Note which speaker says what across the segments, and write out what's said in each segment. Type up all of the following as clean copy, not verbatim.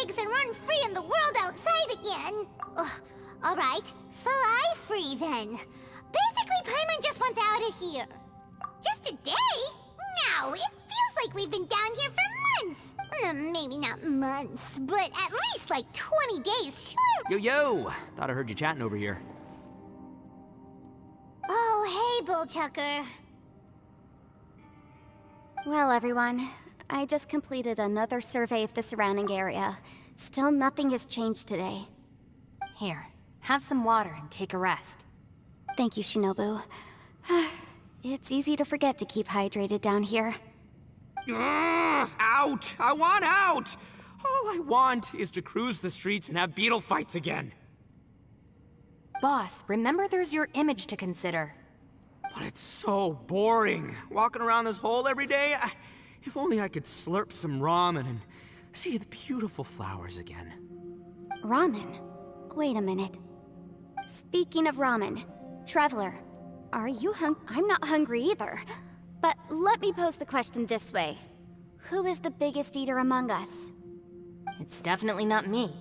Speaker 1: legs and run free in the world outside again. Ugh. Alright, fly free then. Basically, Paimon just wants out of here. Just a day? No, it feels like we've been down here for months. Maybe not months, but at least like 20 days, sure.
Speaker 2: Yo! Thought I heard you chatting over here.
Speaker 1: Oh, hey, Bullchucker.
Speaker 3: Well, everyone, I just completed another survey of the surrounding area. Still nothing has changed today.
Speaker 4: Here, have some water and take a rest.
Speaker 3: Thank you, Shinobu. It's easy to forget to keep hydrated down here.
Speaker 2: Ugh, out! I want out! All I want is to cruise the streets and have beetle fights again.
Speaker 4: Boss, remember there's your image to consider.
Speaker 2: But it's so boring, walking around this hole every day. If only I could slurp some ramen and see the beautiful flowers again.
Speaker 3: Ramen? Wait a minute. Speaking of ramen, Traveler, are you I'm not hungry either. But let me pose the question this way. Who is the biggest eater among us?
Speaker 4: It's definitely not me.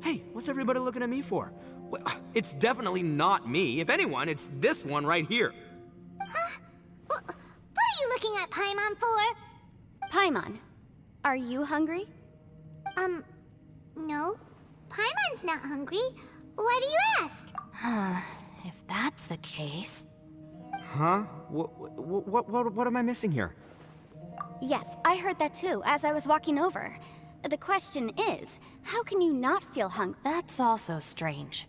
Speaker 2: Hey, what's everybody looking at me for? Well, it's definitely not me. If anyone, it's this one right here.
Speaker 1: Huh? What are you looking at Paimon for?
Speaker 3: Paimon, are you hungry?
Speaker 1: No. Paimon's not hungry. Why do you ask?
Speaker 4: If that's the case...
Speaker 2: Huh? What am I missing here?
Speaker 3: Yes, I heard that too, as I was walking over. The question is, how can you not feel hungry?
Speaker 4: That's also strange.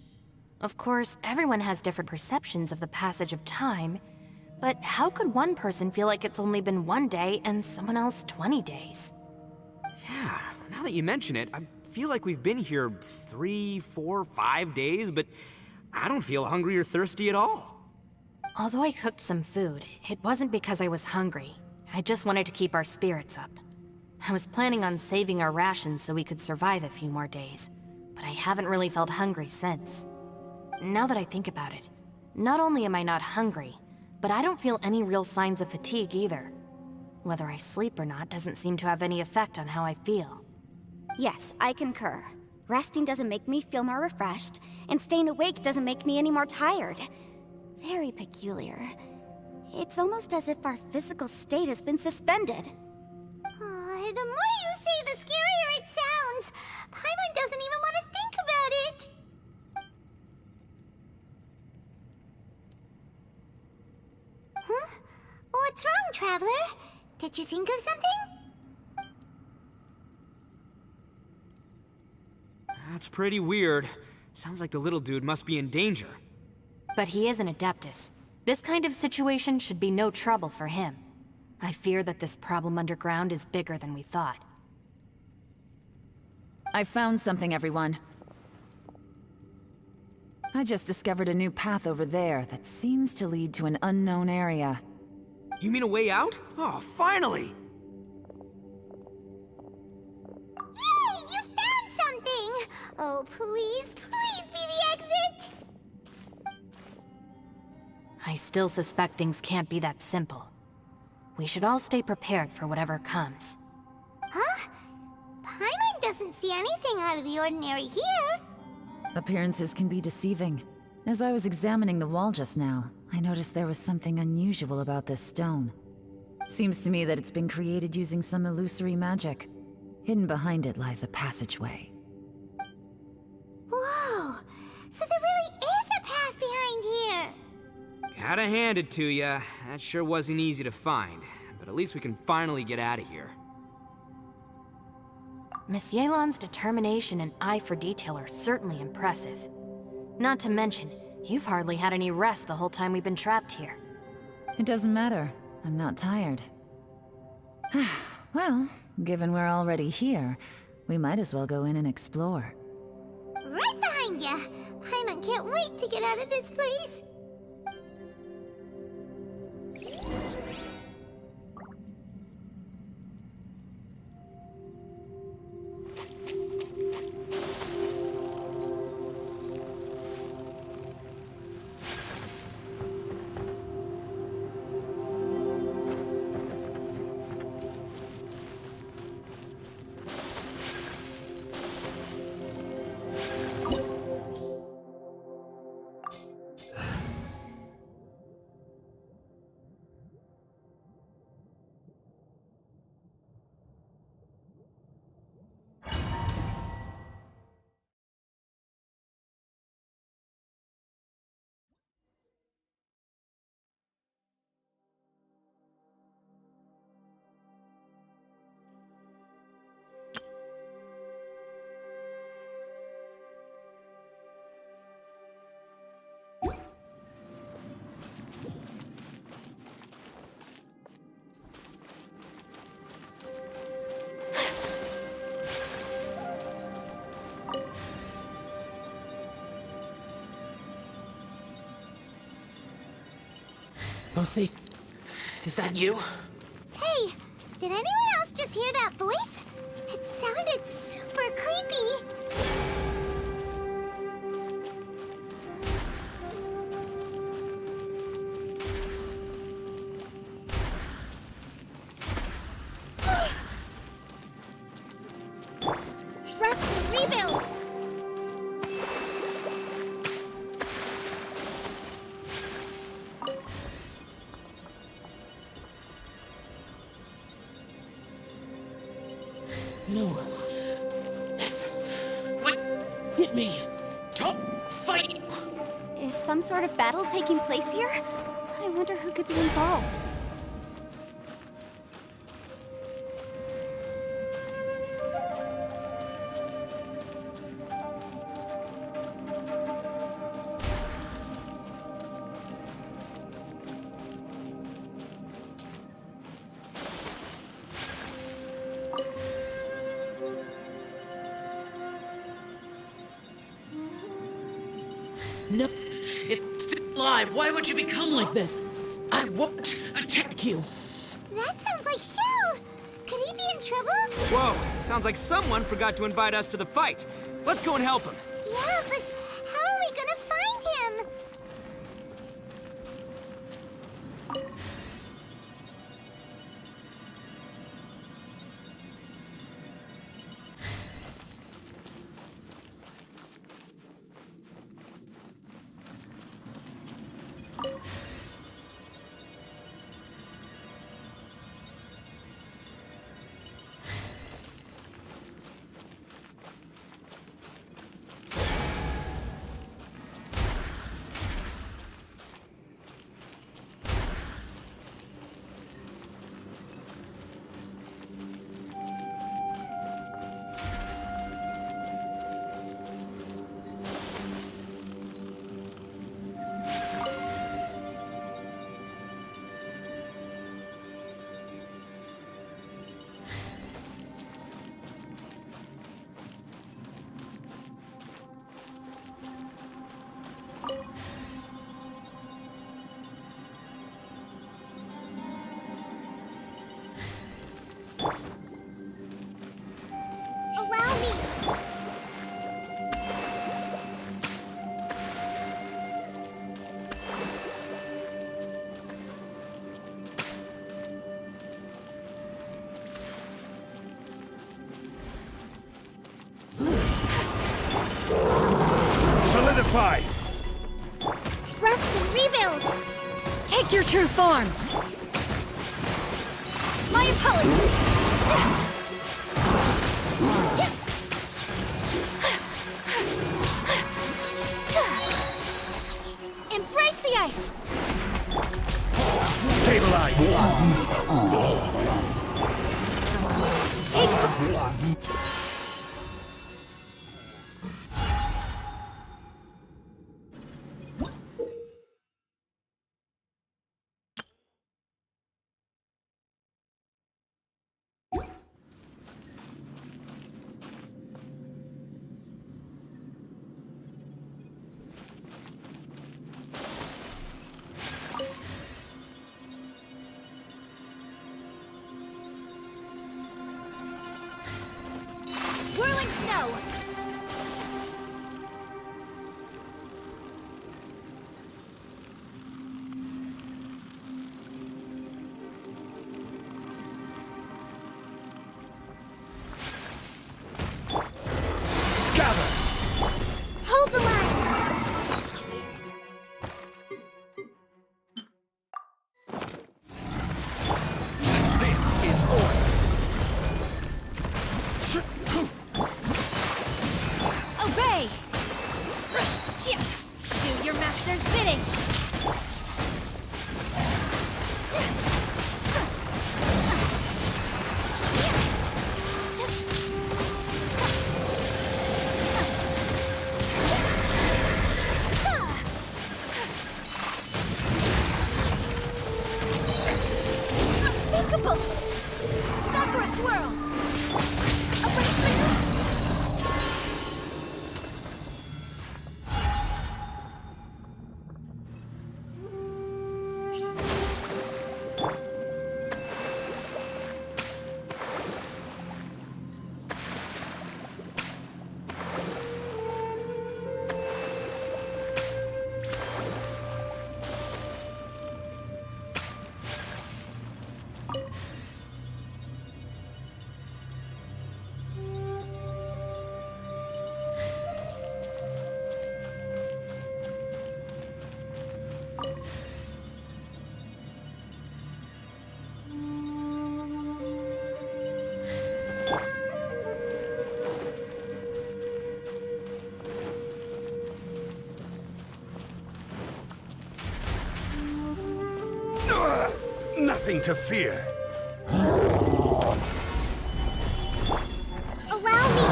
Speaker 4: Of course, everyone has different perceptions of the passage of time, but how could one person feel like it's only been 1 day and someone else 20 days?
Speaker 2: Yeah, now that you mention it, I feel like we've been here 3, 4, 5 days, but I don't feel hungry or thirsty at all.
Speaker 4: Although I cooked some food, it wasn't because I was hungry. I just wanted to keep our spirits up. I was planning on saving our rations so we could survive a few more days, but I haven't really felt hungry since. Now that I think about it, not only am I not hungry, but I don't feel any real signs of fatigue either. Whether I sleep or not doesn't seem to have any effect on how I feel.
Speaker 3: Yes, I concur. Resting doesn't make me feel more refreshed, and staying awake doesn't make me any more tired. Very peculiar. It's almost as if our physical state has been suspended.
Speaker 1: The more you say, the scarier it sounds. Paimon doesn't even want to think about it. Huh? What's wrong, Traveler? Did you think of something?
Speaker 2: That's pretty weird. Sounds like the little dude must be in danger.
Speaker 4: But he is an Adeptus. This kind of situation should be no trouble for him. I fear that this problem underground is bigger than we thought.
Speaker 5: I found something, everyone. I just discovered a new path over there that seems to lead to an unknown area.
Speaker 2: You mean a way out? Oh, finally!
Speaker 1: Yay! You found something! Oh, please be the exit!
Speaker 4: I still suspect things can't be that simple. We should all stay prepared for whatever comes.
Speaker 1: Huh? Paimon doesn't see anything out of the ordinary here.
Speaker 5: Appearances can be deceiving. As I was examining the wall just now, I noticed there was something unusual about this stone. Seems to me that it's been created using some illusory magic. Hidden behind it lies a passageway.
Speaker 1: Whoa! So there really is a path behind here!
Speaker 2: Gotta hand it to ya. That sure wasn't easy to find. But at least we can finally get out of here.
Speaker 4: Miss Yelan's determination and eye for detail are certainly impressive. Not to mention, you've hardly had any rest the whole time we've been trapped here.
Speaker 5: It doesn't matter. I'm not tired. Well, given we're already here, we might as well go in and explore.
Speaker 1: Right behind ya! Paimon can't wait to get out of this place!
Speaker 6: Lucy, is that you?
Speaker 1: Hey, did anyone else just hear that voice? It sounded super creepy. Rest and rebuild!
Speaker 6: No. Yes. What? Hit me. Don't fight.
Speaker 3: Is some sort of battle taking place here? I wonder who could be involved.
Speaker 6: No. It's still alive. Why would you become like this? I won't attack you.
Speaker 1: That sounds like Shell! Could he be in trouble?
Speaker 2: Whoa, sounds like someone forgot to invite us to the fight. Let's go and help him.
Speaker 1: Yeah, but how are we gonna find him? Allow me!
Speaker 7: Solidify!
Speaker 1: Rest and rebuild!
Speaker 4: Take your true form!
Speaker 3: My apologies! Embrace the ice!
Speaker 7: Stabilize!
Speaker 3: Take... Whirling snow!
Speaker 7: Gather!
Speaker 1: Hold the line!
Speaker 7: This is order! nothing to fear.
Speaker 1: Allow me.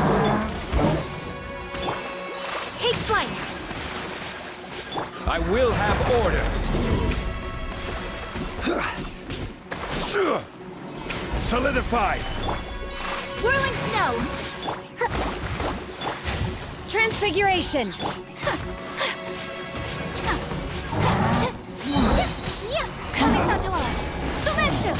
Speaker 3: Take flight!
Speaker 7: I will have order. Solidified.
Speaker 3: Whirling snow! Transfiguration! Kamisato art! Sumetsu!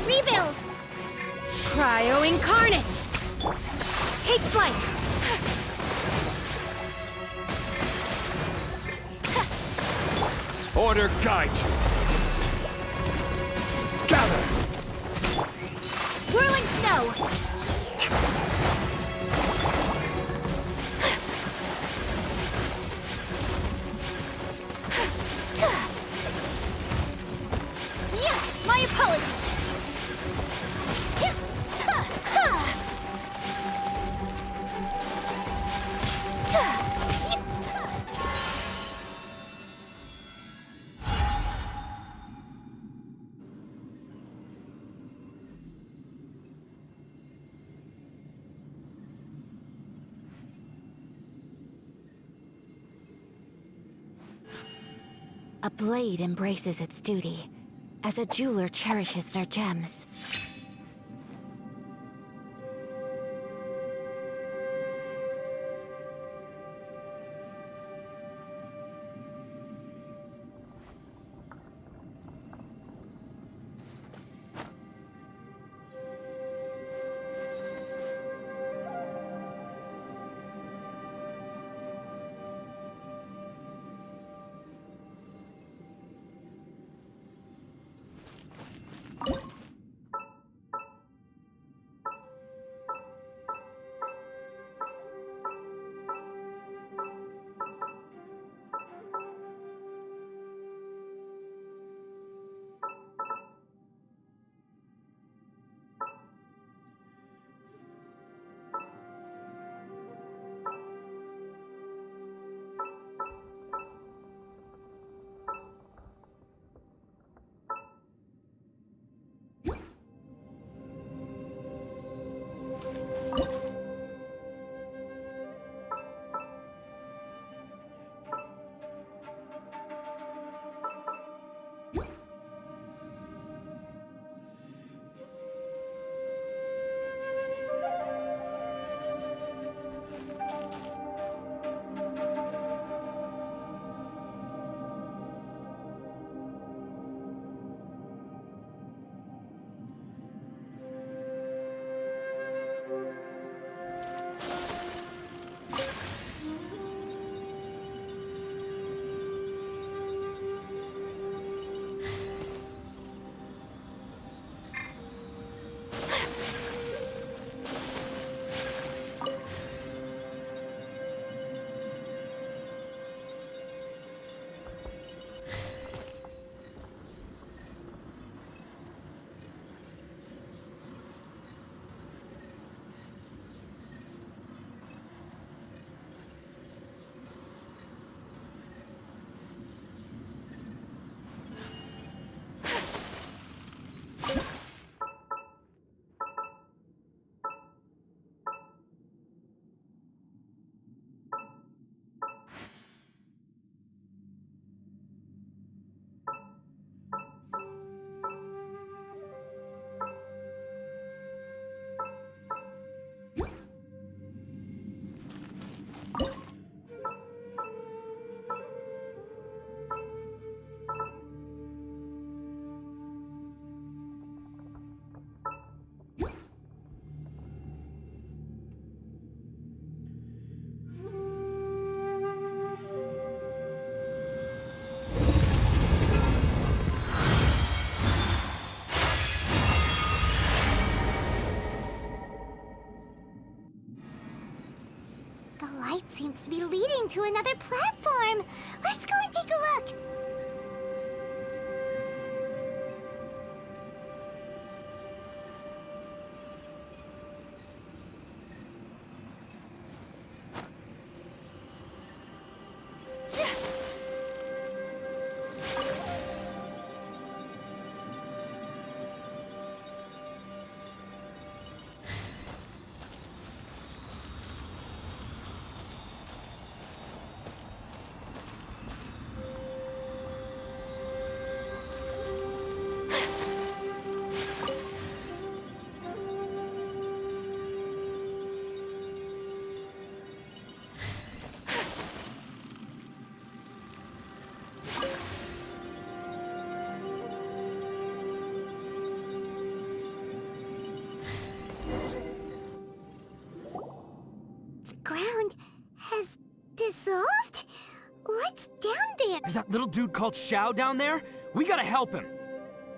Speaker 1: Rebuild!
Speaker 3: Cryo Incarnate! Take flight!
Speaker 7: Order guide you. Gather.
Speaker 3: Whirling snow! Yeah, my apologies!
Speaker 8: A blade embraces its duty, as a jeweler cherishes their gems.
Speaker 1: leading to another platform. Let's go and take a look. Ground has dissolved? What's down there?
Speaker 2: Is that little dude called Xiao down there? We gotta help him.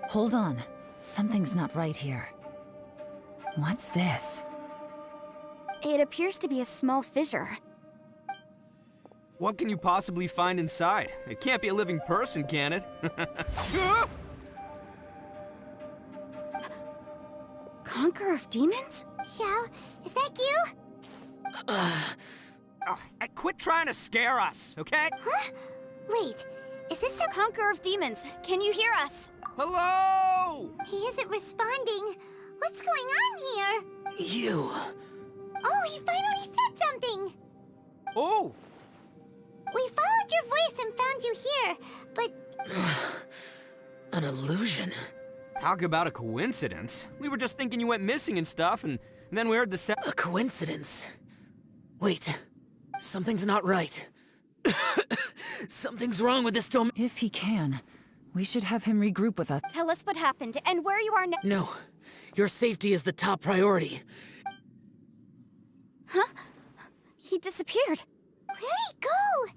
Speaker 5: Hold on. Something's not right here. What's this?
Speaker 3: It appears to be a small fissure.
Speaker 2: What can you possibly find inside? It can't be a living person, can it?
Speaker 3: Conqueror of demons?
Speaker 1: Xiao, is that you?
Speaker 2: Oh, quit trying to scare us, okay?
Speaker 1: Huh? Wait, is this the...
Speaker 3: Conqueror of demons, can you hear us?
Speaker 2: Hello!
Speaker 1: He isn't responding. What's going on here?
Speaker 6: You.
Speaker 1: Oh, he finally said something!
Speaker 2: Oh!
Speaker 1: We followed your voice and found you here, but...
Speaker 6: An illusion.
Speaker 2: Talk about a coincidence. We were just thinking you went missing and stuff, and then we heard the sound.
Speaker 6: A coincidence. Wait. Something's not right. Something's wrong with this domain.
Speaker 5: If he can, we should have him regroup with us.
Speaker 3: Tell us what happened and where you are now.
Speaker 6: No. Your safety is the top priority.
Speaker 3: Huh? He disappeared.
Speaker 1: Where'd he go?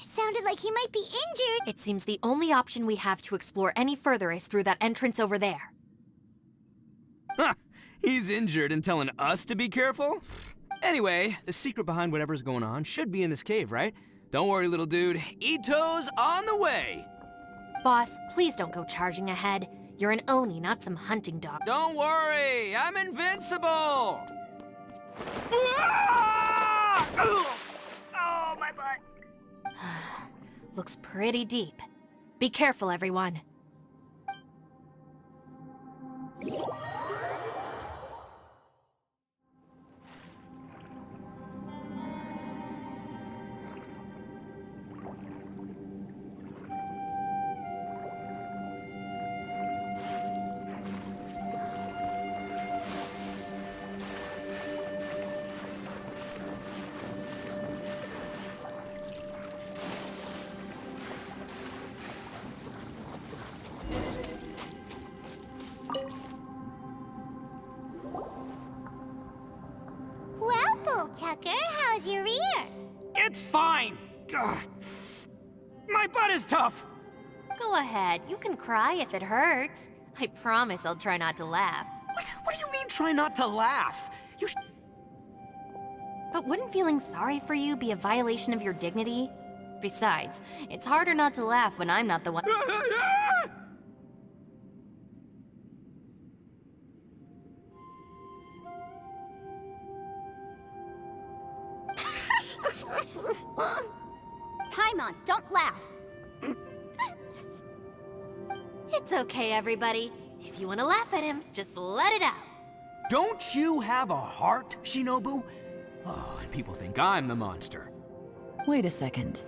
Speaker 1: It sounded like he might be injured.
Speaker 4: It seems the only option we have to explore any further is through that entrance over there.
Speaker 2: Huh! He's injured and telling us to be careful? Anyway, the secret behind whatever's going on should be in this cave, right? Don't worry, little dude. Ito's on the way!
Speaker 4: Boss, please don't go charging ahead. You're an Oni, not some hunting dog.
Speaker 2: Don't worry! I'm invincible! Ah! Oh, my butt!
Speaker 4: Looks pretty deep. Be careful, everyone.
Speaker 1: Well, Bullchucker, how's your ear?
Speaker 2: It's fine! Ugh. My butt is tough!
Speaker 4: Go ahead, you can cry if it hurts. I promise I'll try not to laugh.
Speaker 2: What do you mean try not to laugh? You
Speaker 4: But wouldn't feeling sorry for you be a violation of your dignity? Besides, it's harder not to laugh when I'm not the one.
Speaker 3: Paimon, don't laugh.
Speaker 4: It's okay, everybody. If you want to laugh at him, just let it out.
Speaker 2: Don't you have a heart, Shinobu? Oh, and people think I'm the monster.
Speaker 5: Wait a second.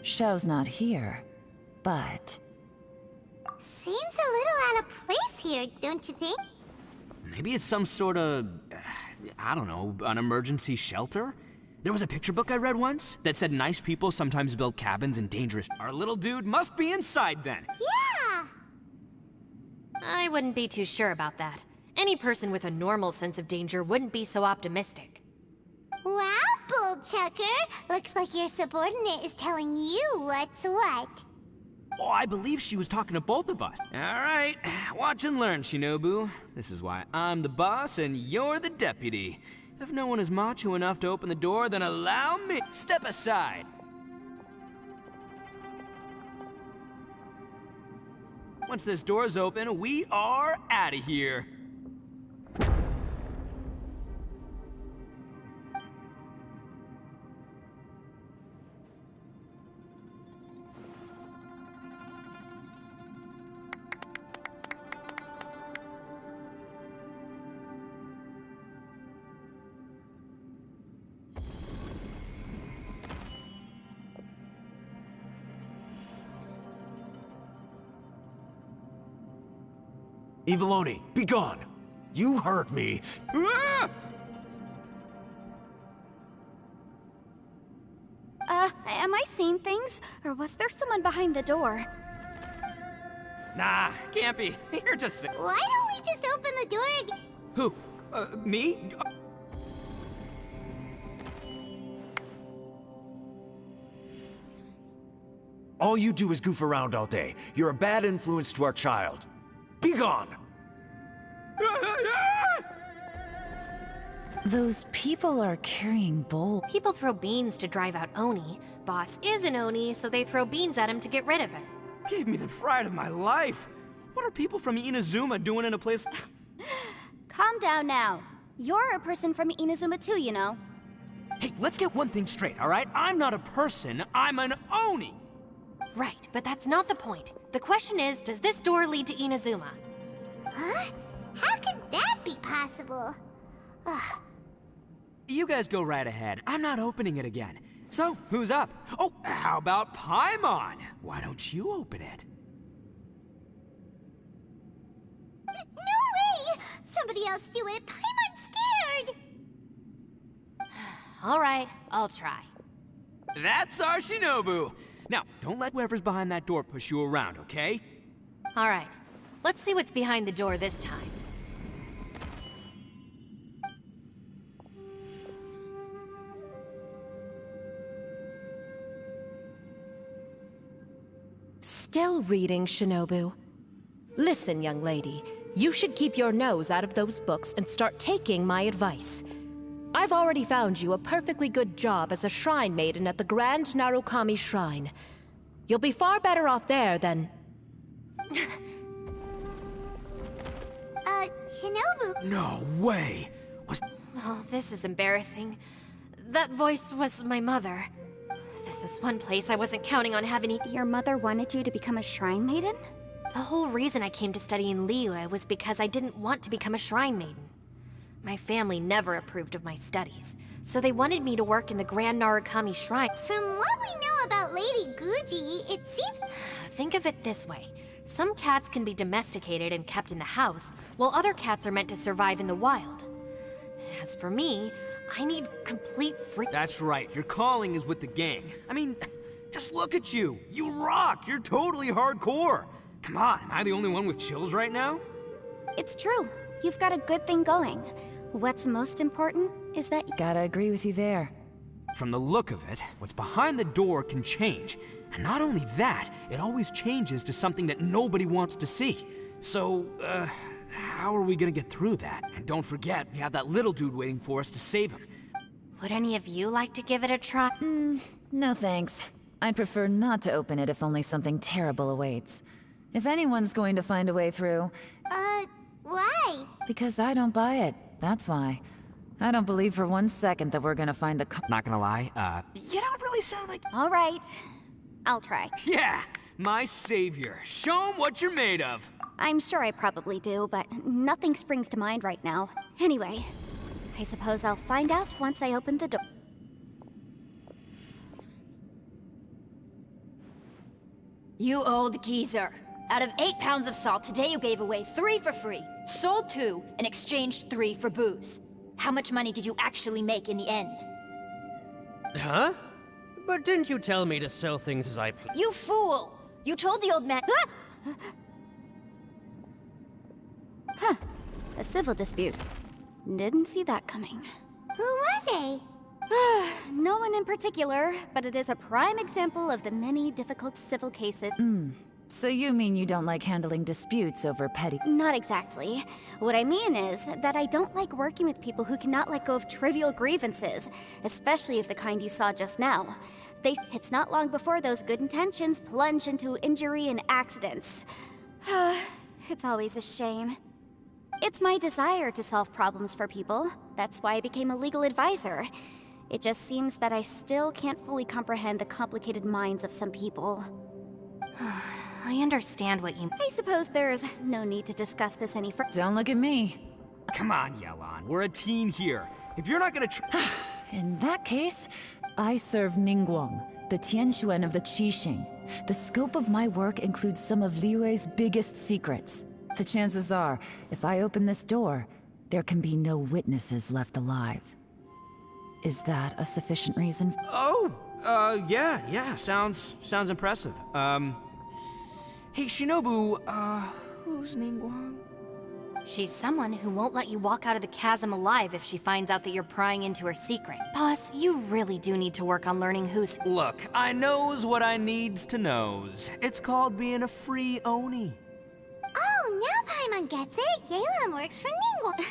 Speaker 5: Xiao's not here, but...
Speaker 1: Seems a little out of place here, don't you think?
Speaker 2: Maybe it's some sort of, I don't know, an emergency shelter? There was a picture book I read once that said nice people sometimes build cabins in dangerous... Our little dude must be inside then.
Speaker 1: Yeah!
Speaker 4: I wouldn't be too sure about that. Any person with a normal sense of danger wouldn't be so optimistic.
Speaker 1: Wow, Bullchucker! Looks like your subordinate is telling you what's what.
Speaker 2: Oh, I believe she was talking to both of us. All right, watch and learn, Shinobu. This is why I'm the boss and you're the deputy. If no one is macho enough to open the door, then allow me. Step aside. Once this door's open, we are out of here.
Speaker 9: Eviloni, be gone! You heard me!
Speaker 2: Ah!
Speaker 3: Am I seeing things? Or was there someone behind the door?
Speaker 2: Nah, can't be. You're just sick.
Speaker 1: Why don't we just open the door again?
Speaker 2: Who? Me?
Speaker 9: All you do is goof around all day. You're a bad influence to our child. Be gone!
Speaker 5: Those people are carrying bowls.
Speaker 4: People throw beans to drive out Oni. Boss is an Oni, so they throw beans at him to get rid of him.
Speaker 2: Gave me the fright of my life. What are people from Inazuma doing in a place?
Speaker 3: Calm down now. You're a person from Inazuma too, you know.
Speaker 2: Hey, let's get one thing straight, all right? I'm not a person, I'm an Oni.
Speaker 4: Right, but that's not the point. The question is, does this door lead to Inazuma?
Speaker 1: Huh? How could that be possible? Ugh.
Speaker 2: You guys go right ahead. I'm not opening it again. So, who's up? Oh, how about Paimon? Why don't you open it?
Speaker 1: No way! Somebody else do it. Paimon's scared!
Speaker 4: All right, I'll try.
Speaker 2: That's our Shinobu. Now, don't let whoever's behind that door push you around, okay?
Speaker 4: All right, let's see what's behind the door this time.
Speaker 10: Still reading, Shinobu. Listen, young lady. You should keep your nose out of those books and start taking my advice. I've already found you a perfectly good job as a shrine maiden at the Grand Narukami Shrine. You'll be far better off there than...
Speaker 1: Shinobu.
Speaker 2: No way.
Speaker 4: Oh, this is embarrassing. That voice was my mother. This is one place I wasn't counting on having
Speaker 3: Your mother wanted you to become a shrine maiden?
Speaker 4: The whole reason I came to study in Liyue was because I didn't want to become a shrine maiden. My family never approved of my studies, so they wanted me to work in the Grand Narukami Shrine.
Speaker 1: From what we know about Lady Guji, it seems...
Speaker 4: Think of it this way. Some cats can be domesticated and kept in the house, while other cats are meant to survive in the wild. As for me, I need complete freedom.
Speaker 2: That's right, your calling is with the gang. I mean, just look at you. You rock, you're totally hardcore. Come on, am I the only one with chills right now?
Speaker 3: It's true. You've got a good thing going. What's most important is that
Speaker 5: Gotta agree with you there.
Speaker 2: From the look of it, what's behind the door can change. And not only that, it always changes to something that nobody wants to see. So, how are we gonna get through that? And don't forget, we have that little dude waiting for us to save him.
Speaker 4: Would any of you like to give it a try?
Speaker 5: No thanks. I'd prefer not to open it if only something terrible awaits. If anyone's going to find a way through...
Speaker 1: Why?
Speaker 5: Because I don't buy it, that's why. I don't believe for 1 second that we're gonna find the
Speaker 2: Not gonna lie, you don't really sound like...
Speaker 3: All right. I'll try.
Speaker 2: Yeah, my savior. Show him what you're made of.
Speaker 3: I'm sure I probably do, but nothing springs to mind right now. Anyway, I suppose I'll find out once I open the door.
Speaker 8: You old geezer. Out of 8 pounds of salt, today you gave away 3 for free, sold 2, and exchanged 3 for booze. How much money did you actually make in the end?
Speaker 11: Huh? But didn't you tell me to sell things as I please?
Speaker 8: You fool! You told the old man—
Speaker 3: Huh. A civil dispute. Didn't see that coming.
Speaker 1: Who were they?
Speaker 3: No one in particular, but it is a prime example of the many difficult civil cases.
Speaker 5: So you mean you don't like handling disputes over petty...
Speaker 3: Not exactly. What I mean is that I don't like working with people who cannot let go of trivial grievances, especially of the kind you saw just now. It's not long before those good intentions plunge into injury and accidents. It's always a shame. It's my desire to solve problems for people. That's why I became a legal advisor. It just seems that I still can't fully comprehend the complicated minds of some people.
Speaker 4: I understand what you...
Speaker 3: I suppose there's no need to discuss this any further.
Speaker 5: Don't look at me.
Speaker 2: Come on, Yelan. We're a team here. If you're not gonna
Speaker 5: In that case, I serve Ningguang, the Tianxuan of the Qixing. The scope of my work includes some of Liyue's biggest secrets. The chances are, if I open this door, there can be no witnesses left alive. Is that a sufficient reason?
Speaker 2: Yeah, sounds impressive. Hey, Shinobu, who's Ningguang?
Speaker 4: She's someone who won't let you walk out of the chasm alive if she finds out that you're prying into her secret. Boss, you really do need to work on learning who's...
Speaker 2: Look, I knows what I needs to knows. It's called being a free Oni.
Speaker 1: Oh, now Paimon gets it. Yelan works for Ningguang.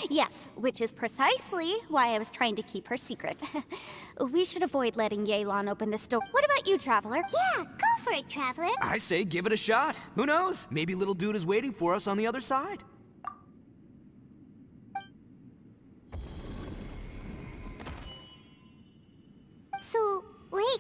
Speaker 3: Yes, which is precisely why I was trying to keep her secret. We should avoid letting Yelan open this door. What about you, Traveler?
Speaker 1: Yeah, go for it, Traveler.
Speaker 2: I say give it a shot. Who knows? Maybe little dude is waiting for us on the other side.
Speaker 1: So, wait.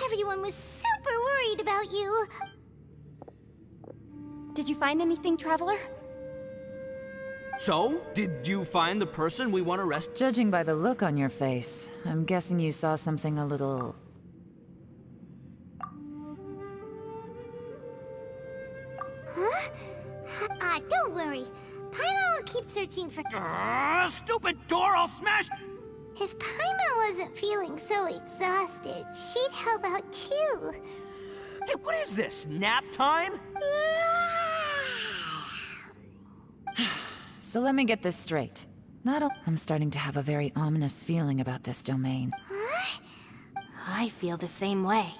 Speaker 1: Everyone was super worried about you.
Speaker 3: Did you find anything, Traveler?
Speaker 2: So, did you find the person we want to rescue?
Speaker 5: Judging by the look on your face, I'm guessing you saw something a little...
Speaker 1: Huh? Don't worry. Paimon will keep searching for...
Speaker 2: Stupid door, I'll smash...
Speaker 1: If Paimon wasn't feeling so exhausted, she'd help out too.
Speaker 2: Hey, what is this? Nap time?
Speaker 5: So let me get this straight. I'm starting to have a very ominous feeling about this domain.
Speaker 1: Huh?
Speaker 4: I feel the same way.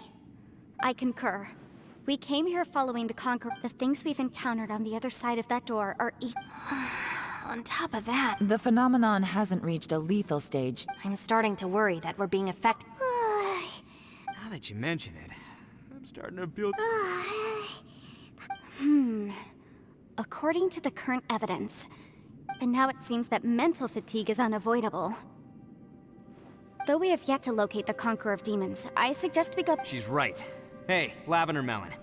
Speaker 3: I concur. We came here following the Conqueror. The things we've encountered on the other side of that door are
Speaker 4: On top of that,
Speaker 5: The phenomenon hasn't reached a lethal stage.
Speaker 4: I'm starting to worry that we're being affected.
Speaker 2: Now that you mention it, I'm starting to feel...
Speaker 3: According to the current evidence, and now it seems that mental fatigue is unavoidable. Though we have yet to locate the Conqueror of Demons, I suggest we go...
Speaker 2: She's right. Hey, Lavender Melon.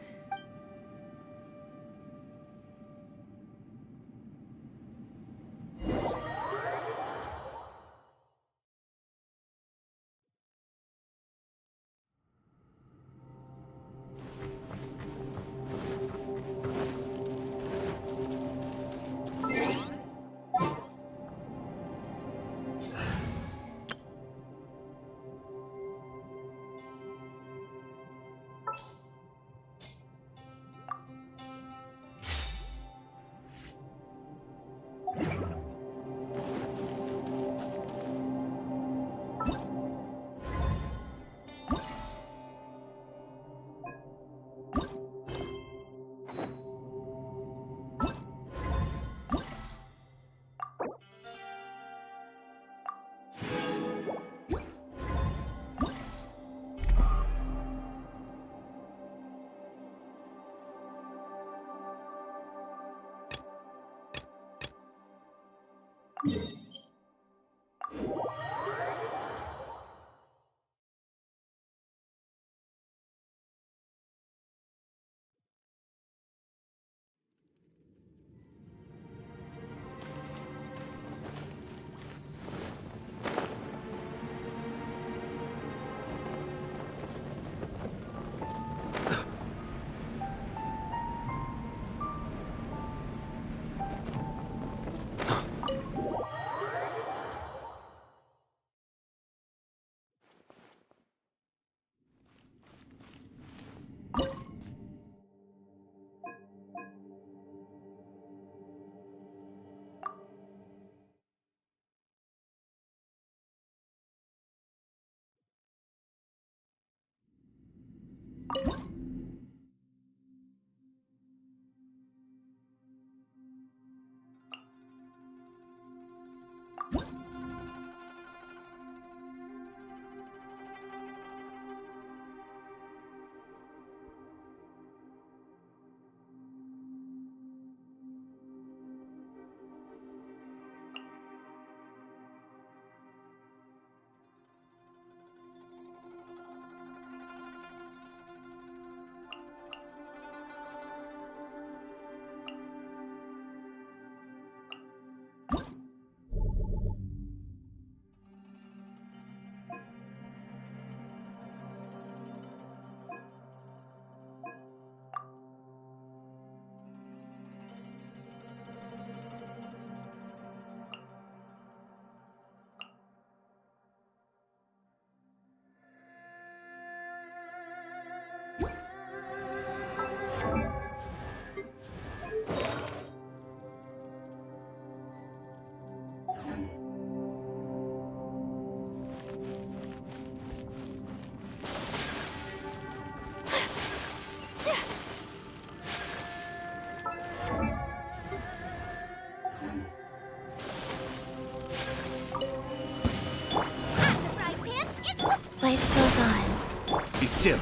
Speaker 3: Life goes on.
Speaker 9: Be still.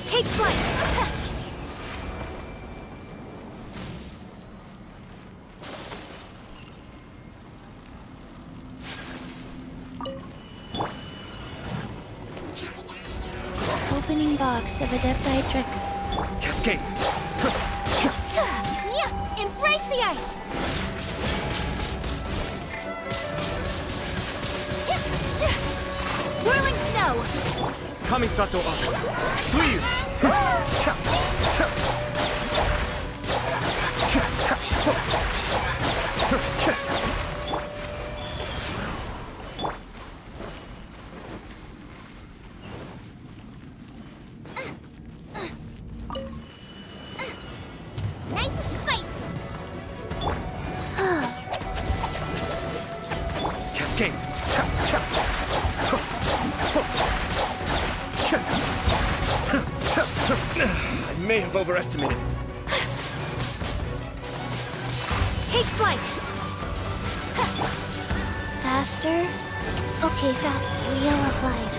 Speaker 3: Take flight! Opening box of Adepti tricks.
Speaker 9: Cascade.
Speaker 3: Yeah! Embrace the ice! Whirling snow!
Speaker 9: Kamisato up. Suiyu.
Speaker 1: Nice and spicy.
Speaker 9: Cascade. I may have overestimated.
Speaker 3: Take flight! Faster? Okay, fast. Wheel of life.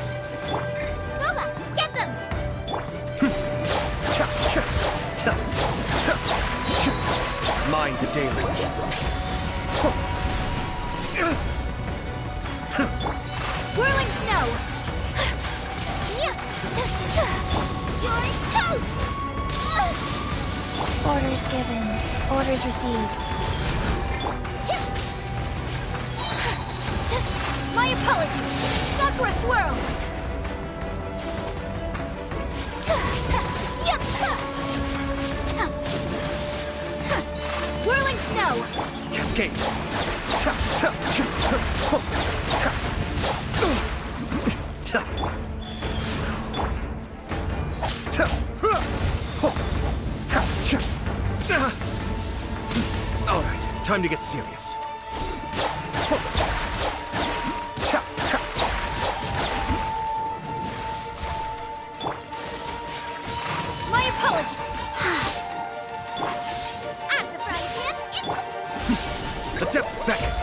Speaker 1: Goma, get them!
Speaker 9: Mind the deluge.
Speaker 3: Whirling snow!
Speaker 1: You're toast!
Speaker 3: Orders given. Orders received. My apologies! Sakura swirl! Whirling snow!
Speaker 9: Cascade. All right, time to get serious.
Speaker 3: My apologies!
Speaker 1: I'm surprised him. It's
Speaker 9: The depth beckon.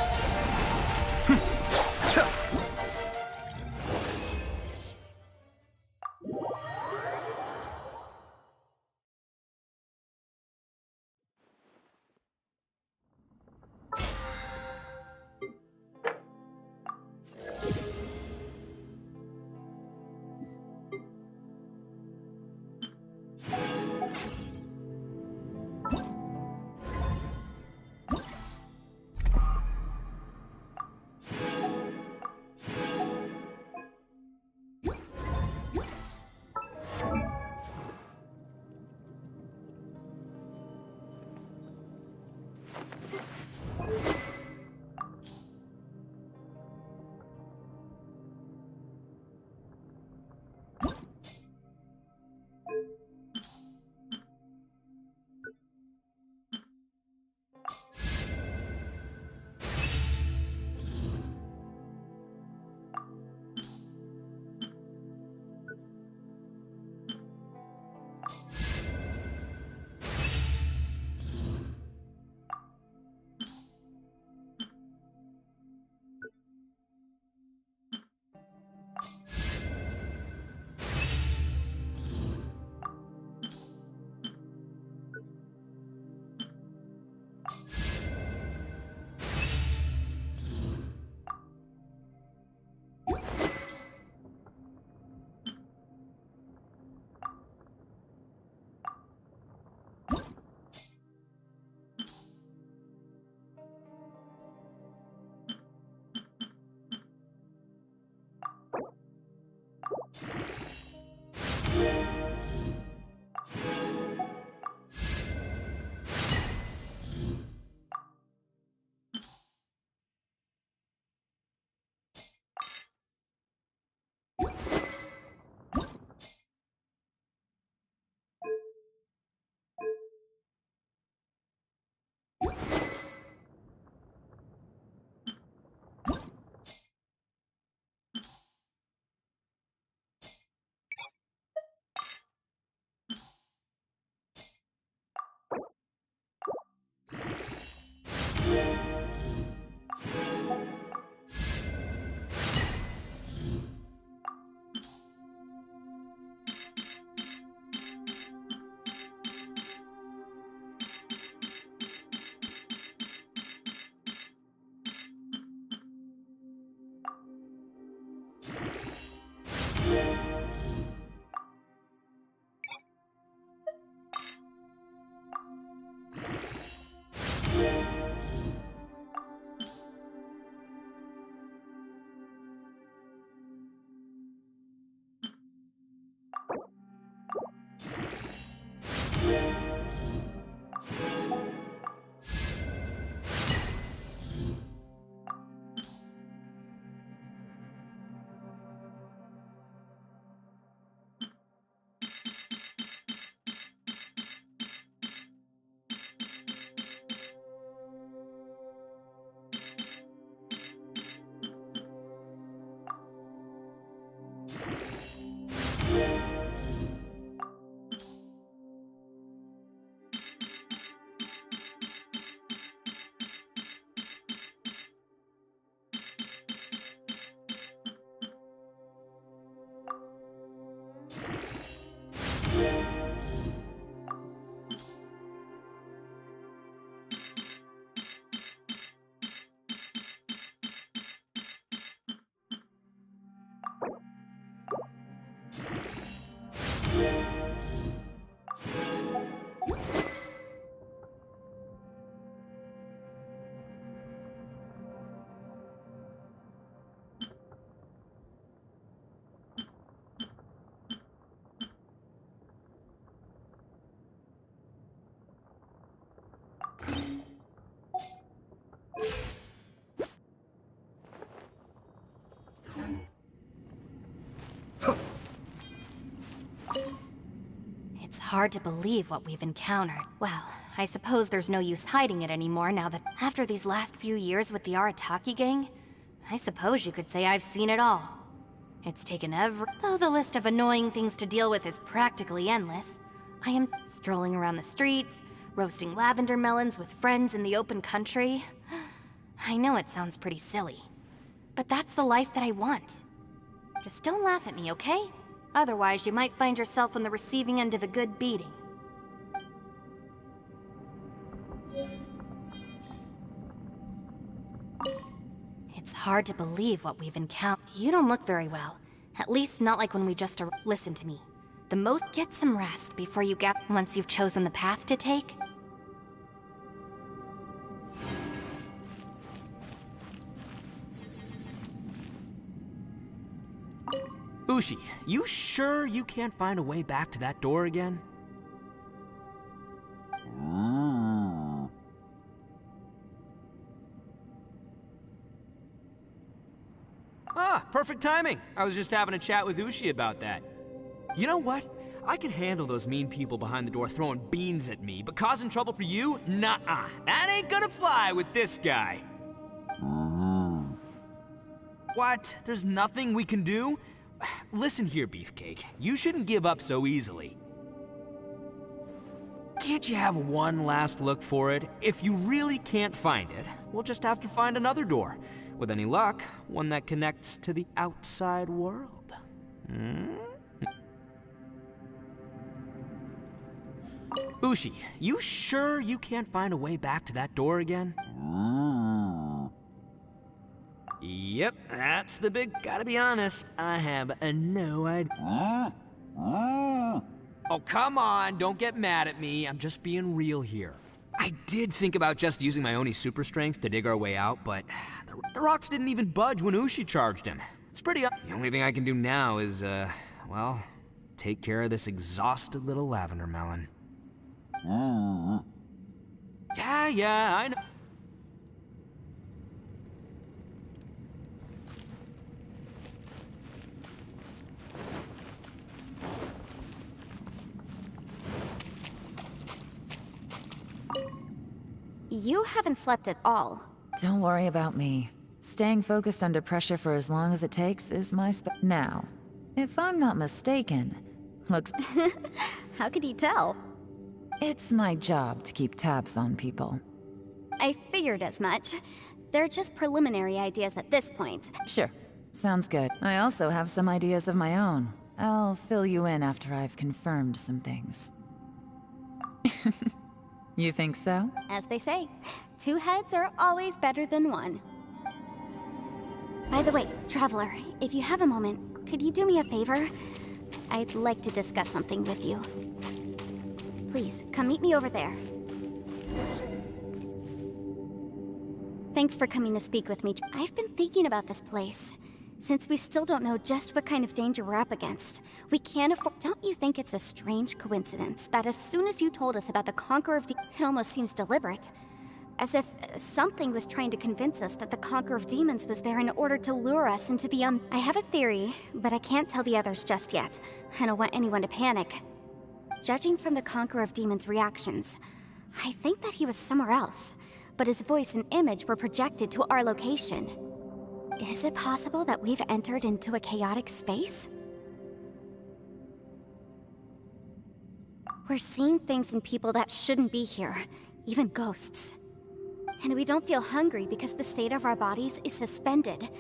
Speaker 4: It's hard to believe what we've encountered. Well, I suppose there's no use hiding it anymore now that after these last few years with the Arataki gang, I suppose you could say I've seen it all. It's taken though the list of annoying things to deal with is practically endless. I am strolling around the streets, roasting lavender melons with friends in the open country. I know it sounds pretty silly, but that's the life that I want. Just don't laugh at me, okay? Otherwise, you might find yourself on the receiving end of a good beating. It's hard to believe what we've encountered. You don't look very well. At least not like when we just listen to me. The most get some rest before you get once you've chosen the path to take.
Speaker 2: Ushi, you sure you can't find a way back to that door again? Ah, perfect timing. I was just having a chat with Ushi about that. You know what? I can handle those mean people behind the door throwing beans at me, but causing trouble for you? Nuh-uh. That ain't gonna fly with this guy. What? There's nothing we can do? Listen here, Beefcake. You shouldn't give up so easily. Can't you have one last look for it? If you really can't find it, we'll just have to find another door. With any luck, one that connects to the outside world. Ushi, you sure you can't find a way back to that door again? Yep, that's the big... Gotta be honest, I have no idea. Oh, come on, don't get mad at me. I'm just being real here. I did think about just using my Oni super strength to dig our way out, but the rocks didn't even budge when Ushi charged him. It's pretty... The only thing I can do now is, well, take care of this exhausted little lavender melon. Yeah, I know.
Speaker 3: You haven't slept at all.
Speaker 5: Don't worry about me. Staying focused under pressure for as long as it takes is my Now, if I'm not mistaken, looks...
Speaker 3: How could you tell?
Speaker 5: It's my job to keep tabs on people.
Speaker 3: I figured as much. They're just preliminary ideas at this point.
Speaker 5: Sure. Sounds good. I also have some ideas of my own. I'll fill you in after I've confirmed some things. You think so?
Speaker 3: As they say, two heads are always better than one. By the way, Traveler, if you have a moment, could you do me a favor? I'd like to discuss something with you. Please, come meet me over there. Thanks for coming to speak with me. I've been thinking about this place. Since we still don't know just what kind of danger we're up against, we can't afford... Don't you think it's a strange coincidence that as soon as you told us about the Conqueror of it almost seems deliberate? As if something was trying to convince us that the Conqueror of Demons was there in order to lure us into the I have a theory, but I can't tell the others just yet. I don't want anyone to panic. Judging from the Conqueror of Demons' reactions, I think that he was somewhere else, but his voice and image were projected to our location. Is it possible that we've entered into a chaotic space? We're seeing things and people that shouldn't be here, even ghosts. And we don't feel hungry because the state of our bodies is suspended.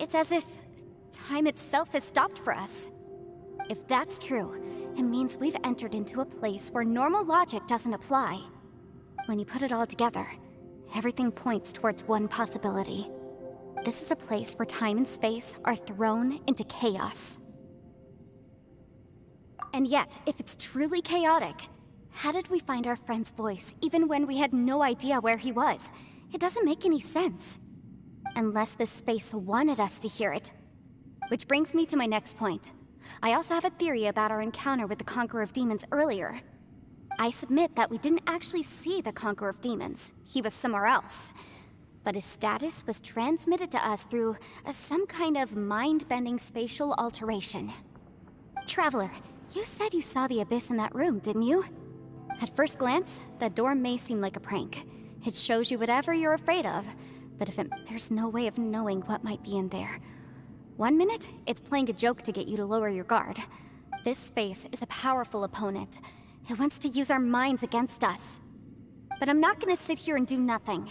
Speaker 3: It's as if time itself has stopped for us. If that's true, it means we've entered into a place where normal logic doesn't apply. When you put it all together, everything points towards one possibility. This is a place where time and space are thrown into chaos. And yet, if it's truly chaotic, how did we find our friend's voice even when we had no idea where he was? It doesn't make any sense. Unless this space wanted us to hear it. Which brings me to my next point. I also have a theory about our encounter with the Conqueror of Demons earlier. I submit that we didn't actually see the Conqueror of Demons. He was somewhere else. But his status was transmitted to us through some kind of mind-bending spatial alteration. Traveler, You said you saw the abyss in that room, didn't you? At first glance, that door may seem like a prank. It shows you whatever you're afraid of, but there's no way of knowing what might be in there. One minute, it's playing a joke to get you to lower your guard. This space is a powerful opponent. It wants to use our minds against us. But I'm not gonna sit here and do nothing.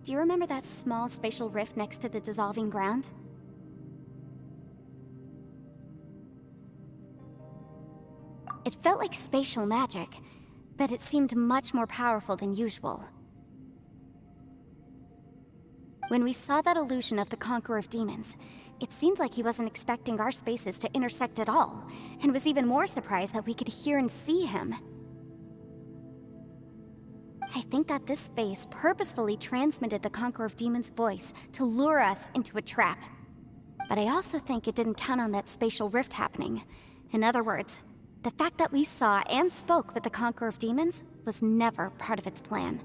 Speaker 3: Do you remember that small spatial rift next to the dissolving ground? It felt like spatial magic, but it seemed much more powerful than usual. When we saw that illusion of the Conqueror of Demons, it seemed like he wasn't expecting our spaces to intersect at all, and was even more surprised that we could hear and see him. I think that this space purposefully transmitted the Conqueror of Demons' voice to lure us into a trap. But I also think it didn't count on that spatial rift happening. In other words, the fact that we saw and spoke with the Conqueror of Demons was never part of its plan.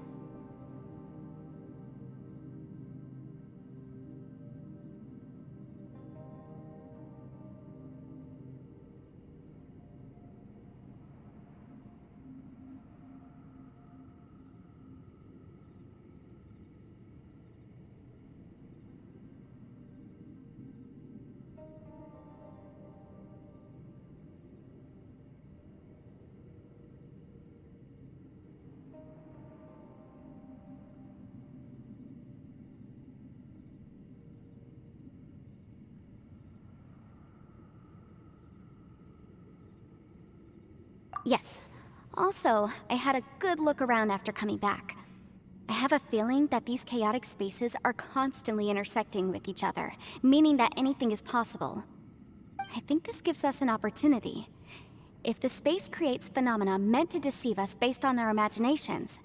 Speaker 3: Yes. Also, I had a good look around after coming back. I have a feeling that these chaotic spaces are constantly intersecting with each other, meaning that anything is possible. I think this gives us an opportunity. If the space creates phenomena meant to deceive us based on our imaginations,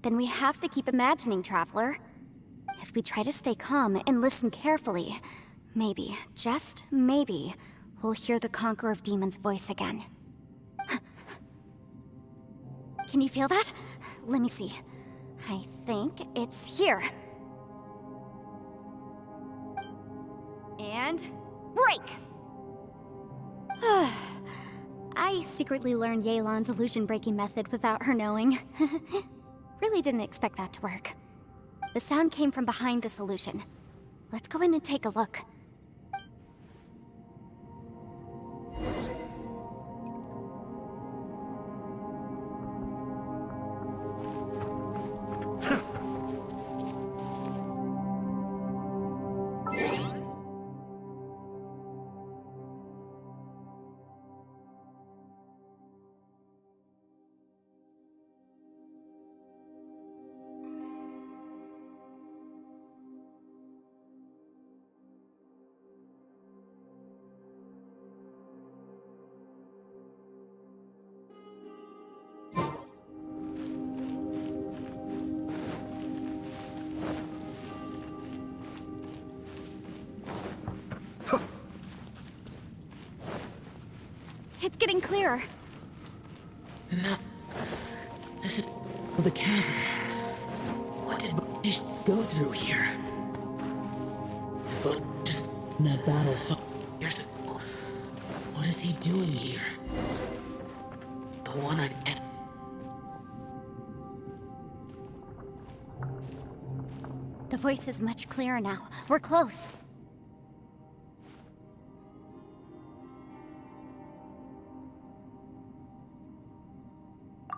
Speaker 3: then we have to keep imagining, Traveler. If we try to stay calm and listen carefully, maybe, just maybe, we'll hear the Conqueror of Demons' voice again. Can you feel that? Let me see. I think it's here. And break! I secretly learned Yelan's illusion-breaking method without her knowing. Really didn't expect that to work. The sound came from behind this illusion. Let's go in and take a look. It's getting clearer.
Speaker 6: No. This is the chasm. What did British go through here? If just in that battle 5 years ago, what is he doing here? The one I...
Speaker 3: The voice is much clearer now. We're close.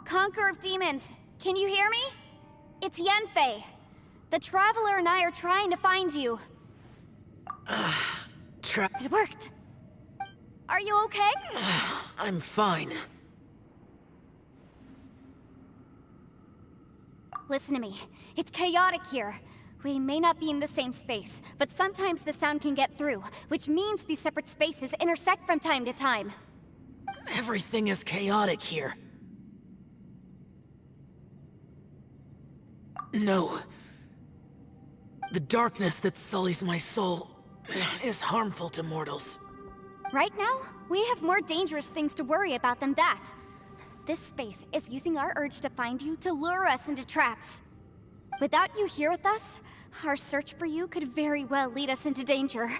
Speaker 3: Conqueror of Demons, can you hear me? It's Yenfei. The Traveler and I are trying to find you. It worked. Are you okay?
Speaker 6: I'm fine.
Speaker 3: Listen to me. It's chaotic here. We may not be in the same space, but sometimes the sound can get through, which means these separate spaces intersect from time to time.
Speaker 6: Everything is chaotic here. No. The darkness that sullies my soul is harmful to mortals.
Speaker 3: Right now, we have more dangerous things to worry about than that. This space is using our urge to find you to lure us into traps. Without you here with us, our search for you could very well lead us into danger.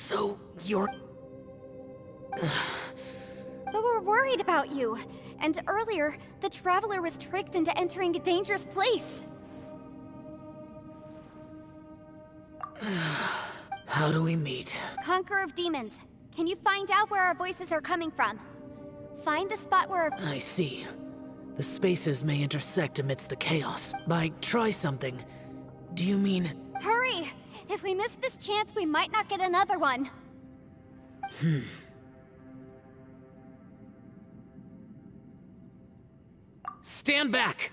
Speaker 6: So, you're...
Speaker 3: But we're worried about you. And earlier, the Traveler was tricked into entering a dangerous place.
Speaker 6: How do we meet?
Speaker 3: Conqueror of Demons, can you find out where our voices are coming from? Find the spot where...
Speaker 6: I see. The spaces may intersect amidst the chaos. By try something, do you mean...
Speaker 3: Hurry! If we miss this chance, we might not get another one.
Speaker 6: Stand back!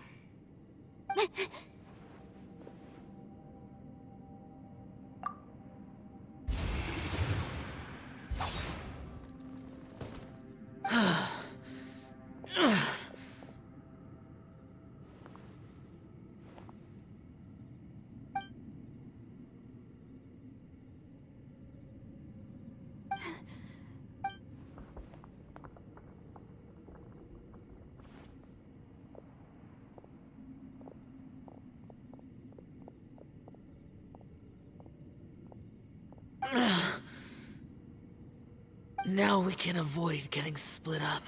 Speaker 6: Now we can avoid getting split up.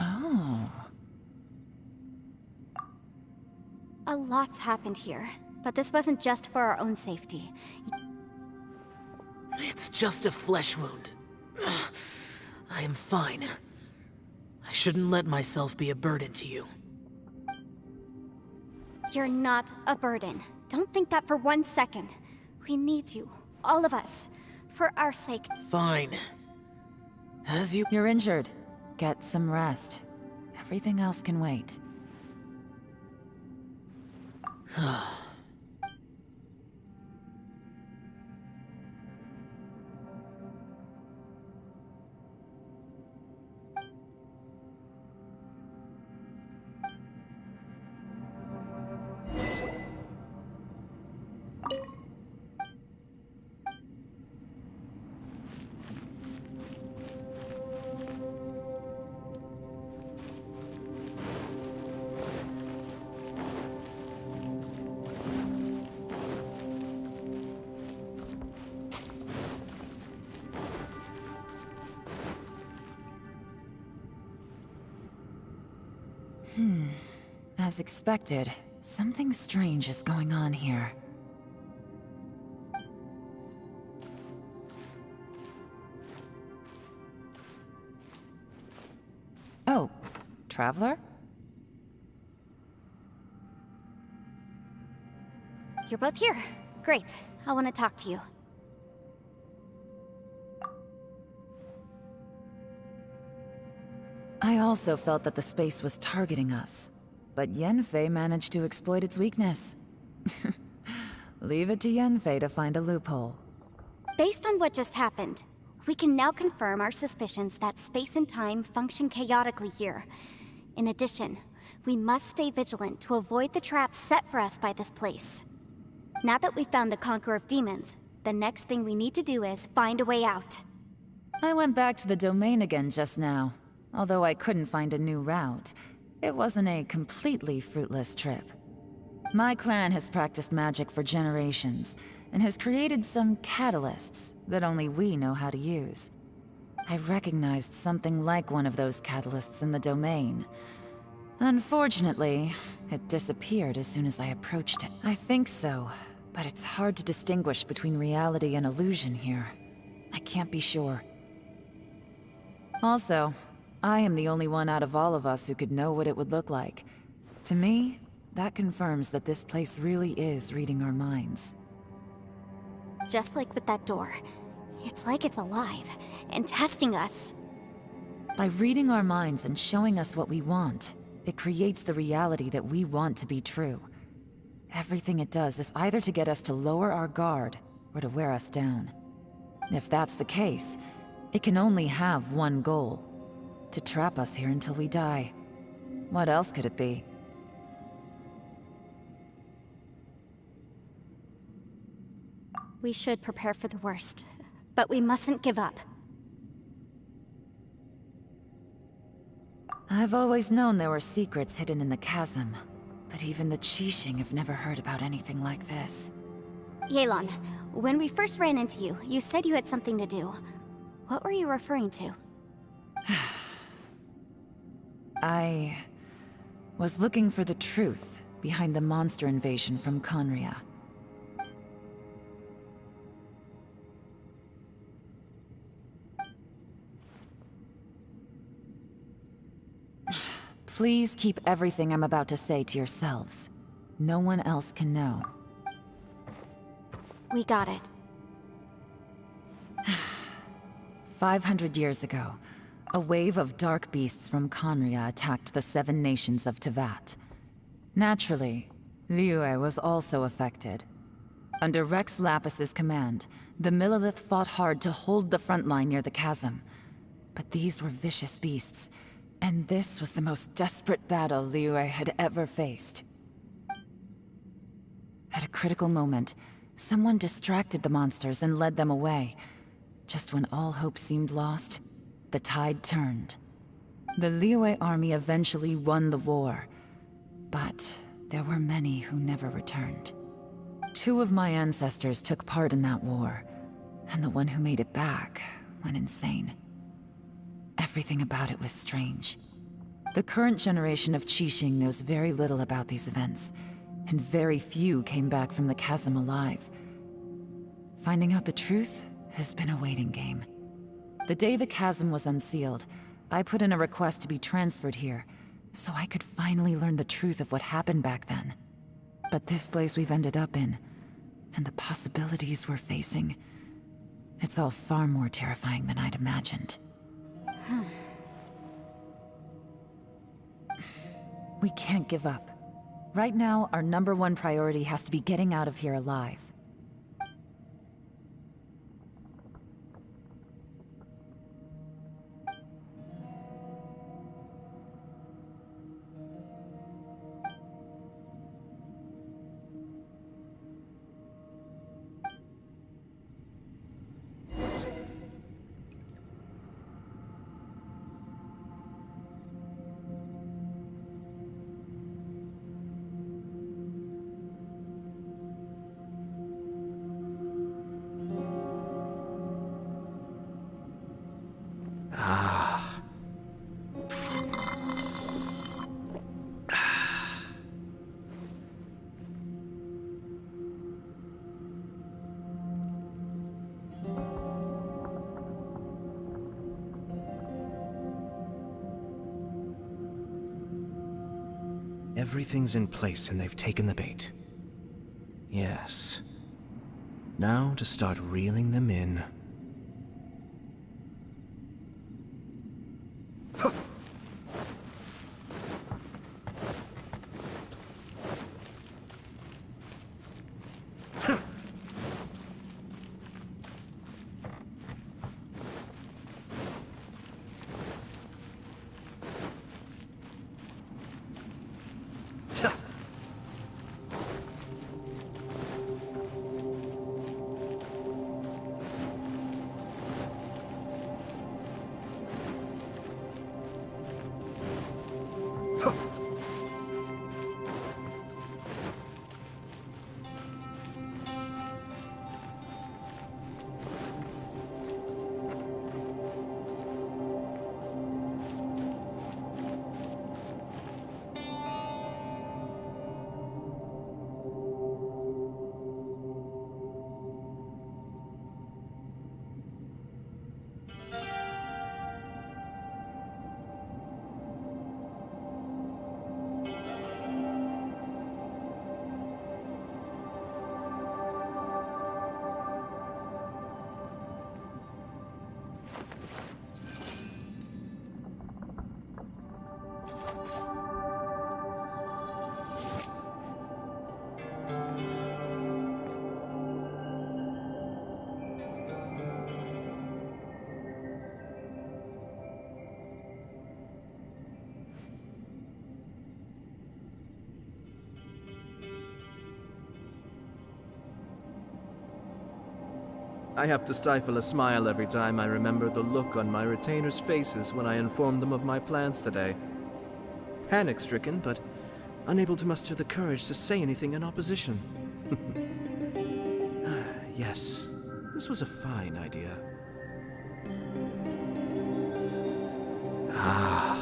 Speaker 5: Oh.
Speaker 3: A lot's happened here, but this wasn't just for our own safety.
Speaker 6: It's just a flesh wound. I am fine. I shouldn't let myself be a burden to you.
Speaker 3: You're not a burden. Don't think that for 1 second. We need you, all of us, for our sake.
Speaker 6: Fine. As you...
Speaker 5: You're injured. Get some rest. Everything else can wait. As expected, something strange is going on here. Oh, Traveler?
Speaker 3: You're both here. Great. I want to talk to you.
Speaker 5: I also felt that the space was targeting us, but Yenfei managed to exploit its weakness. Leave it to Yenfei to find a loophole.
Speaker 3: Based on what just happened, we can now confirm our suspicions that space and time function chaotically here. In addition, we must stay vigilant to avoid the traps set for us by this place. Now that we've found the Conqueror of Demons, the next thing we need to do is find a way out.
Speaker 5: I went back to the domain again just now. Although I couldn't find a new route, it wasn't a completely fruitless trip. My clan has practiced magic for generations, and has created some catalysts that only we know how to use. I recognized something like one of those catalysts in the domain. Unfortunately, it disappeared as soon as I approached it. I think so, but it's hard to distinguish between reality and illusion here. I can't be sure. Also, I am the only one out of all of us who could know what it would look like. To me, that confirms that this place really is reading our minds.
Speaker 3: Just like with that door, it's like it's alive and testing us.
Speaker 5: By reading our minds and showing us what we want, it creates the reality that we want to be true. Everything it does is either to get us to lower our guard or to wear us down. If that's the case, it can only have one goal: to trap us here until we die. What else could it be?
Speaker 3: We should prepare for the worst, but we mustn't give up.
Speaker 5: I've always known there were secrets hidden in the chasm, But even the Qixing have never heard about anything like this.
Speaker 3: Yelan, when we first ran into you, you said you had something to do. What were you referring to?
Speaker 5: I was looking for the truth behind the monster invasion from Conria. Please keep everything I'm about to say to yourselves. No one else can know.
Speaker 3: We got it.
Speaker 5: 500 years ago, a wave of dark beasts from Conria attacked the 7 nations of Tevat. Naturally, Liyue was also affected. Under Rex Lapis's command, the Millelith fought hard to hold the front line near the chasm. But these were vicious beasts, and this was the most desperate battle Liyue had ever faced. At a critical moment, someone distracted the monsters and led them away. Just when all hope seemed lost, the tide turned. The Liyue army eventually won the war, but there were many who never returned. 2 of my ancestors took part in that war, and the one who made it back went insane. Everything about it was strange. The current generation of Qixing knows very little about these events, and very few came back from the chasm alive. Finding out the truth has been a waiting game. The day the chasm was unsealed, I put in a request to be transferred here, so I could finally learn the truth of what happened back then. But this place we've ended up in, and the possibilities we're facing, it's all far more terrifying than I'd imagined. We can't give up. Right now, our #1 priority has to be getting out of here alive.
Speaker 9: Everything's in place and they've taken the bait. Yes. Now to start reeling them in.
Speaker 12: I have to stifle a smile every time I remember the look on my retainers' faces when I informed them of my plans today. Panic-stricken, but unable to muster the courage to say anything in opposition. Yes, this was a fine idea. Ah.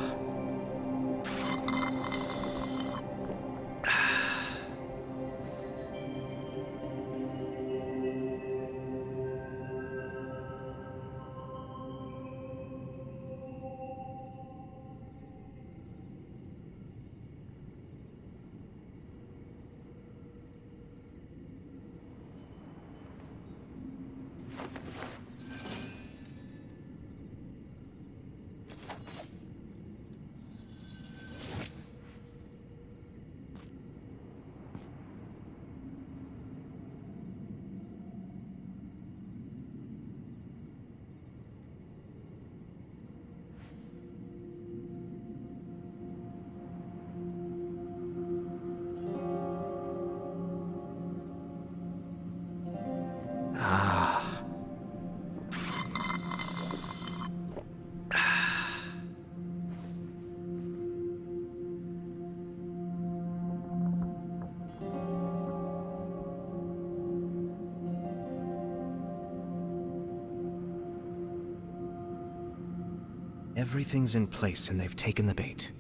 Speaker 12: Everything's in place and they've taken the bait.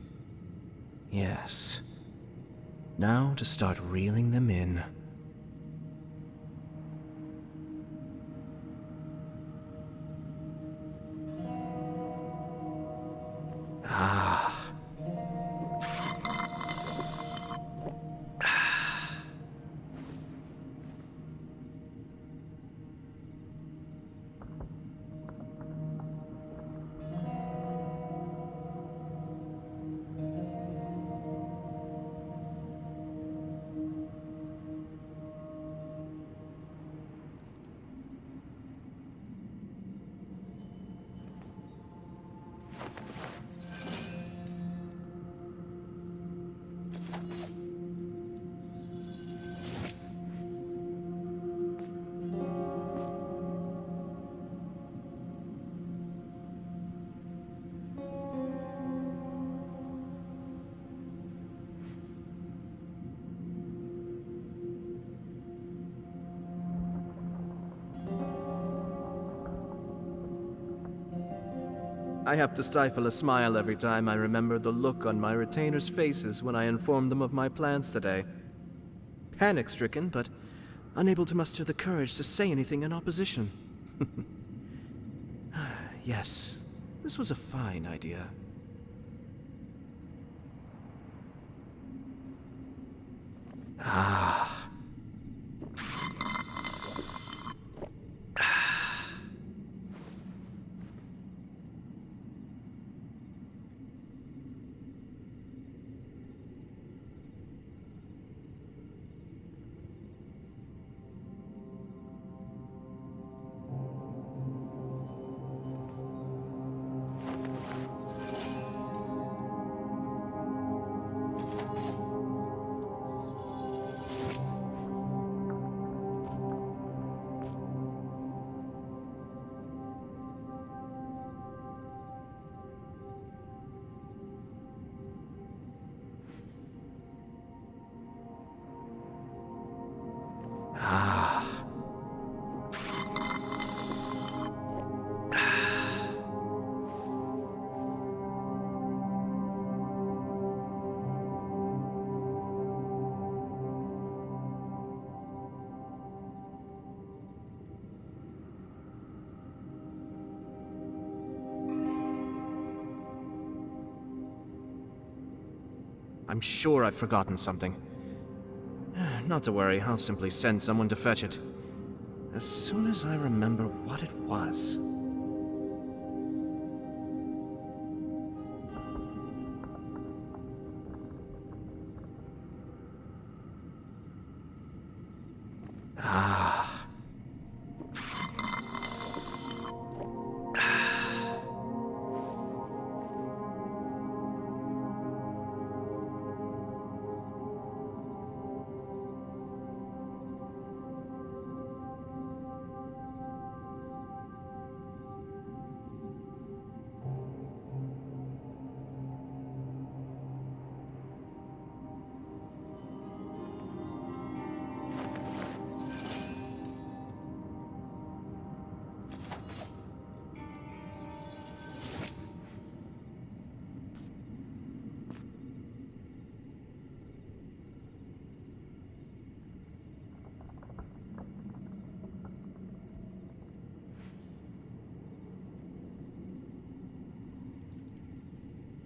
Speaker 12: Yes. Now to start reeling them in. Ah. I have to stifle a smile every time I remember the look on my retainers' faces when I informed them of my plans today. Panic-stricken, but unable to muster the courage to say anything in opposition. Yes, this was a fine idea. Ah. I'm sure I've forgotten something. Not to worry, I'll simply send someone to fetch it. As soon as I remember what it was. Ah.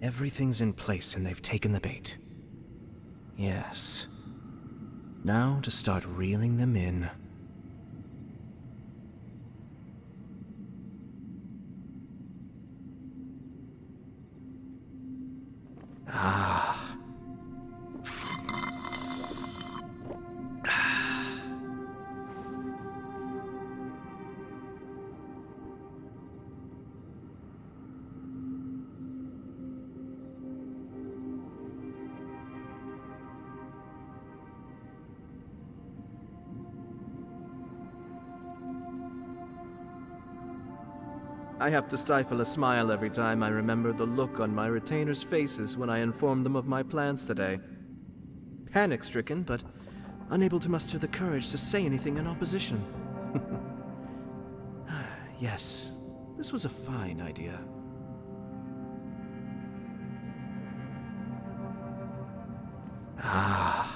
Speaker 9: Everything's in place and they've taken the bait. Yes. Now to start reeling them in. Ah.
Speaker 12: I have to stifle a smile every time I remember the look on my retainers' faces when I informed them of my plans today. Panic-stricken, but unable to muster the courage to say anything in opposition. Yes, this was a fine idea.
Speaker 9: Ah.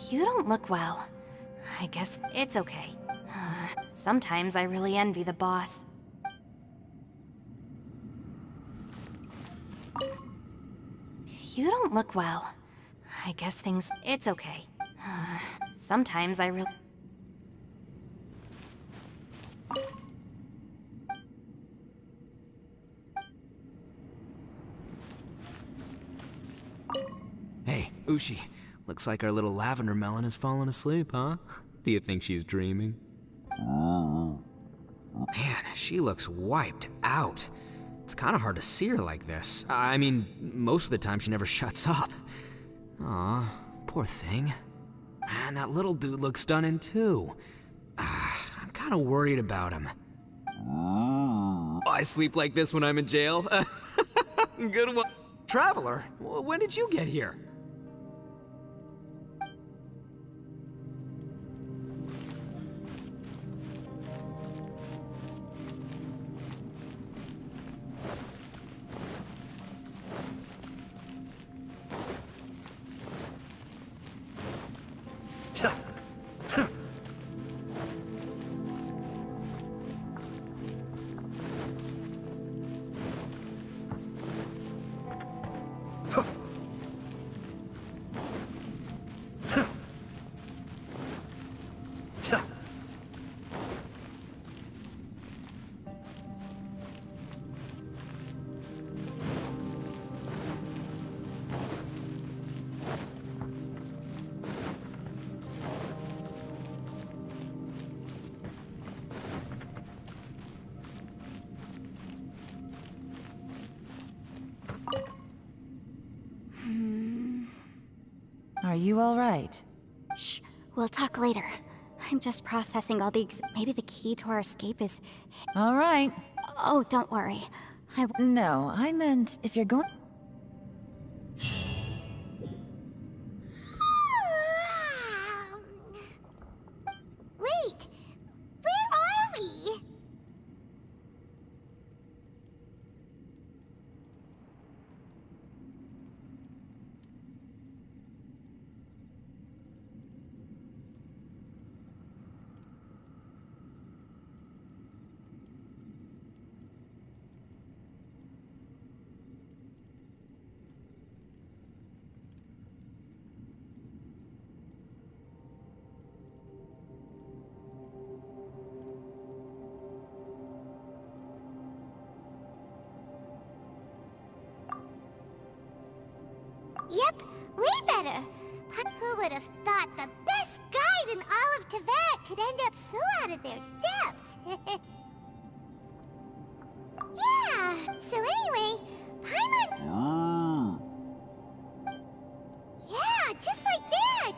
Speaker 4: You don't look well. I guess it's okay. Sometimes I really envy the boss. You don't look well. I guess things... It's okay. Sometimes I really...
Speaker 2: Hey, Ushi. Looks like our little lavender melon has fallen asleep, huh? Do you think she's dreaming? Man, she looks wiped out. It's kind of hard to see her like this. I mean, most of the time she never shuts up. Aw, poor thing. Man, that little dude looks stunning too. I'm kind of worried about him. I sleep like this when I'm in jail. Good one. Traveler, when did you get here?
Speaker 5: Are you all right?
Speaker 3: Shh, we'll talk later. I'm just processing all the maybe the key to our escape is...
Speaker 5: All right.
Speaker 3: Oh, don't worry.
Speaker 5: No, I meant if you're going...
Speaker 1: Wait, where are we? Yep, way better. Who would have thought the best guide in all of Tibet could end up so out of their depth? Yeah, so anyway, Paimon... Yeah, just like that!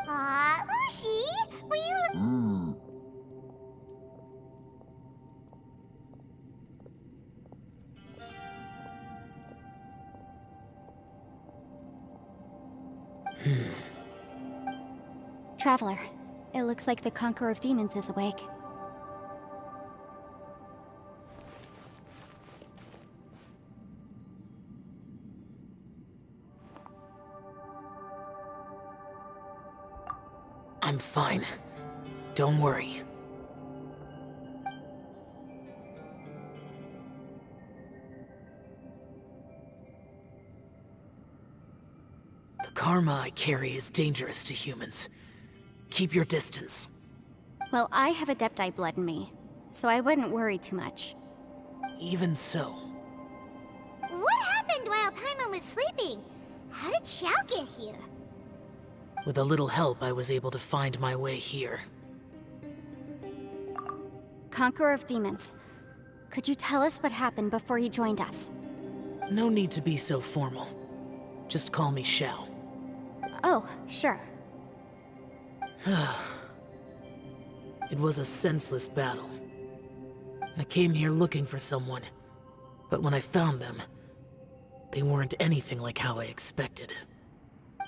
Speaker 1: Ushi, were you...
Speaker 3: Traveler, it looks like the Conqueror of Demons is awake.
Speaker 6: I'm fine. Don't worry. The karma I carry is dangerous to humans. Keep your distance.
Speaker 3: Well, I have Adepti blood in me, so I wouldn't worry too much.
Speaker 6: Even so,
Speaker 1: What happened while Paimon was sleeping? How did Xiao get here?
Speaker 6: with a little help, I was able to find my way here.
Speaker 3: Conqueror of Demons, could you tell us what happened before you joined us?
Speaker 6: No need to be so formal. Just call me Xiao.
Speaker 3: Oh, sure.
Speaker 6: It was a senseless battle. I came here looking for someone, but when I found them, they weren't anything like how I expected.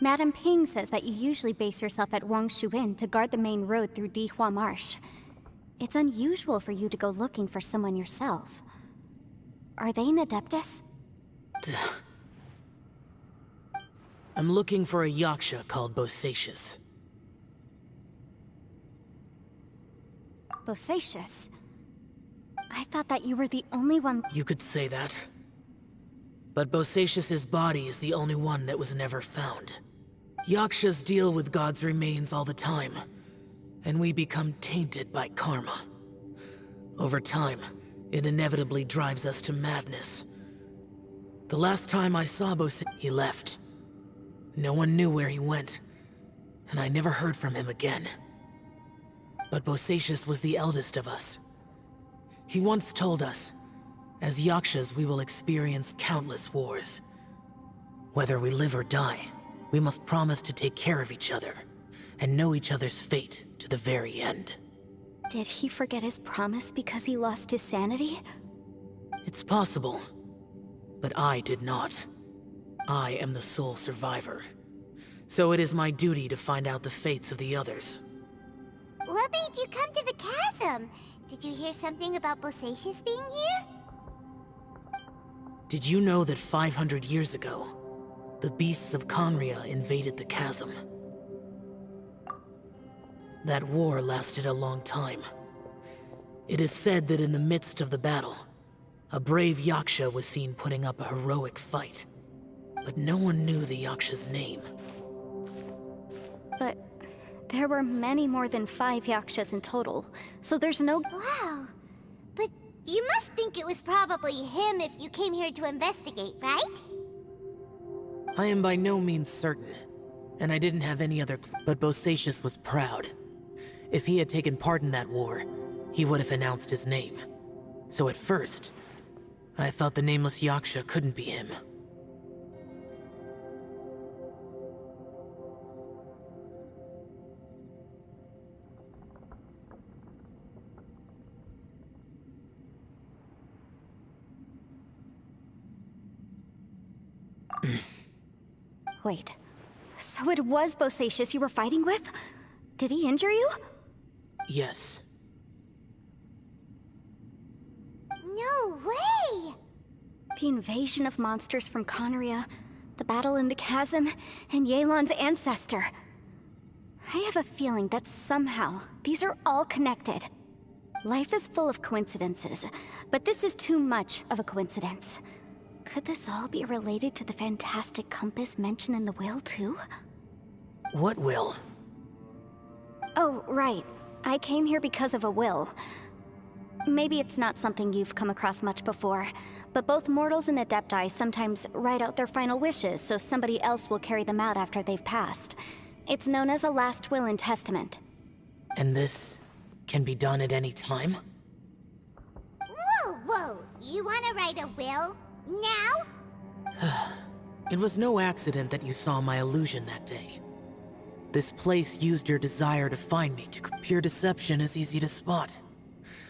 Speaker 3: Madame Ping says that you usually base yourself at Wangshu Inn to guard the main road through Dihua Marsh. It's unusual for you to go looking for someone yourself. Are they an Adeptus?
Speaker 6: I'm looking for a Yaksha called Bosacius.
Speaker 3: Bosacius? I thought that you were the only one.
Speaker 6: You could say that. But Bosacius's body is the only one that was never found. Yakshas deal with God's remains all the time, and we become tainted by karma. Over time, it inevitably drives us to madness. The last time I saw Bosacius, he left. No one knew where he went, and I never heard from him again. But Bosacius was the eldest of us. He once told us, as Yakshas we will experience countless wars. Whether we live or die, we must promise to take care of each other, and know each other's fate to the very end.
Speaker 3: Did he forget his promise because he lost his sanity?
Speaker 6: It's possible, but I did not. I am the sole survivor. So it is my duty to find out the fates of the others.
Speaker 1: What made you come to the chasm? Did you hear something about Bosacius being here?
Speaker 6: Did you know that 500 years ago, the beasts of Conria invaded the chasm? That war lasted a long time. It is said that in the midst of the battle, a brave Yaksha was seen putting up a heroic fight. But no one knew the Yaksha's name.
Speaker 3: But there were many more than 5 Yakshas in total, so there's no...
Speaker 1: Wow. But you must think it was probably him if you came here to investigate, right?
Speaker 6: I am by no means certain, and I didn't have any other but Bosacius was proud. If he had taken part in that war, he would have announced his name. So at first, I thought the nameless Yaksha couldn't be him.
Speaker 3: Wait, so it was Bosacius you were fighting with? Did he injure you?
Speaker 6: Yes.
Speaker 1: No way!
Speaker 3: The invasion of monsters from Conria, the battle in the chasm, and Yelan's ancestor. I have a feeling that somehow these are all connected. Life is full of coincidences, but this is too much of a coincidence. Could this all be related to the fantastic compass mentioned in the will, too?
Speaker 6: What will?
Speaker 3: Oh, right. I came here because of a will. Maybe it's not something you've come across much before, but both mortals and Adepti sometimes write out their final wishes so somebody else will carry them out after they've passed. It's known as a last will and testament.
Speaker 6: And this can be done at any time?
Speaker 1: So, you wanna write a will? Now?
Speaker 6: It was no accident that you saw my illusion that day. This place used your desire to find me to pure deception is easy to spot.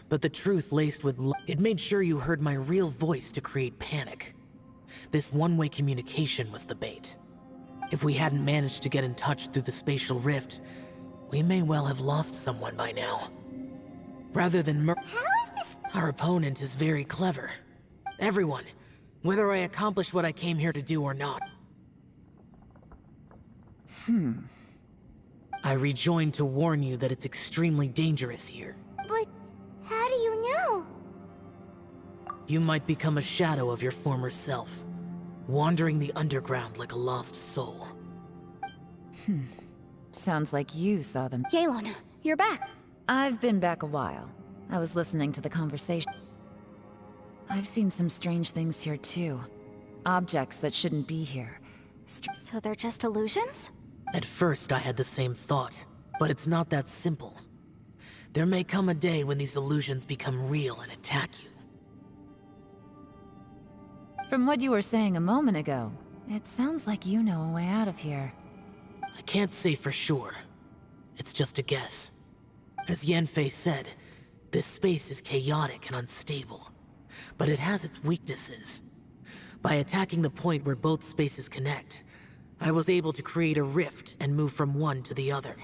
Speaker 6: But the truth laced with it made sure you heard my real voice to create panic. This one-way communication was the bait. If we hadn't managed to get in touch through the spatial rift, we may well have lost someone by now. Rather than
Speaker 1: How is this?
Speaker 6: our opponent is very clever. Everyone, whether I accomplish what I came here to do or not. I rejoined to warn you that it's extremely dangerous here.
Speaker 1: But how do you know?
Speaker 6: You might become a shadow of your former self, wandering the underground like a lost soul.
Speaker 5: Sounds like you saw them.
Speaker 3: Yelan, you're back.
Speaker 5: I've been back a while. I was listening to the conversation. I've seen some strange things here too. Objects that shouldn't be here.
Speaker 3: So they're just illusions?
Speaker 6: At first, I had the same thought, but it's not that simple. There may come a day when these illusions become real and attack you.
Speaker 5: From what you were saying a moment ago, it sounds like you know a way out of here.
Speaker 6: I can't say for sure. It's just a guess. As Yanfei said, this space is chaotic and unstable, but it has its weaknesses. By attacking the point where both spaces connect, I was able to create a rift and move from one to the other.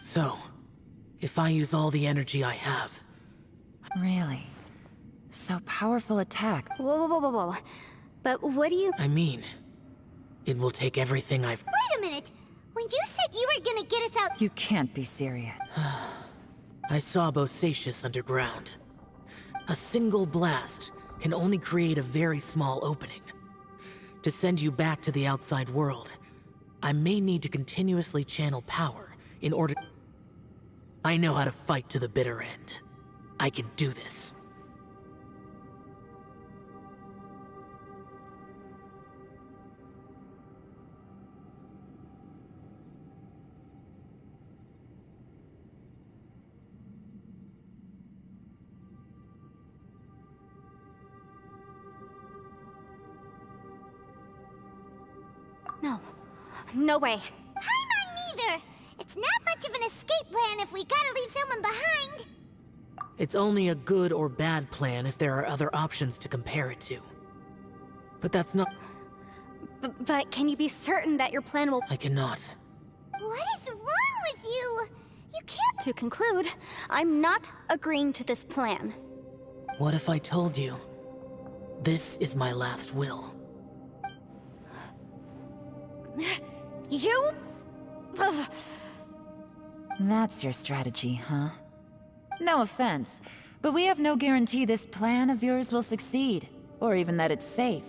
Speaker 6: So, if I use all the energy I have...
Speaker 5: Really? So powerful attack.
Speaker 3: Whoa, whoa, whoa, whoa, whoa. But what do you...
Speaker 6: I mean, it will take everything I've...
Speaker 1: Wait a minute! When you said you were gonna get us out...
Speaker 5: You can't be serious.
Speaker 6: I saw Bosacius underground. A single blast can only create a very small opening. To send you back to the outside world, I may need to continuously channel power in order... I know how to fight to the bitter end. I can do this.
Speaker 3: No. No way.
Speaker 1: Paimon neither! It's not much of an escape plan if we gotta leave someone behind!
Speaker 6: It's only a good or bad plan if there are other options to compare it to. But that's not...
Speaker 3: But can you be certain that your plan will...
Speaker 6: I cannot.
Speaker 1: What is wrong with you? You can't...
Speaker 3: To conclude, I'm not agreeing to this plan.
Speaker 6: What if I told you, this is my last will?
Speaker 3: You? Ugh.
Speaker 5: That's your strategy, huh? No offense, but we have no guarantee this plan of yours will succeed, or even that it's safe.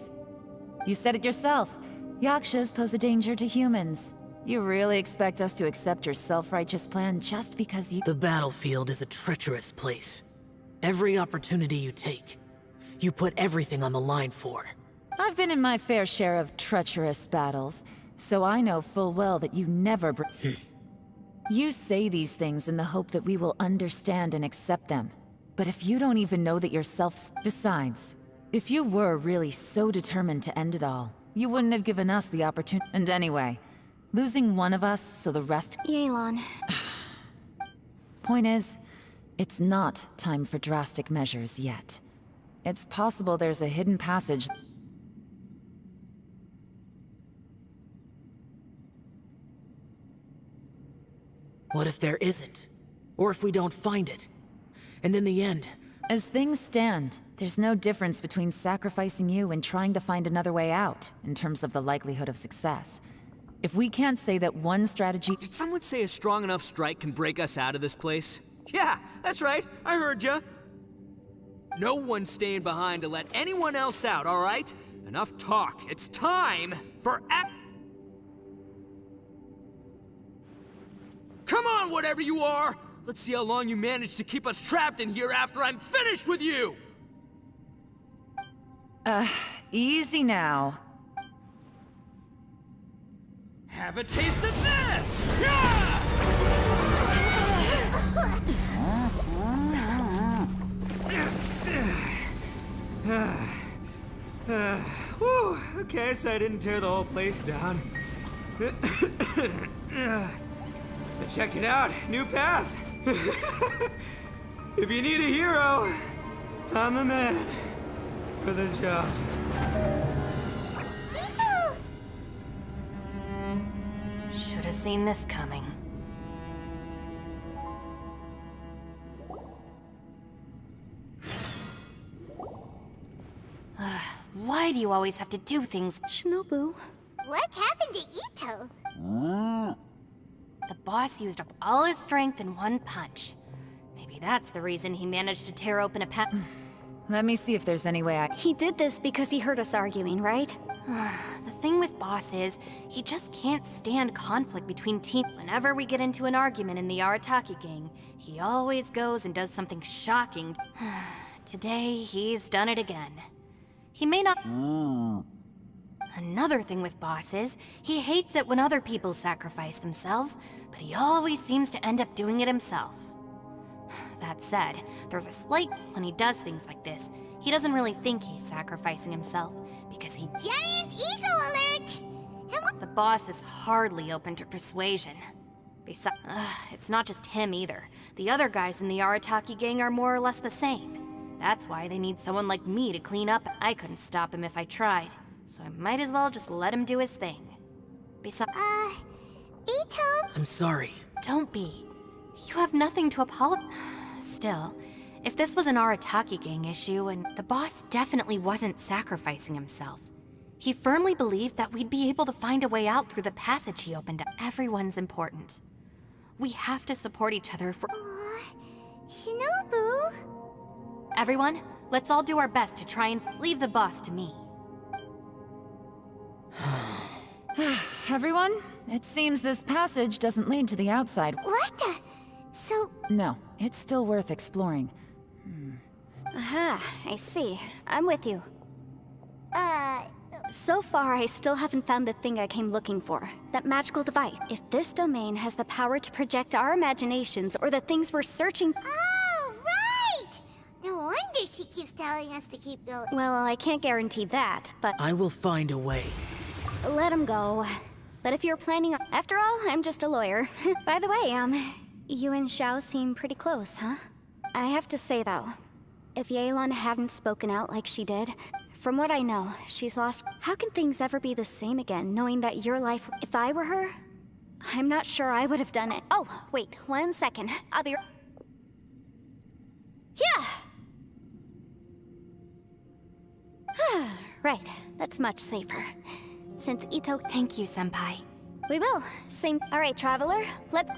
Speaker 5: You said it yourself. Yakshas pose a danger to humans. You really expect us to accept your self-righteous plan just because you...
Speaker 6: The battlefield is a treacherous place. Every opportunity you take, you put everything on the line for.
Speaker 5: I've been in my fair share of treacherous battles, so I know full well that you never You say these things in the hope that we will understand and accept them. But if you don't even know that yourself... Besides, if you were really so determined to end it all, you wouldn't have given us the opportunity. And anyway, losing one of us so the rest...
Speaker 3: Yelan.
Speaker 5: Point is, it's not time for drastic measures yet. It's possible there's a hidden passage...
Speaker 6: What if there isn't? Or if we don't find it? And in the end...
Speaker 5: As things stand, there's no difference between sacrificing you and trying to find another way out, in terms of the likelihood of success. If we can't say that one strategy...
Speaker 2: Did someone say a strong enough strike can break us out of this place? Yeah, that's right. I heard ya. No one's staying behind to let anyone else out, all right? Enough talk. It's time for Come on, whatever you are! Let's see how long you manage to keep us trapped in here after I'm finished with you!
Speaker 5: Easy now.
Speaker 2: Have a taste of this! Yeah! Whew, okay, so I didn't tear the whole place down. But check it out, new path. If you need a hero, I'm the man for the job.
Speaker 4: Should have seen this coming. Why do you always have to do things?
Speaker 3: Shinobu.
Speaker 1: What happened to Ito?
Speaker 4: The boss used up all his strength in one punch. Maybe that's the reason he managed to tear open a path.
Speaker 5: Let me see if there's any way I...
Speaker 3: He did this because he heard us arguing, right?
Speaker 4: The thing with Boss is, he just can't stand conflict between teams. Whenever we get into an argument in the Arataki gang, he always goes and does something shocking. Today, he's done it again. He may not... Another thing with Boss is, he hates it when other people sacrifice themselves, but he always seems to end up doing it himself. That said, there's a slight when he does things like this. He doesn't really think he's sacrificing himself, because he...
Speaker 1: Giant ego alert!
Speaker 4: The boss is hardly open to persuasion. Besides, it's not just him either. The other guys in the Arataki gang are more or less the same. That's why they need someone like me to clean up. I couldn't stop him if I tried, so I might as well just let him do his thing. Besides...
Speaker 1: Ito?
Speaker 6: I'm sorry.
Speaker 4: Don't be. You have nothing to apologize. Still, if this was an Arataki gang issue, and the boss definitely wasn't sacrificing himself. He firmly believed that we'd be able to find a way out through the passage he opened up. Everyone's important. We have to support each other for...
Speaker 1: Shinobu?
Speaker 4: Everyone, let's all do our best to try and leave the boss to me.
Speaker 5: Everyone, it seems this passage doesn't lead to the outside.
Speaker 1: What the... So...
Speaker 5: No, it's still worth exploring.
Speaker 3: Aha, I see. I'm with you. So far, I still haven't found the thing I came looking for. That magical device. If this domain has the power to project our imaginations or the things we're searching...
Speaker 1: Oh, right! No wonder she keeps telling us to keep going.
Speaker 3: Well, I can't guarantee that, but...
Speaker 6: I will find a way.
Speaker 3: Let him go. But if you're planning on... After all, I'm just a lawyer. By the way, you and Xiao seem pretty close, huh? I have to say, though, if Yelan hadn't spoken out like she did, from what I know, she's lost... How can things ever be the same again, knowing that your life... If I were her, I'm not sure I would have done it. Oh, wait, 1 second. I'll be... Yeah! Right, that's much safer. Since Ito...
Speaker 4: Thank you, Senpai.
Speaker 3: We will. Same... All right, Traveler, let's...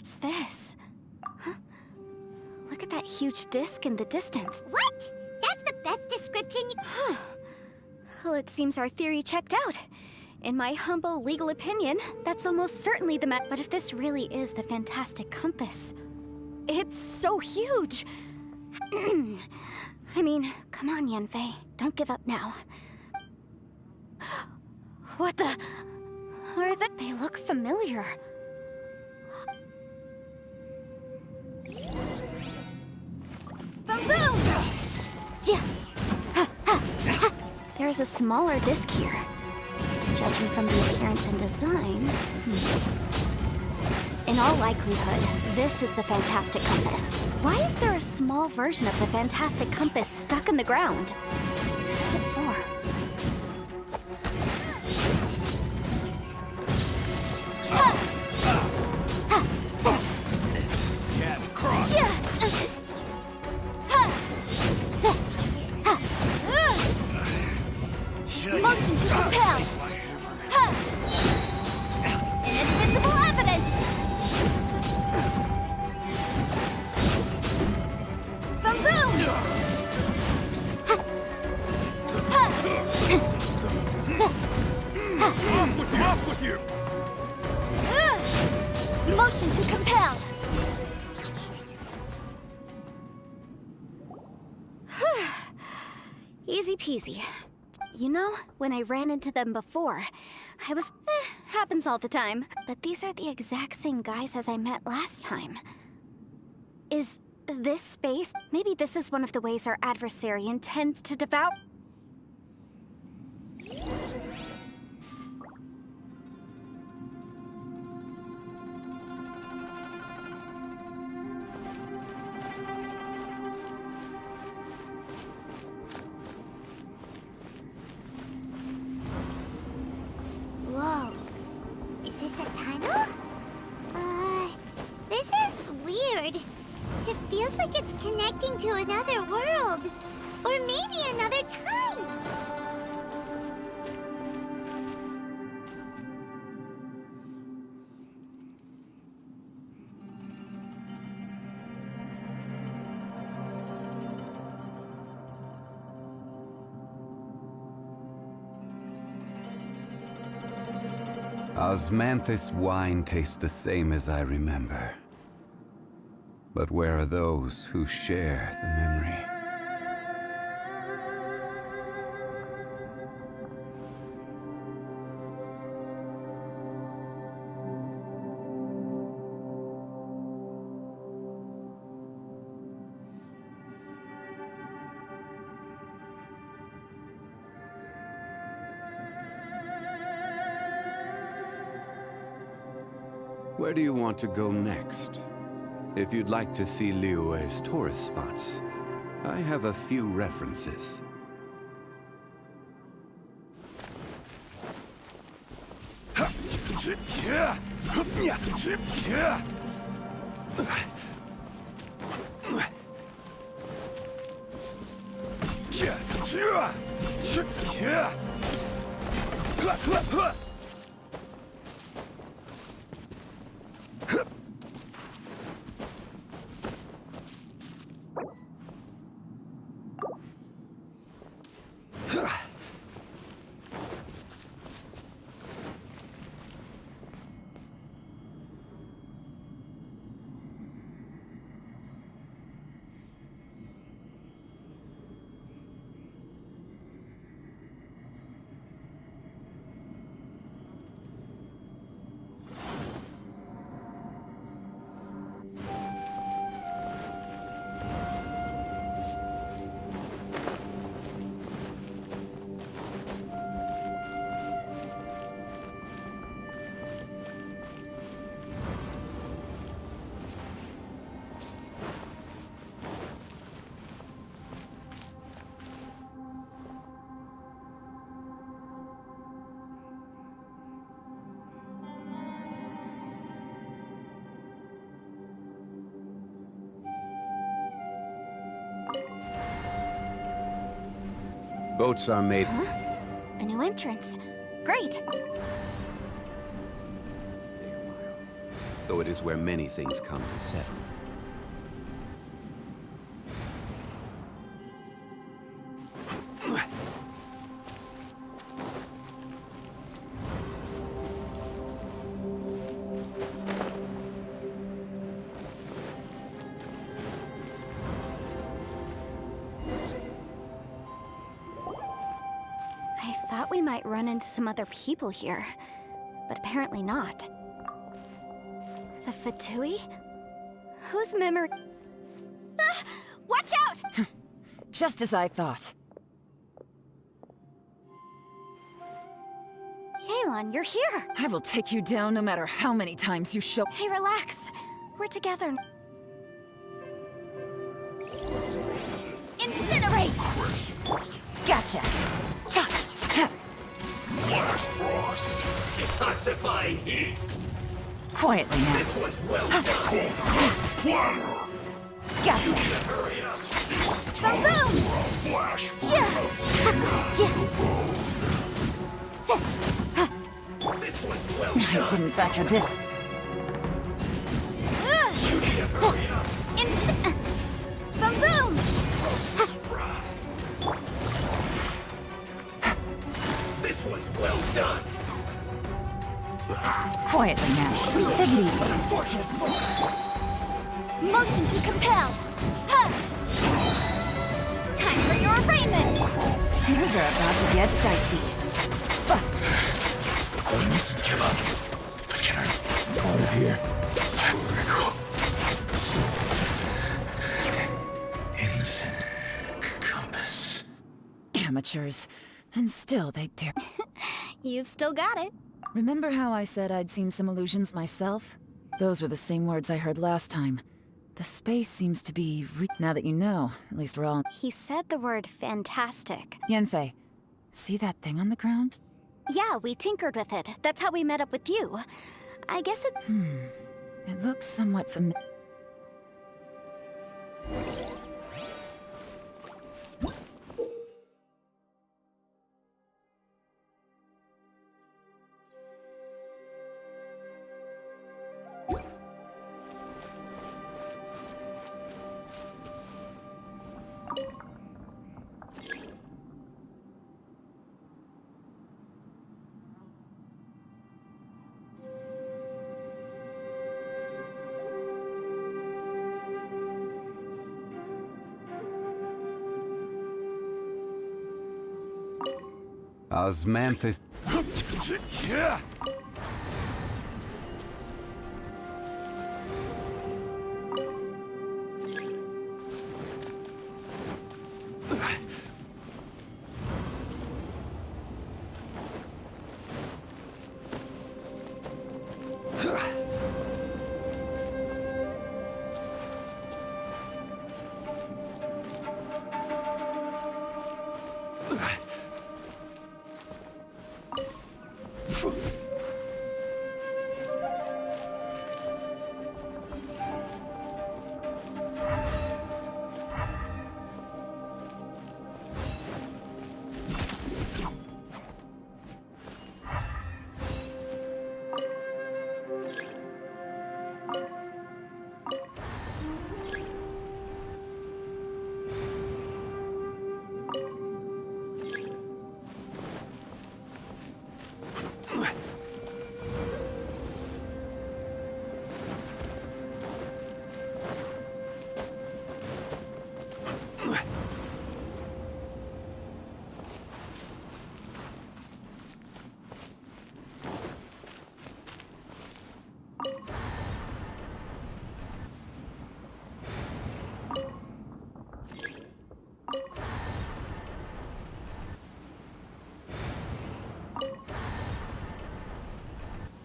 Speaker 3: What's this? Huh? Look at that huge disc in the distance.
Speaker 1: What? That's the best description you...
Speaker 3: Huh. Well, it seems our theory checked out. In my humble legal opinion, that's almost certainly the But if this really is the fantastic compass, it's so huge! I mean, come on, Yanfei. Don't give up now. What the... Are they look familiar. Boom boom! Yeah. There's a smaller disc here. Judging from the appearance and design... In all likelihood, this is the Fantastic Compass. Why is there a small version of the Fantastic Compass stuck in the ground? What's it for?
Speaker 7: Can't cross.
Speaker 3: Motion to compel! Inadmissible evidence! Boom boom!
Speaker 7: Off with you!
Speaker 3: Motion to compel! Easy peasy. You know, when I ran into them before, I was... happens all the time. But these are the exact same guys as I met last time. Is this space... Maybe this is one of the ways our adversary intends to devour...
Speaker 1: Whoa. Is this a tunnel? This is weird. It feels like it's connecting to another world. Or maybe another time.
Speaker 13: Osmanthus wine tastes the same as I remember. But where are those who share the memory? Where do you want to go next? If you'd like to see Liyue's tourist spots, I have a few references. Boats are made...
Speaker 3: Huh? A new entrance. Great!
Speaker 13: so it is where many things come to settle.
Speaker 3: I thought we might run into some other people here, but apparently not. The Fatui? Whose memory? Ah! Watch out!
Speaker 5: Just as I thought.
Speaker 3: Yelan, you're here!
Speaker 5: I will take you down no matter how many times you show-
Speaker 3: Hey, relax. We're together. Incinerate!
Speaker 5: Gotcha!
Speaker 7: Flash frost. Detoxifying heat.
Speaker 5: Quietly now.
Speaker 7: This one's well done. Platter.
Speaker 5: Gotcha!
Speaker 7: Hurry up.
Speaker 3: Boom, boom!
Speaker 7: Flash This one's well
Speaker 5: I
Speaker 7: done.
Speaker 5: didn't factor this.
Speaker 7: You need to hurry up.
Speaker 3: Boom, boom!
Speaker 7: This one's well done.
Speaker 5: Quietly now. Take it easy.
Speaker 3: Motion to compel! Huh. Time for your arraignment!
Speaker 5: Things are about to get dicey. Bust.
Speaker 7: I mustn't give up. But can I out of here? I will recall. So, infinite compass.
Speaker 5: Amateurs. And still they dare.
Speaker 3: You've still got it.
Speaker 5: Remember how I said I'd seen some illusions myself? Those were the same words I heard last time. The space seems to be now that you know, at least we're all-
Speaker 3: He said the word fantastic.
Speaker 5: Yanfei, see that thing on the ground?
Speaker 3: Yeah, we tinkered with it. That's how we met up with you. I guess it...
Speaker 5: It looks somewhat familiar.
Speaker 13: Osmanthus.
Speaker 7: Yeah.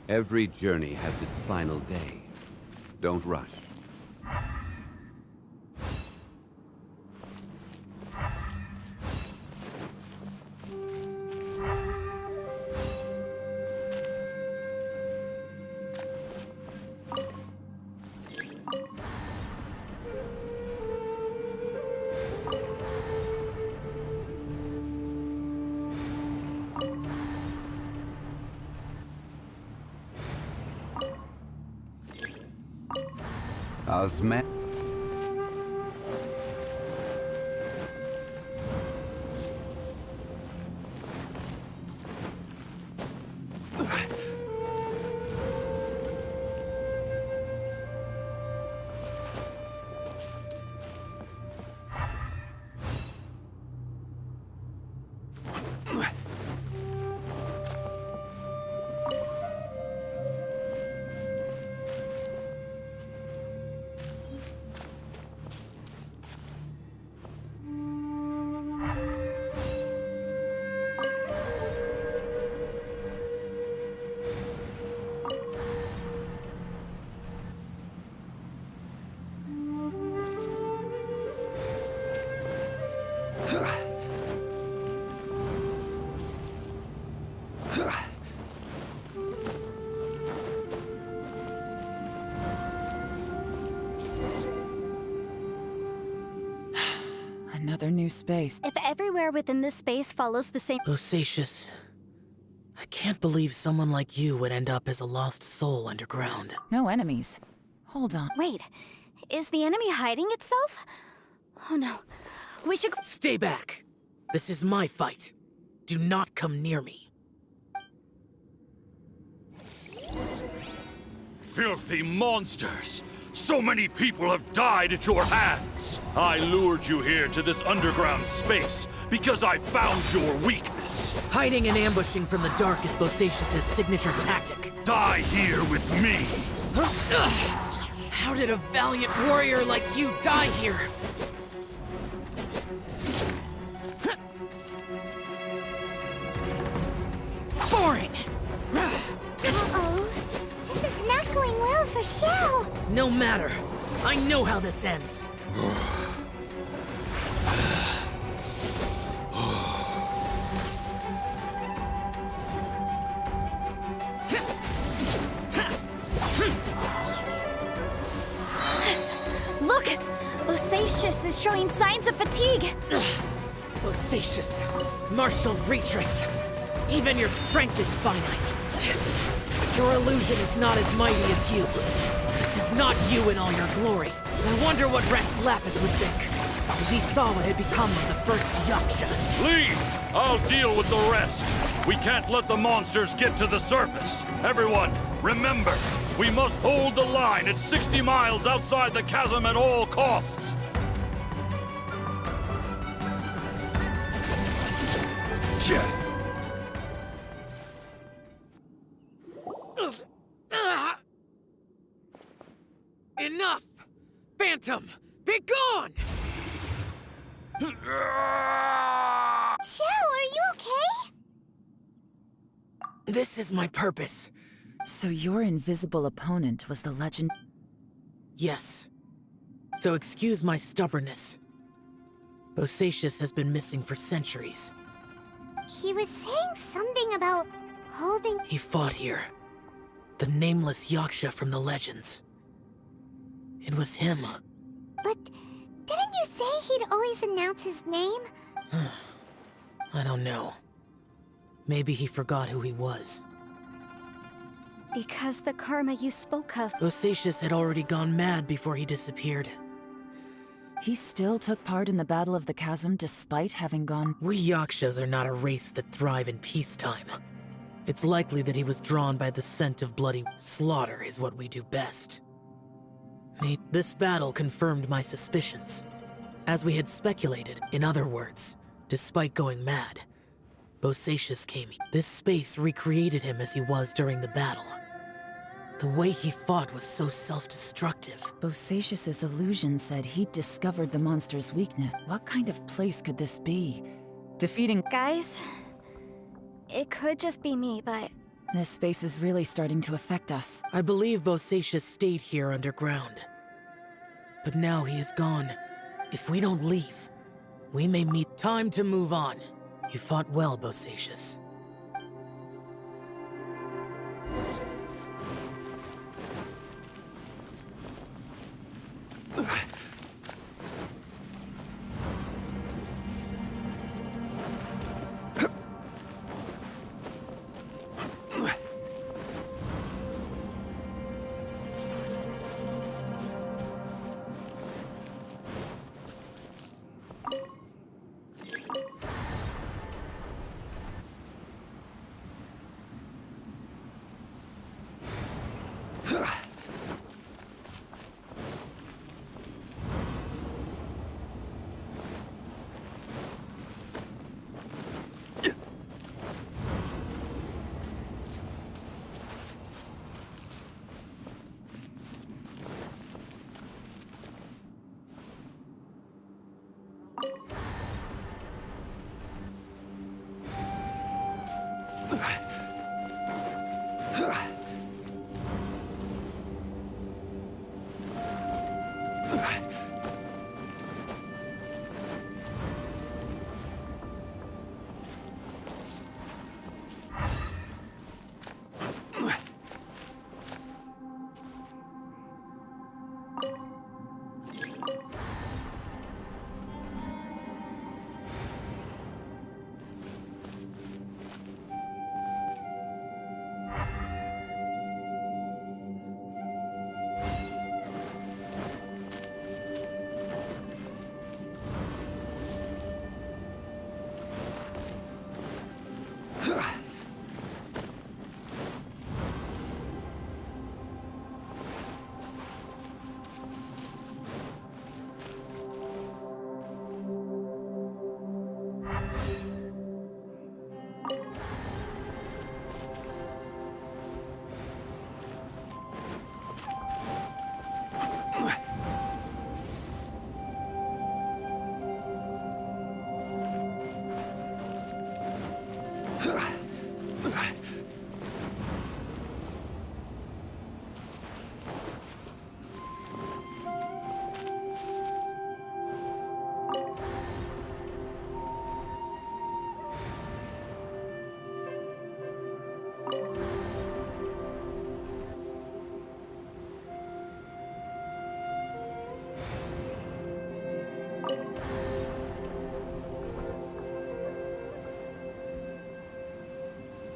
Speaker 13: Every journey has its final day. Don't rush. Osman.
Speaker 5: Another new space.
Speaker 3: If everywhere within this space follows the same...
Speaker 6: Bosacius, I can't believe someone like you would end up as a lost soul underground.
Speaker 5: No enemies. Hold on.
Speaker 3: Wait, is the enemy hiding itself? Oh no, we should...
Speaker 6: Stay back! This is my fight. Do not come near me.
Speaker 7: Filthy monsters! So many people have died at your hands! I lured you here to this underground space because I found your weakness.
Speaker 6: Hiding and ambushing from the dark is Bosacius' signature tactic.
Speaker 7: Die here with me!
Speaker 6: How did a valiant warrior like you die here? Boring!
Speaker 1: Uh-oh. This is not going well for Xiao.
Speaker 6: No matter. I know how this ends.
Speaker 3: Look! Bosacius is showing signs of fatigue!
Speaker 6: Bosacius, martial retreat. Even your strength is finite. Your illusion is not as mighty as you. This is not you in all your glory. I wonder what Rex Lapis would think if he saw what had become of the first Yaksha.
Speaker 7: Leave! I'll deal with the rest. We can't let the monsters get to the surface. Everyone, remember, we must hold the line at 60 miles outside the chasm at all costs.
Speaker 6: Enough! Phantom, be gone!
Speaker 1: Xiao, are you okay?
Speaker 6: This is my purpose.
Speaker 5: So your invisible opponent was the legend...
Speaker 6: Yes. So excuse my stubbornness. Bosacius has been missing for centuries.
Speaker 1: He was saying something about holding...
Speaker 6: He fought here. The nameless Yaksha from the legends. It was him.
Speaker 1: But didn't you say he'd always announce his name?
Speaker 6: I don't know. Maybe he forgot who he was.
Speaker 3: Because the karma you spoke of...
Speaker 6: Bosacius had already gone mad before he disappeared.
Speaker 5: He still took part in the Battle of the Chasm despite having gone...
Speaker 6: We Yakshas are not a race that thrive in peacetime. It's likely that he was drawn by the scent of bloody slaughter is what we do best. This battle confirmed my suspicions. As we had speculated, in other words, despite going mad, Bosacius came. This space recreated him as he was during the battle. The way he fought was so self-destructive.
Speaker 5: Bosacius's illusion said he'd discovered the monster's weakness. What kind of place could this be? Defeating...
Speaker 3: Guys, it could just be me, but...
Speaker 5: This space is really starting to affect us.
Speaker 6: I believe Bosacius stayed here underground. But now he is gone. If we don't leave, we may meet... Time to move on. You fought well, Bosacius.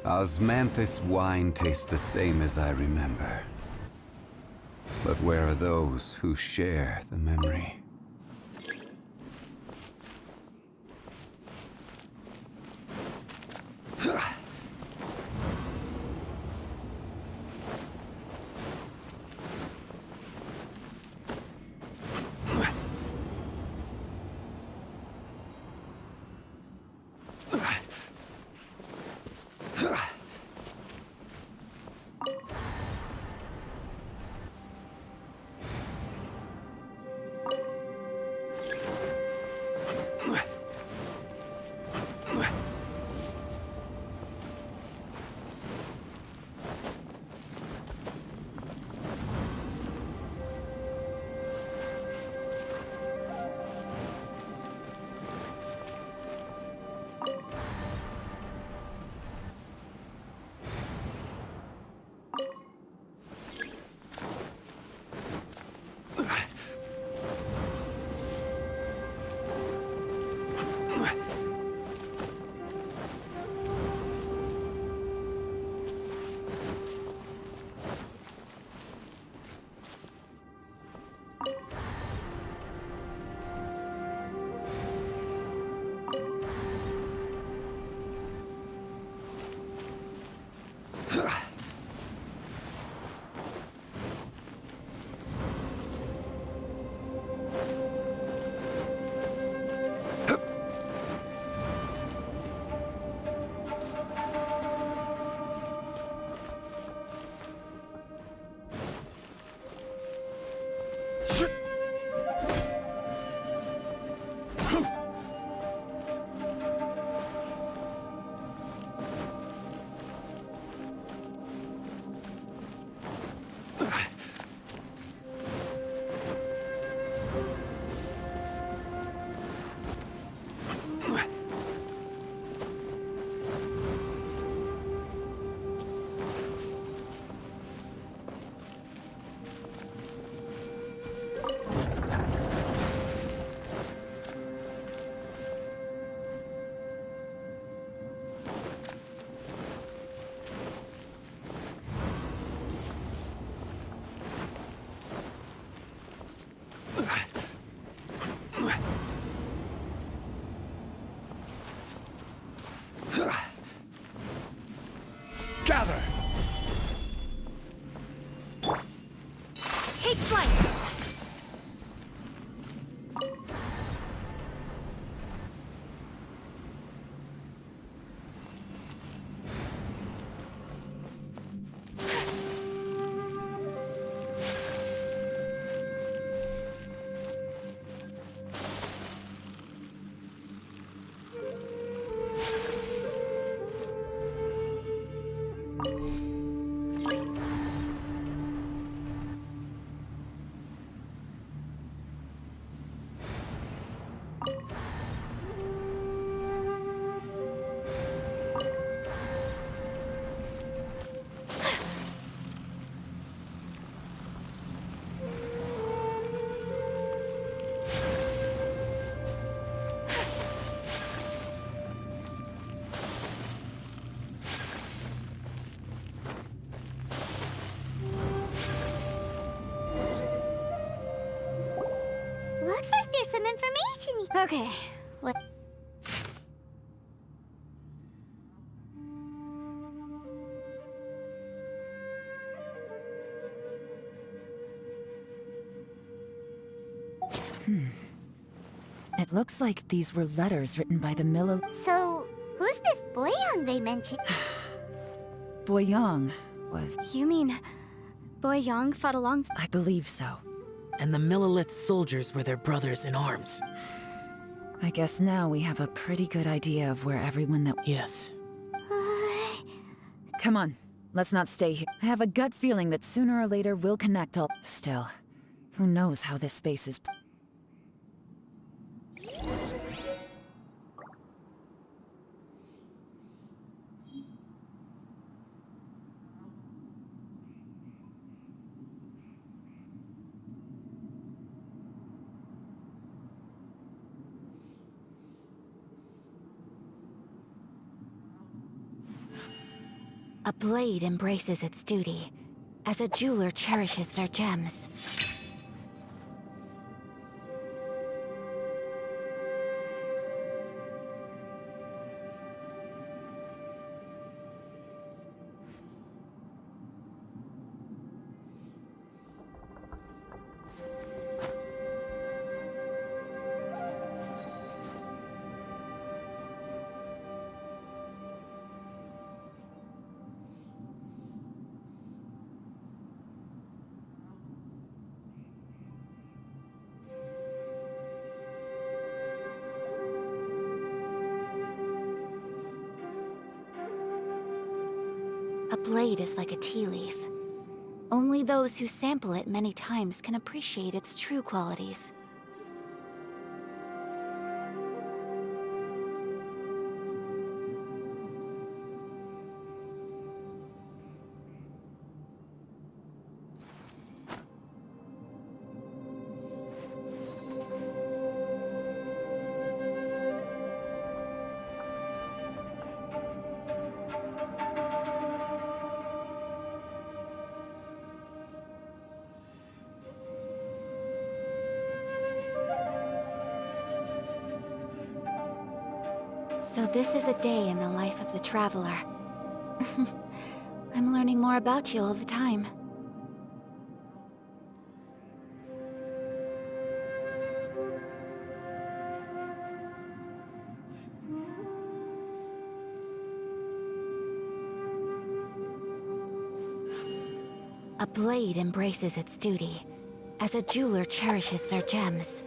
Speaker 13: Osmanthus wine tastes the same as I remember. But where are those who share the memory?
Speaker 2: Gather!
Speaker 10: Take flight!
Speaker 1: Looks like there's some information here.
Speaker 3: Okay, what?
Speaker 5: It looks like these were letters written by the Miller...
Speaker 1: So, who's this Boyang they mentioned?
Speaker 5: Boyang was...
Speaker 3: You mean Boyang fought along?
Speaker 5: I believe so.
Speaker 6: And the Millilith soldiers were their brothers in arms.
Speaker 5: I guess now we have a pretty good idea of where everyone that...
Speaker 6: Yes.
Speaker 5: Come on, let's not stay here. I have a gut feeling that sooner or later we'll connect all... Still, who knows how this space is...
Speaker 3: blade embraces its duty, as a jeweler cherishes their gems. A blade is like a tea leaf. Only those who sample it many times can appreciate its true qualities. So this is a day in the life of the Traveler. I'm learning more about you all the time. A blade embraces its duty, as a jeweler cherishes their gems.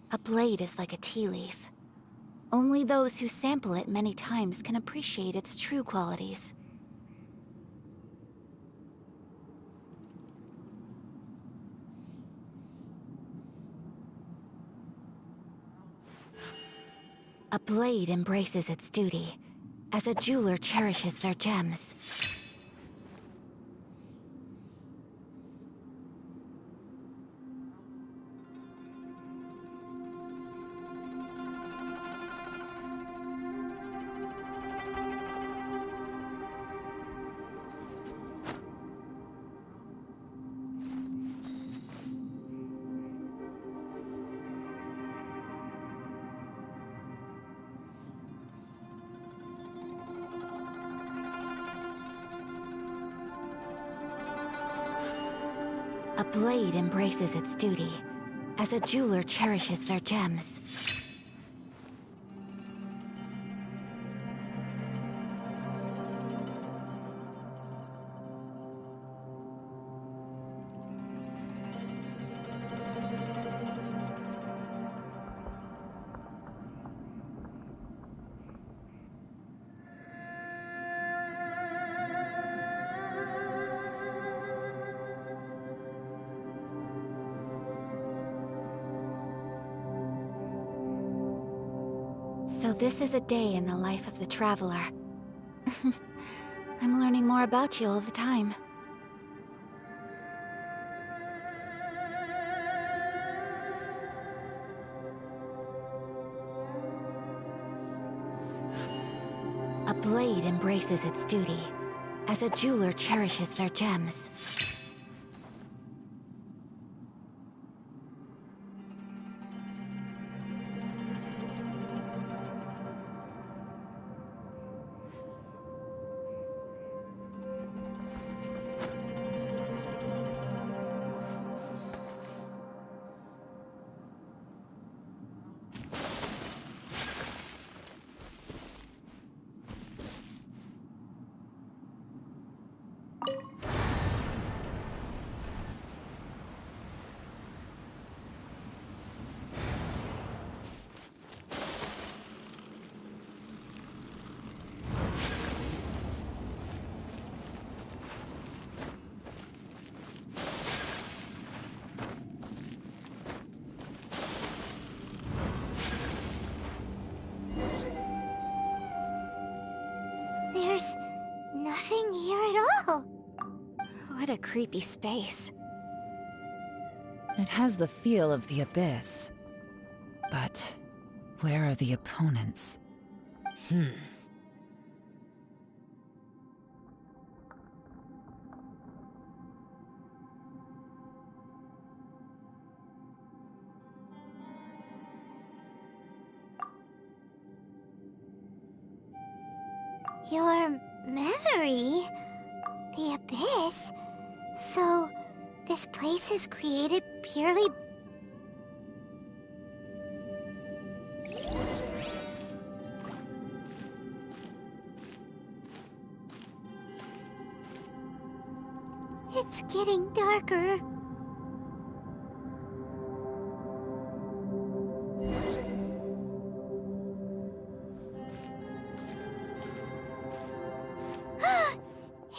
Speaker 3: A blade is like a tea leaf. Only those who sample it many times can appreciate its true qualities. A blade embraces its duty, as a jeweler cherishes their gems. A blade embraces its duty, as a jeweler cherishes their gems. So this is a day in the life of the Traveler. I'm learning more about you all the time. A blade embraces its duty, as a jeweler cherishes their gems. What a creepy space.
Speaker 5: It has the feel of the abyss. But where are the opponents?
Speaker 1: Your memory? The abyss? So, this place is created purely... It's getting darker.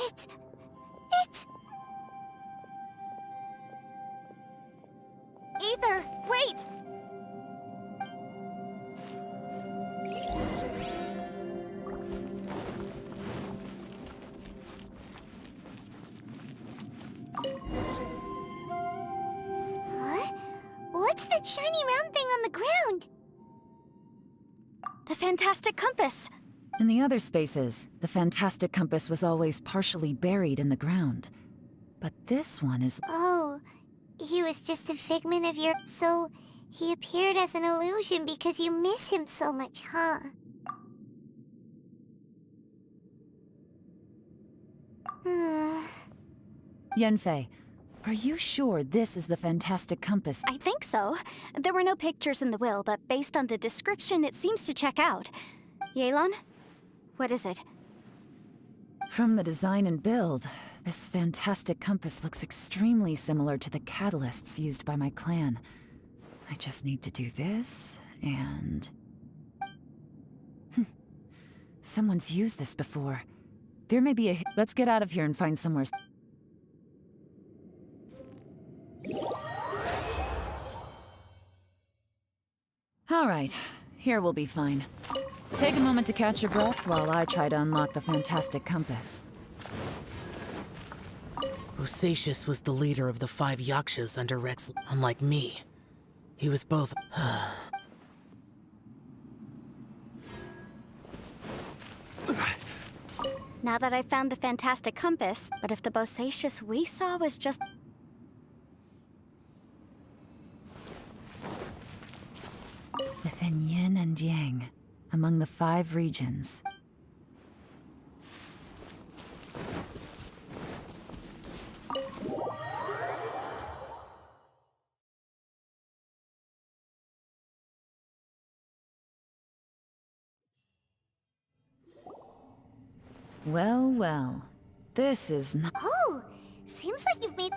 Speaker 1: It's...
Speaker 3: Ether, wait!
Speaker 1: Huh? What's that shiny round thing on the ground?
Speaker 3: The fantastic compass!
Speaker 5: In the other spaces, the fantastic compass was always partially buried in the ground. But this one is...
Speaker 1: Oh, he was just a figment of your... So, he appeared as an illusion because you miss him so much, huh?
Speaker 5: Yenfei, are you sure this is the fantastic compass?
Speaker 3: I think so. There were no pictures in the will, but based on the description, it seems to check out. Yelan? What is it?
Speaker 5: From the design and build, this fantastic compass looks extremely similar to the catalysts used by my clan. I just need to do this, and... Someone's used this before. There may be a... Let's get out of here and find somewhere... Alright, here we'll be fine. Take a moment to catch your breath while I try to unlock the fantastic compass.
Speaker 6: Bosacius was the leader of the 5 Yakshas under Rex. Unlike me, he was both...
Speaker 3: Now that I've found the fantastic compass, but if the Bosacius we saw was just...
Speaker 5: Within yin and yang, among the 5 regions. Well, well. This is not...
Speaker 1: Oh, seems like you've made...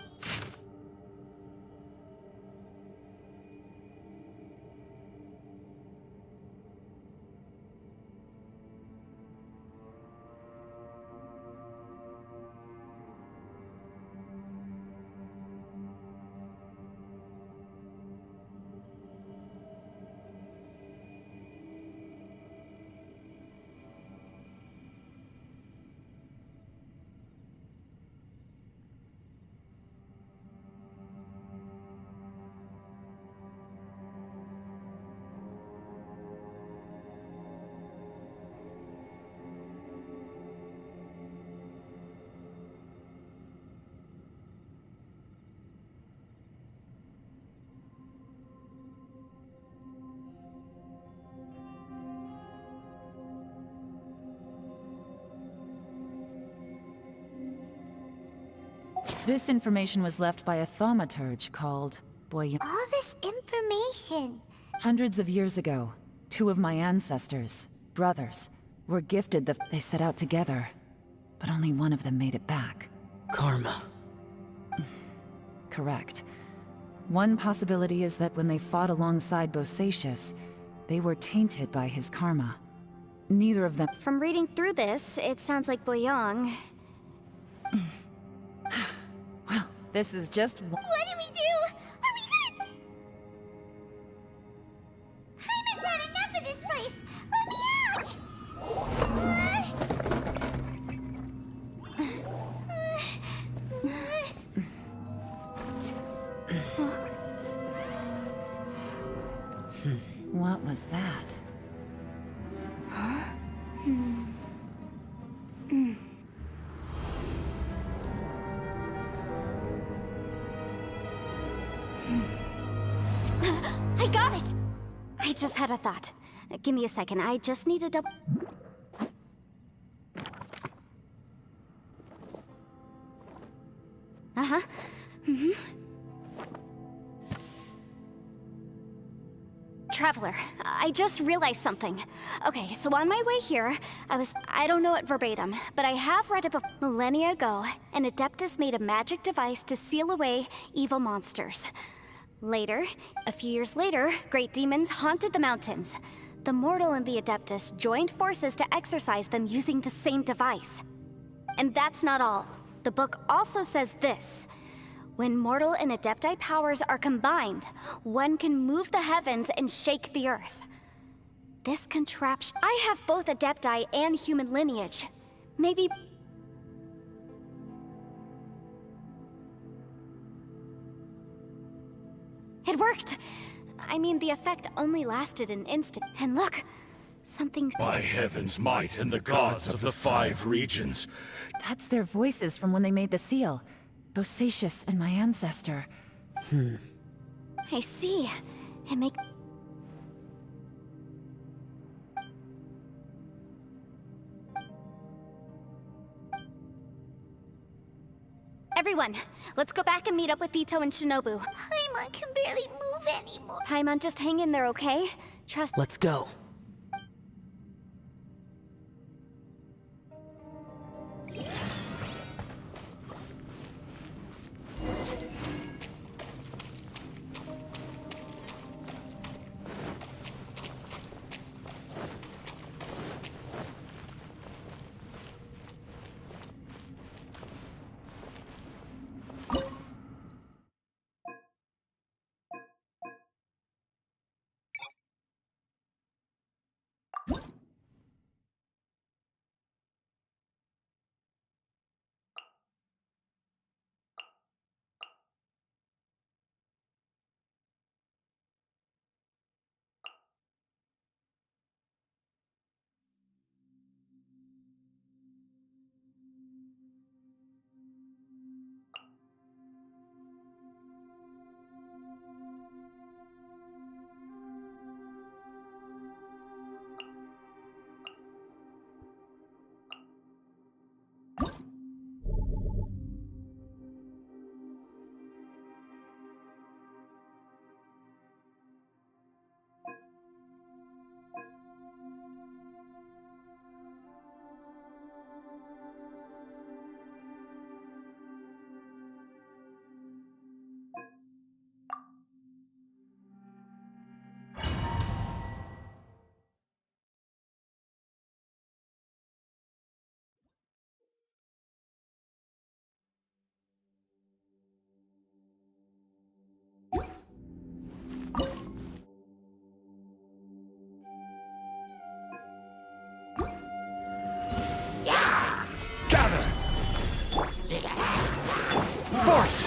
Speaker 5: This information was left by a thaumaturge called Boyan.
Speaker 1: All this information.
Speaker 5: Hundreds of years ago, 2 of my ancestors, brothers, were gifted the... They set out together, but only one of them made it back.
Speaker 6: Karma.
Speaker 5: Correct. One possibility is that when they fought alongside Bosacius, they were tainted by his karma. Neither of them...
Speaker 3: From reading through this, it sounds like Boyang...
Speaker 5: Well, this is just...
Speaker 1: What do we do? Are we gonna... Hyman's had enough of this place! Let me out!
Speaker 5: What was that?
Speaker 3: I got it! I just had a thought. Give me a second, I just need to double... Uh-huh. Traveler, I just realized something. Okay, so on my way here, I don't know it verbatim, but I have read it millennia ago. An Adeptus made a magic device to seal away evil monsters. Later, a few years later, great demons haunted the mountains. The mortal and the Adeptus joined forces to exorcise them using the same device. And that's not all. The book also says this. When mortal and Adepti powers are combined, one can move the heavens and shake the earth. This contraption... I have both Adepti and human lineage. Maybe... It worked! I mean, the effect only lasted an instant. And look, something...
Speaker 7: By heaven's might and the gods of the 5 regions.
Speaker 5: That's their voices from when they made the seal. Bosacius and my ancestor.
Speaker 3: I see. It make... Everyone, let's go back and meet up with Ito and Shinobu.
Speaker 1: Paimon can barely move anymore.
Speaker 3: Paimon, just hang in there, okay? Trust...
Speaker 6: Let's go.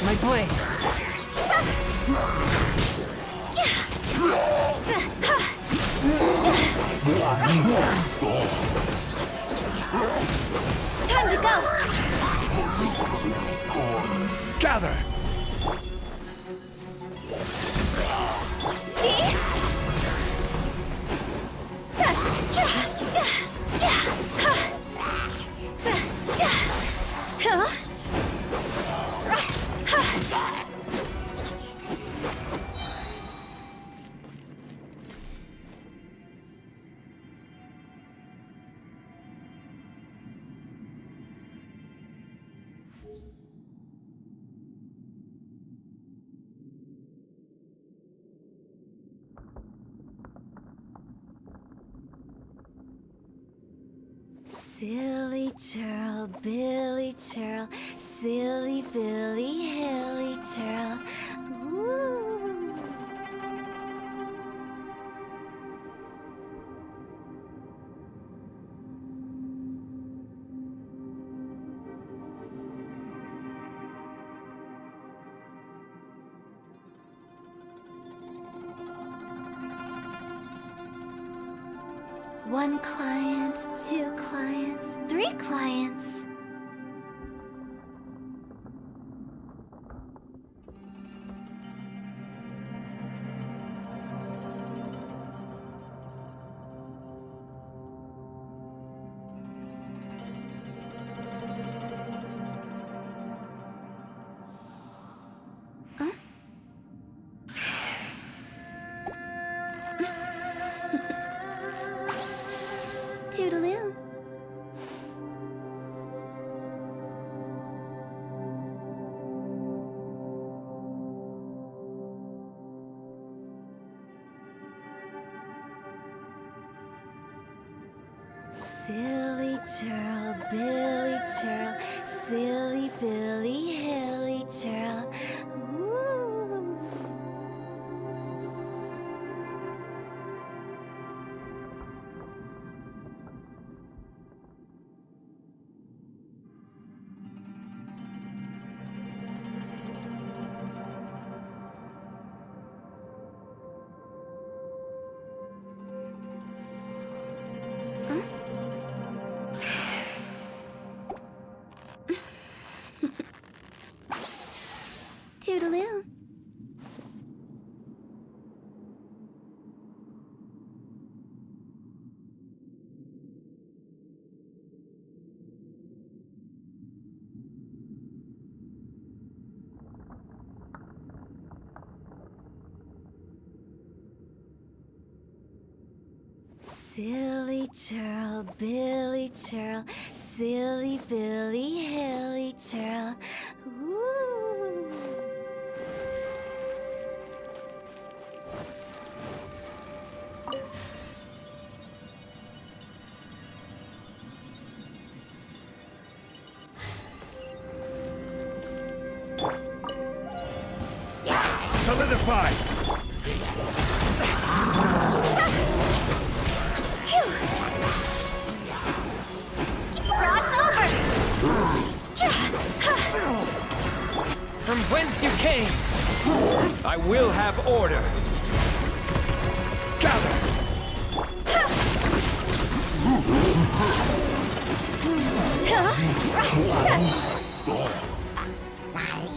Speaker 11: My blade!
Speaker 3: Time to go!
Speaker 7: Gather!
Speaker 3: Silly churl, Billy churl, silly Billy, hilly churl. Woo. 1 client, 2 clients, 3 clients. Toodaloo. Silly churl, Billy churl, silly Billy, hilly churl. Ooh. Toodaloo. Silly churl, Billy churl, silly Billy, hilly churl. Ooh.
Speaker 7: Solidify!
Speaker 2: From whence you came, I will have order. Gather!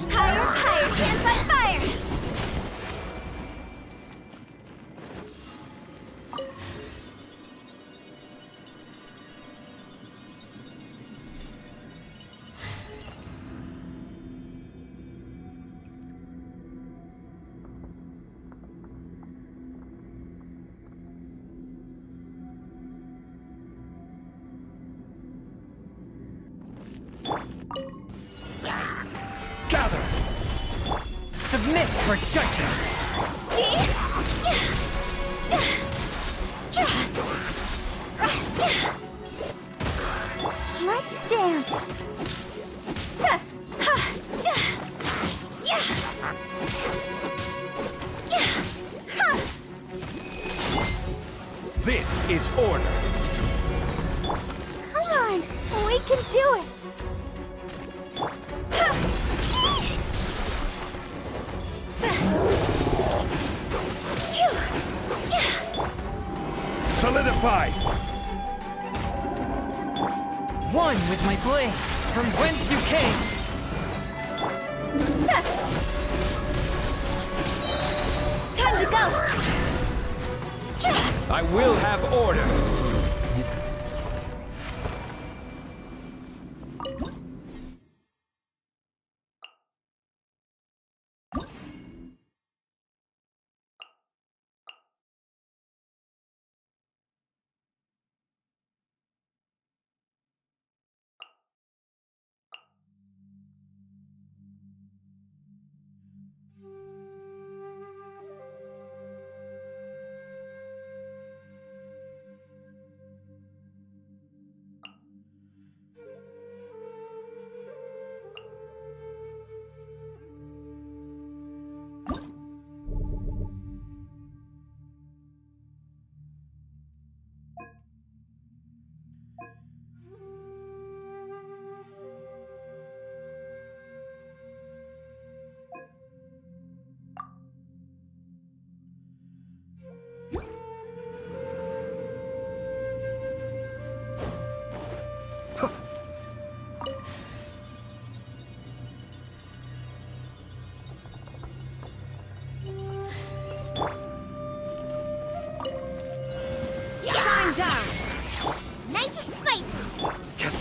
Speaker 3: Higher, hands on fire!
Speaker 2: Gather! Submit for judgment!
Speaker 3: Let's dance!
Speaker 2: This is order!
Speaker 3: Come on! We can do it!
Speaker 2: Solidify! One with my blade, from whence you came!
Speaker 3: Time to go!
Speaker 2: I will have order!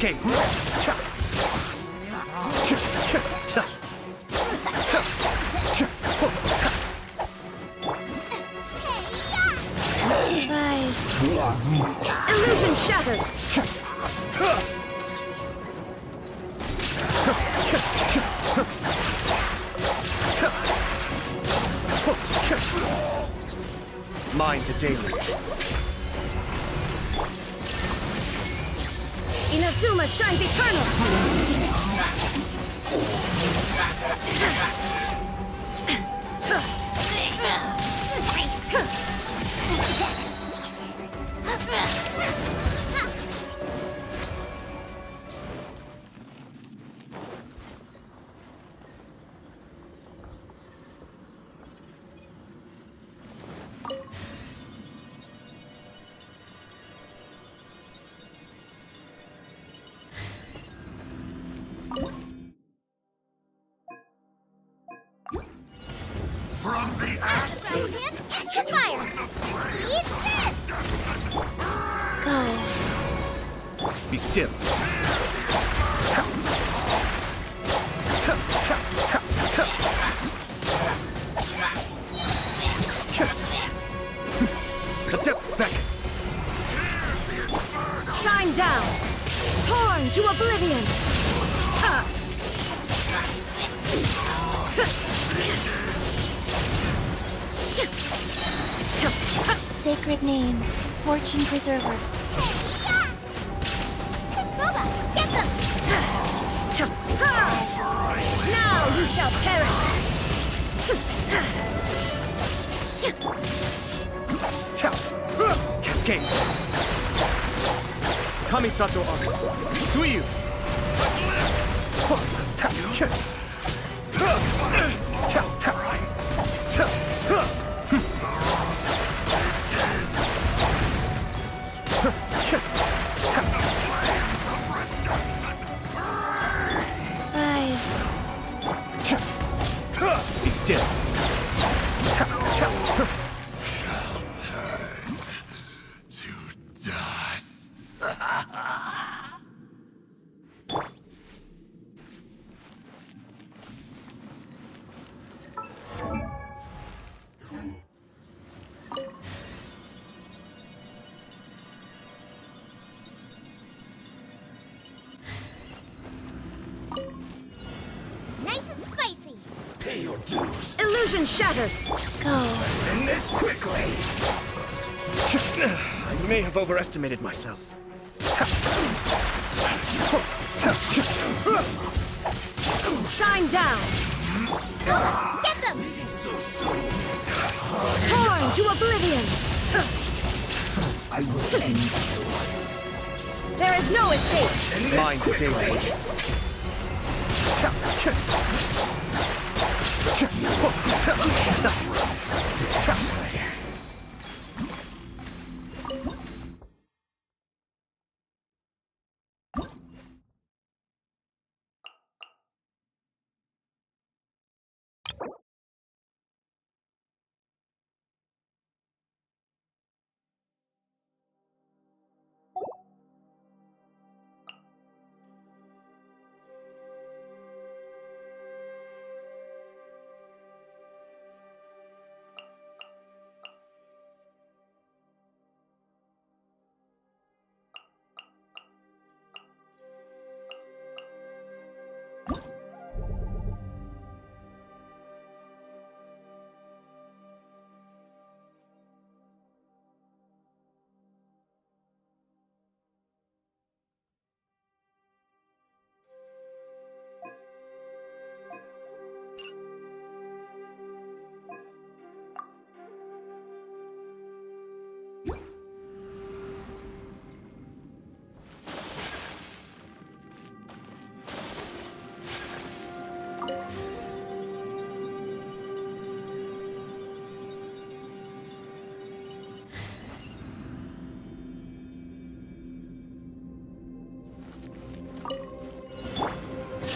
Speaker 12: Cascade!
Speaker 3: Rise. Illusion shattered!
Speaker 12: Mind the deluge.
Speaker 3: Inazuma shines eternal!
Speaker 1: From the ashes into the fire. Eat this!
Speaker 3: Go.
Speaker 12: Be still. The depth beckon.
Speaker 3: Shine down! Torn to oblivion! Ha! Sacred name, Fortune Preserver.
Speaker 1: Boba, get them!
Speaker 3: Now you shall perish!
Speaker 12: Cascade. Kamisato Archon. Suiyu.
Speaker 3: Rise.
Speaker 12: Be still.
Speaker 1: Nice and spicy.
Speaker 14: Pay your dues.
Speaker 3: Illusion shattered! Go.
Speaker 14: End this quickly.
Speaker 12: I may have overestimated myself.
Speaker 3: Shine down!
Speaker 1: Get them!
Speaker 3: Torn to oblivion!
Speaker 14: I will end you.
Speaker 3: There is no escape!
Speaker 14: End this
Speaker 12: Mind the
Speaker 14: quickly.
Speaker 12: deluge.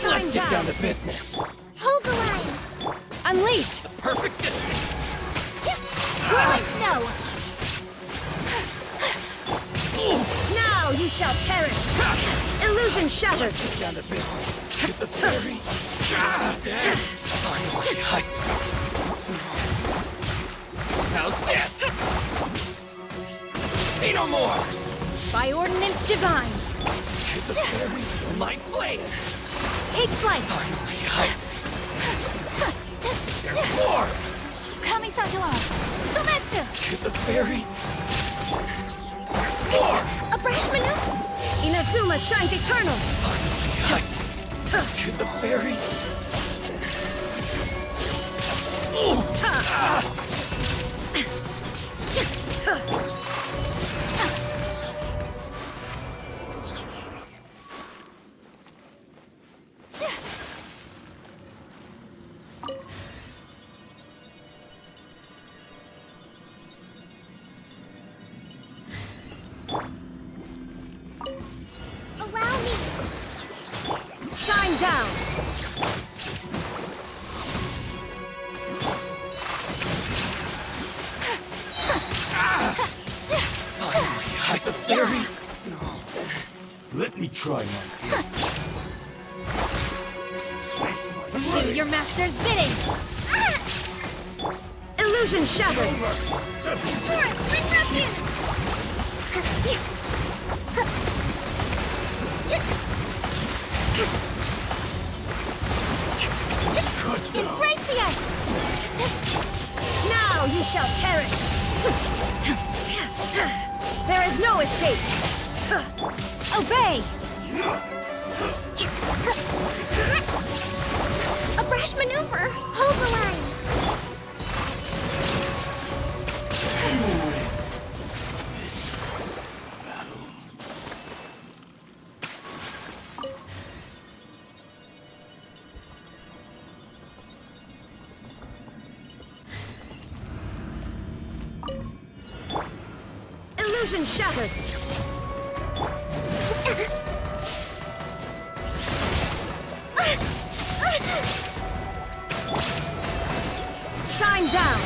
Speaker 3: Let's
Speaker 14: Get down to business.
Speaker 1: Hold the line.
Speaker 3: Unleash!
Speaker 14: Perfect distance.
Speaker 1: No!
Speaker 3: Now you shall perish!
Speaker 15: Illusion shattered!
Speaker 14: Down to business. Get the fairy. Finally, how's this? Say no more!
Speaker 15: By ordinance divine!
Speaker 14: Get the fairy. My blade.
Speaker 15: Take flight!
Speaker 14: Finally, there's more!
Speaker 15: Kami Satoran! Sometsu!
Speaker 14: Get the fairy. More!
Speaker 15: A brash maneuver! Inazuma shines eternal!
Speaker 14: To the fairy.
Speaker 1: Allow me.
Speaker 15: Shine down!
Speaker 14: Hide the fairy. Let me try my
Speaker 15: Do your master's bidding! Illusion shattered!
Speaker 1: Torrent, bring refuge!
Speaker 15: Embrace the ice! Now you shall perish! There is no escape! Obey!
Speaker 1: A brash maneuver! Hold the line!
Speaker 15: Illusion shattered! Shine down!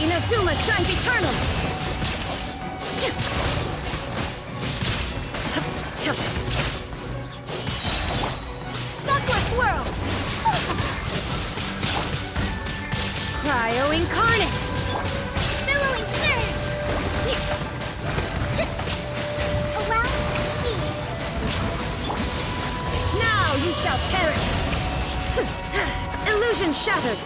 Speaker 15: Inazuma shines eternal! Suckler swirl! Cryo incarnate!
Speaker 1: Billowing surge! Allow me.
Speaker 15: Now you shall perish! Illusion shattered!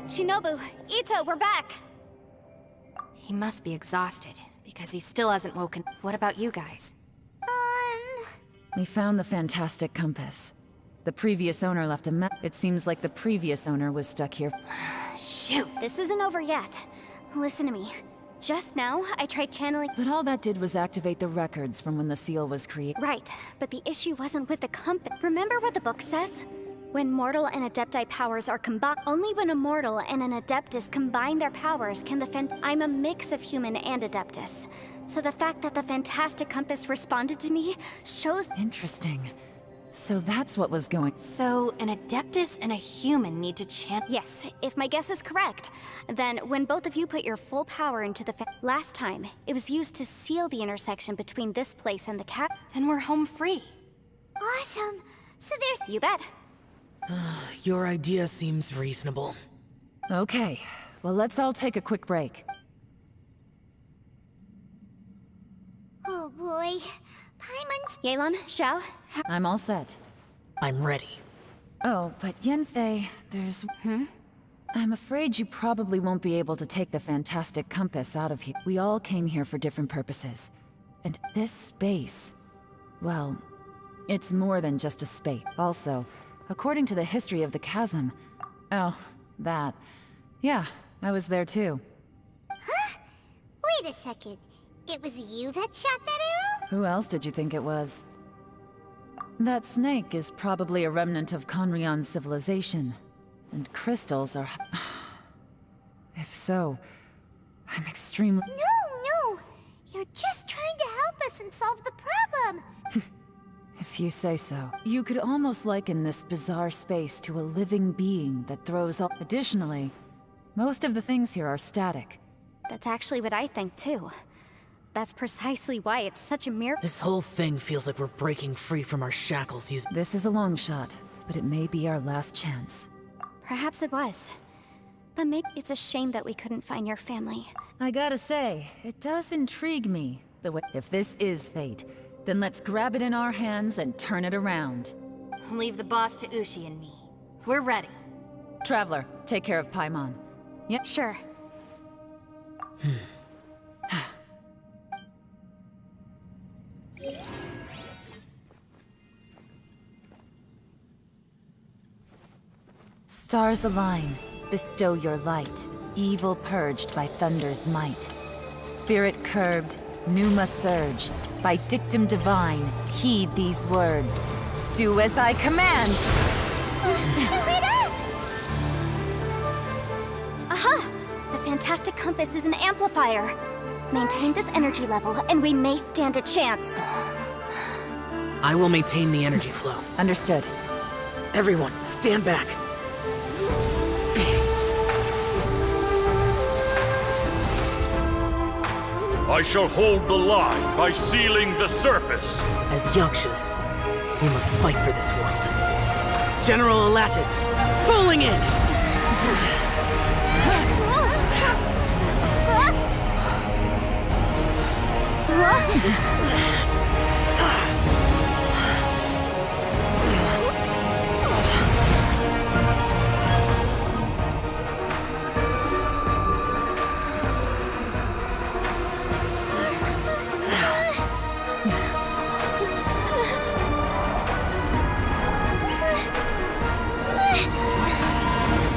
Speaker 3: Shinobu, Ito, we're back!
Speaker 4: He must be exhausted, because he still hasn't woken. What about you guys?
Speaker 5: We found the fantastic compass. The previous owner left a It seems like the previous owner was stuck here.
Speaker 3: Shoot! This isn't over yet. Listen to me. Just now, I tried channeling-
Speaker 5: But all that did was activate the records from when the seal was created.
Speaker 3: Right, but the issue wasn't with the compass. Remember what the book says? When mortal and adepti powers are combined, only when a mortal and an adeptus combine their powers can I'm a mix of human and adeptus. So the fact that the fantastic compass responded to me shows-
Speaker 5: Interesting. So that's what was going...
Speaker 4: So, an Adeptus and a human need to chant...
Speaker 3: Yes, if my guess is correct. Then, when both of you put your full power into the last time, it was used to seal the intersection between this place and the cat.
Speaker 4: Then we're home free.
Speaker 1: Awesome. So there's...
Speaker 3: You bet.
Speaker 6: Your idea seems reasonable.
Speaker 5: Okay, well let's all take a quick break.
Speaker 1: Oh boy. Paimon's...
Speaker 3: Yelan, Xiao,
Speaker 5: I'm all set.
Speaker 6: I'm ready.
Speaker 5: Oh, but Yanfei, there's... I'm afraid you probably won't be able to take the fantastic compass out of here. We all came here for different purposes. And this space... well, it's more than just a space. Also, according to the history of the chasm... Oh, that... Yeah, I was there too.
Speaker 1: Huh? Wait a second. It was you that shot that arrow?
Speaker 5: Who else did you think it was? That snake is probably a remnant of Conrion's civilization. And crystals are... If so, I'm extremely...
Speaker 1: No! You're just trying to help us and solve the problem!
Speaker 5: If you say so. You could almost liken this bizarre space to a living being that throws up... Additionally, most of the things here are static.
Speaker 3: That's actually what I think too. That's precisely why it's such a miracle.
Speaker 6: This whole thing feels like we're breaking free from our shackles using...
Speaker 5: This is a long shot, but it may be our last chance.
Speaker 3: Perhaps it was. But maybe it's a shame that we couldn't find your family.
Speaker 5: I gotta say, it does intrigue me, the way... If this is fate, then let's grab it in our hands and turn it around.
Speaker 4: Leave the boss to Ushi and me. We're ready.
Speaker 5: Traveler, take care of Paimon. Yep.
Speaker 3: Sure.
Speaker 5: Stars align, bestow your light, evil purged by thunder's might. Spirit curbed, pneuma surge, by dictum divine, heed these words. Do as I command!
Speaker 3: Aha! The fantastic compass is an amplifier. Maintain this energy level, and we may stand a chance.
Speaker 6: I will maintain the energy flow.
Speaker 5: Understood.
Speaker 6: Everyone, stand back.
Speaker 7: I shall hold the line by sealing the surface.
Speaker 6: As Yakshas, we must fight for this world. General Alatus, falling in!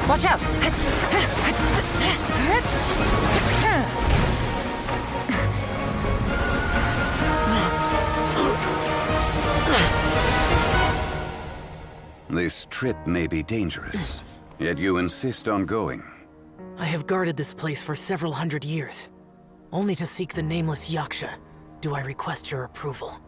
Speaker 5: Watch out!
Speaker 13: This trip may be dangerous, yet you insist on going.
Speaker 6: I have guarded this place for several hundred years. Only to seek the nameless Yaksha do I request your approval.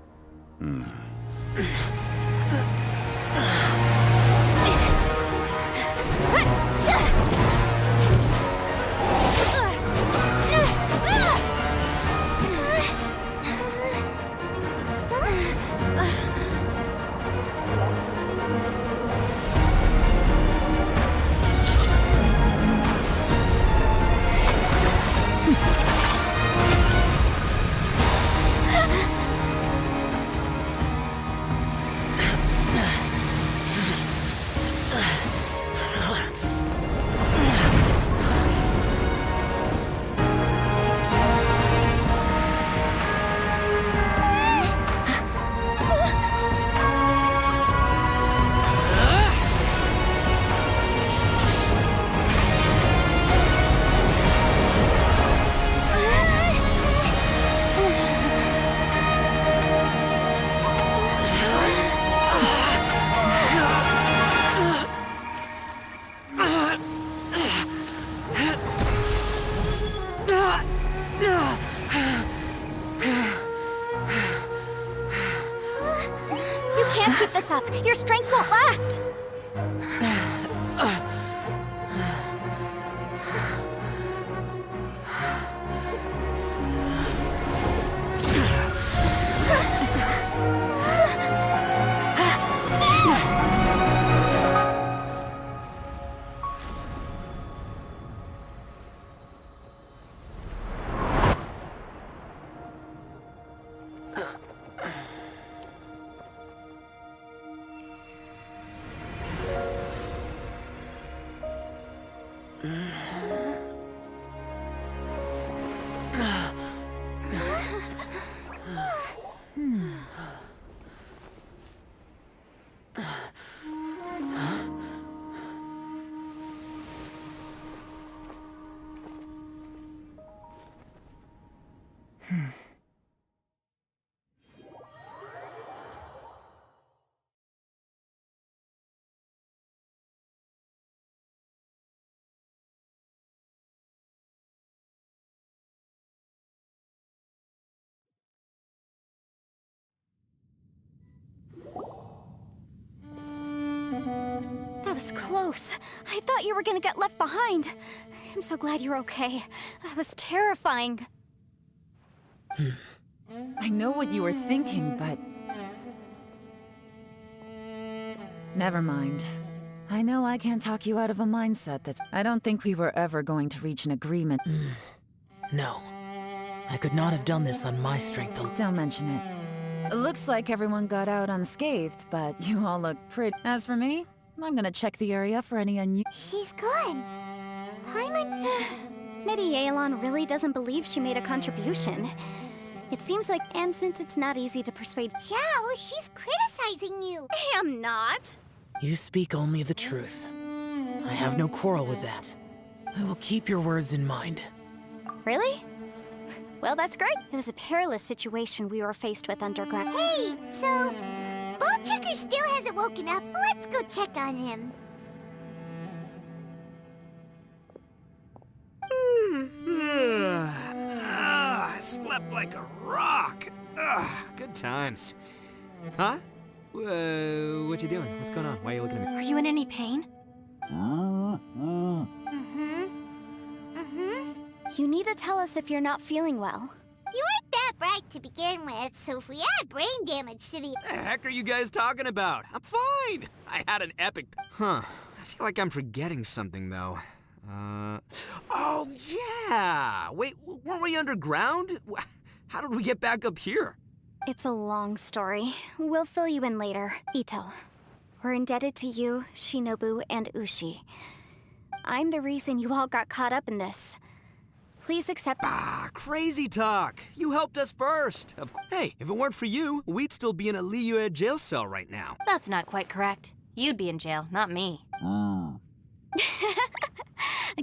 Speaker 3: Your strength won't last! That was close. I thought you were gonna get left behind. I'm so glad you're okay. That was terrifying.
Speaker 5: I know what you were thinking, but... Never mind. I know I can't talk you out of a mindset that's... I don't think we were ever going to reach an agreement.
Speaker 6: No. I could not have done this on my strength alone.
Speaker 5: Don't mention it. It looks like everyone got out unscathed, but you all look pretty... As for me, I'm gonna check the area for any
Speaker 1: She's gone. Paimon...
Speaker 3: Maybe Yelan really doesn't believe she made a contribution. It seems like, and since it's not easy to persuade...
Speaker 1: Xiao, she's criticizing you.
Speaker 3: I am not.
Speaker 6: You speak only the truth. I have no quarrel with that. I will keep your words in mind.
Speaker 3: Really? Well, that's great. It was a perilous situation we were faced with underground.
Speaker 1: Hey, so... Ballchecker still hasn't woken up. Let's go check on him.
Speaker 2: I slept like a rock. Good times. Huh? What you doing? What's going on? Why are you looking at me?
Speaker 4: Are you in any pain?
Speaker 3: You need to tell us if you're not feeling well.
Speaker 1: You weren't that bright to begin with, so if we add brain damage to the...
Speaker 2: What the heck are you guys talking about? I'm fine. I had an epic... Huh. I feel like I'm forgetting something, though. Oh, yeah! Wait, weren't we underground? How did we get back up here?
Speaker 3: It's a long story. We'll fill you in later. Ito, we're indebted to you, Shinobu, and Ushi. I'm the reason you all got caught up in this. Please accept...
Speaker 2: Crazy talk. You helped us first. Hey, if it weren't for you, we'd still be in a Liyue jail cell right now.
Speaker 4: That's not quite correct. You'd be in jail, not me.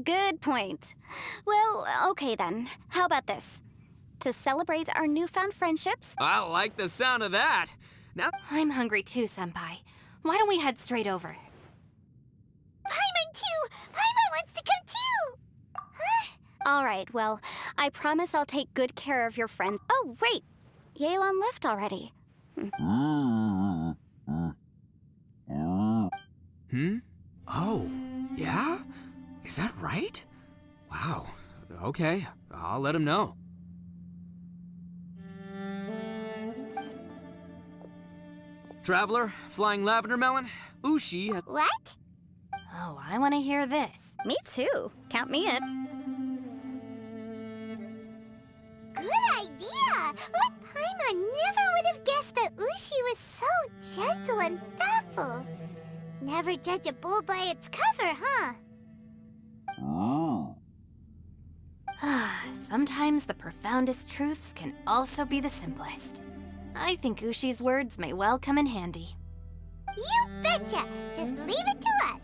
Speaker 3: Good point. Well, okay then. How about this? To celebrate our newfound friendships...
Speaker 2: I like the sound of that. Now...
Speaker 4: I'm hungry too, Senpai. Why don't we head straight over?
Speaker 1: Paimon too! Paimon wants to come too! Huh?
Speaker 3: All right, well, I promise I'll take good care of your friends. Oh, wait! Yelan left already.
Speaker 2: Oh, yeah? Is that right? Wow. Okay, I'll let him know. Traveler, flying lavender melon, Ushi has...
Speaker 1: What?
Speaker 4: Oh, I want to hear this.
Speaker 3: Me too. Count me in.
Speaker 1: Good idea! Paimon never would have guessed that Ushi was so gentle and thoughtful. Never judge a bull by its cover, huh?
Speaker 4: Sometimes the profoundest truths can also be the simplest. I think Ushi's words may well come in handy.
Speaker 1: You betcha! Just leave it to us!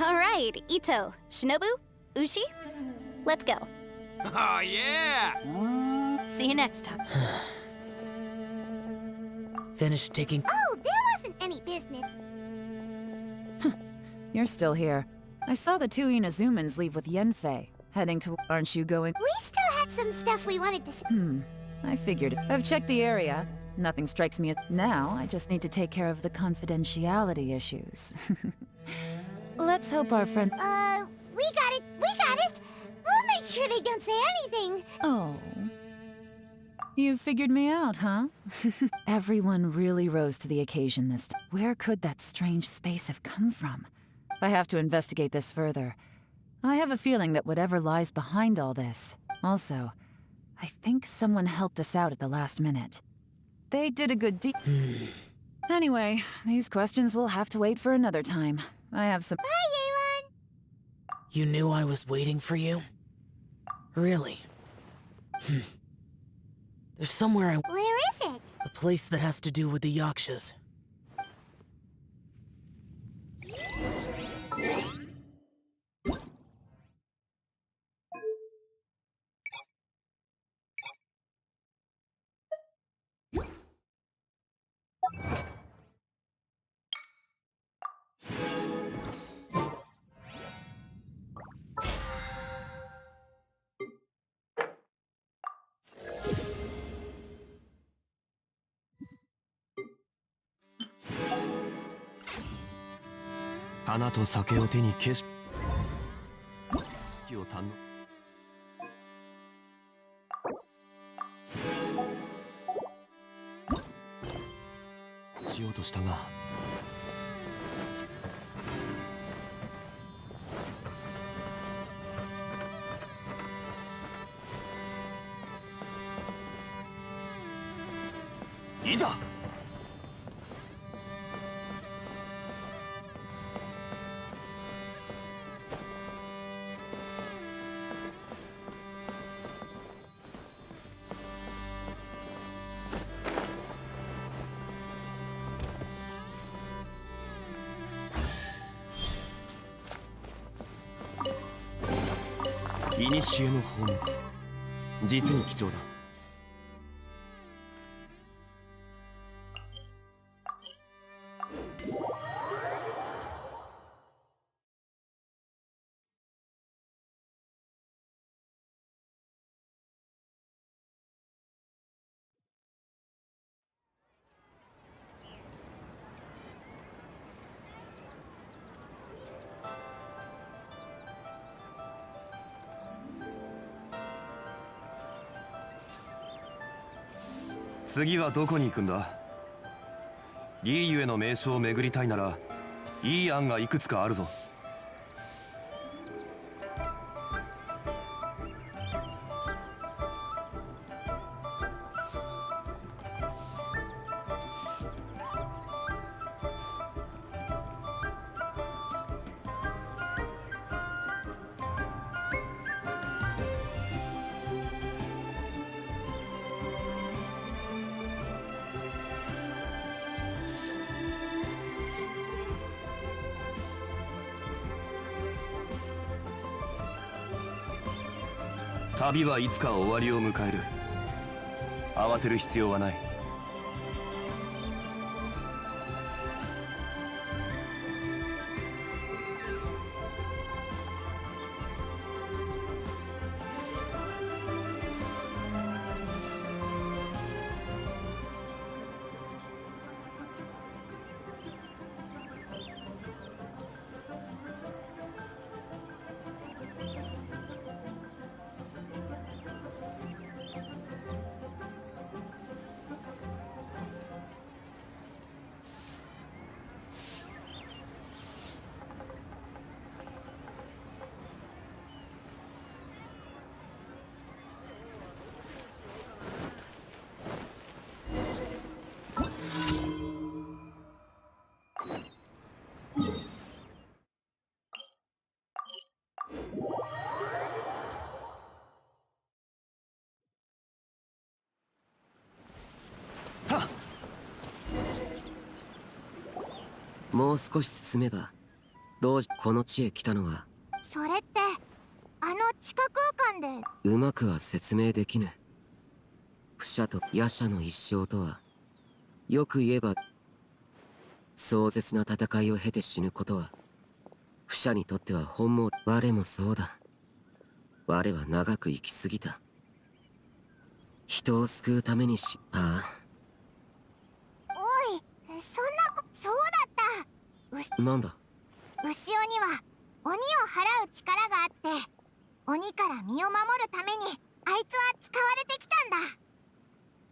Speaker 3: All right, Ito, Shinobu, Ushi, let's go.
Speaker 2: Oh, yeah!
Speaker 4: See you next time.
Speaker 6: Finish taking...
Speaker 1: Oh, there wasn't any business.
Speaker 5: You're still here. I saw the two Inazumans leave with Yenfei, heading to... Aren't you going...
Speaker 1: We still had some stuff we wanted to...
Speaker 5: I figured. I've checked the area. Nothing strikes me as... Now, I just need to take care of the confidentiality issues. Let's hope our friend...
Speaker 1: We got it! We got it! We'll make sure they don't say anything!
Speaker 5: Oh. You figured me out, huh? Everyone really rose to the occasion this time. Where could that strange space have come from? I have to investigate this further. I have a feeling that whatever lies behind all this... Also, I think someone helped us out at the last minute. They did a good deed. Anyway, these questions will have to wait for another time. I have some...
Speaker 1: Bye, Yelan!
Speaker 6: You knew I was waiting for you? Really? There's somewhere
Speaker 1: Where is it?
Speaker 6: a place that has to do with the Yakshas.
Speaker 9: Hana to sake o te ni keshi... o tanno... しようとしたが。いざ。古の宝物、実に貴重だ。次はどこに行くんだ？リーユへの名所を巡りたいなら、いい案がいくつかあるぞ。旅はいつか終わりを迎える。慌てる必要はない。
Speaker 16: もう少し進めば、どうこの地へ来たのは。
Speaker 1: それって、あの地下空間で。
Speaker 16: うまくは説明できぬ。不者と夜叉の一生とは、よく言えば、壮絶な戦いを経て死ぬことは、不者にとっては本望。我もそうだ。我は長く生きすぎた。人を救うためにああ、なんだ。
Speaker 1: 牛尾には鬼を払う力があって、鬼から身を守るためにあいつは使われてきたんだ。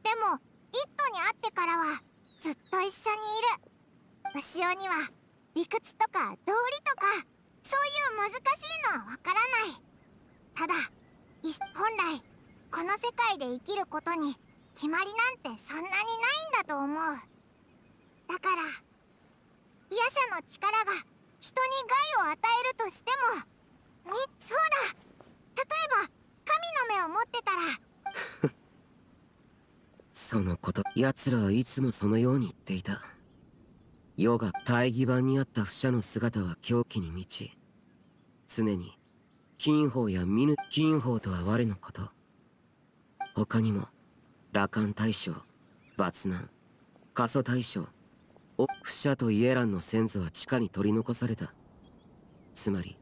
Speaker 1: でも一都に会ってからはずっと一緒にいる。牛尾には理屈とか道理とかそういう難しいのはわからない。ただ本来この世界で生きることに決まりなんてそんなにないんだと思う。だから夜叉の力が人に害を与えるとしても、そうだ、例えば神の目を持ってたら
Speaker 16: そのこと、奴らはいつもそのように言っていた。世が大義版にあった不赦の姿は狂気に満ち、常に金宝や金宝とは我のこと。他にも羅漢大将、抜難、過疎大将、不赦とイエランの先祖は地下に取り残された。つまり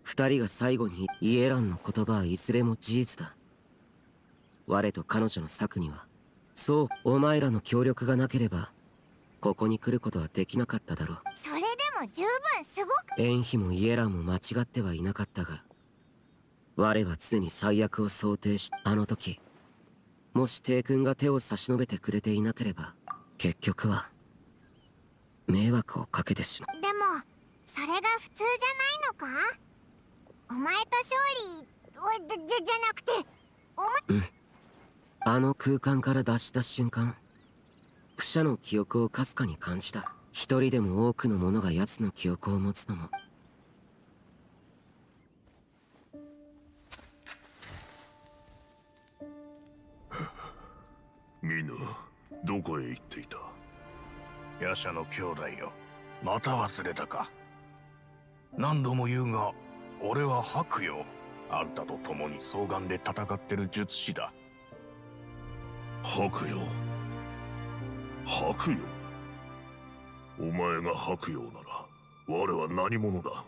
Speaker 16: 二人が最後にイエランの言葉はいずれも事実だ。我と彼女の策には、そうお前らの協力がなければここに来ることはできなかっただろう。
Speaker 1: それでも十分すごく。
Speaker 16: 縁妃もイエランも間違ってはいなかったが、我は常に最悪を想定し、あの時もし帝君が手を差し伸べてくれていなければ結局は迷惑をかけてしまう。
Speaker 1: でもそれが普通じゃないのか。お前と勝利じゃなくて
Speaker 16: あの空間から脱した瞬間、不赦の記憶をかすかに感じた。一人でも多くの者が奴の記憶を持つのも。
Speaker 17: ミヌ、どこへ行っていた？
Speaker 14: 夜叉の兄弟よ、また忘れたか。何度も言うが、俺は白よ。あんたと共に双眼で戦ってる術師だ。
Speaker 17: 白よ。白よ。お前が白よなら我は何者だ？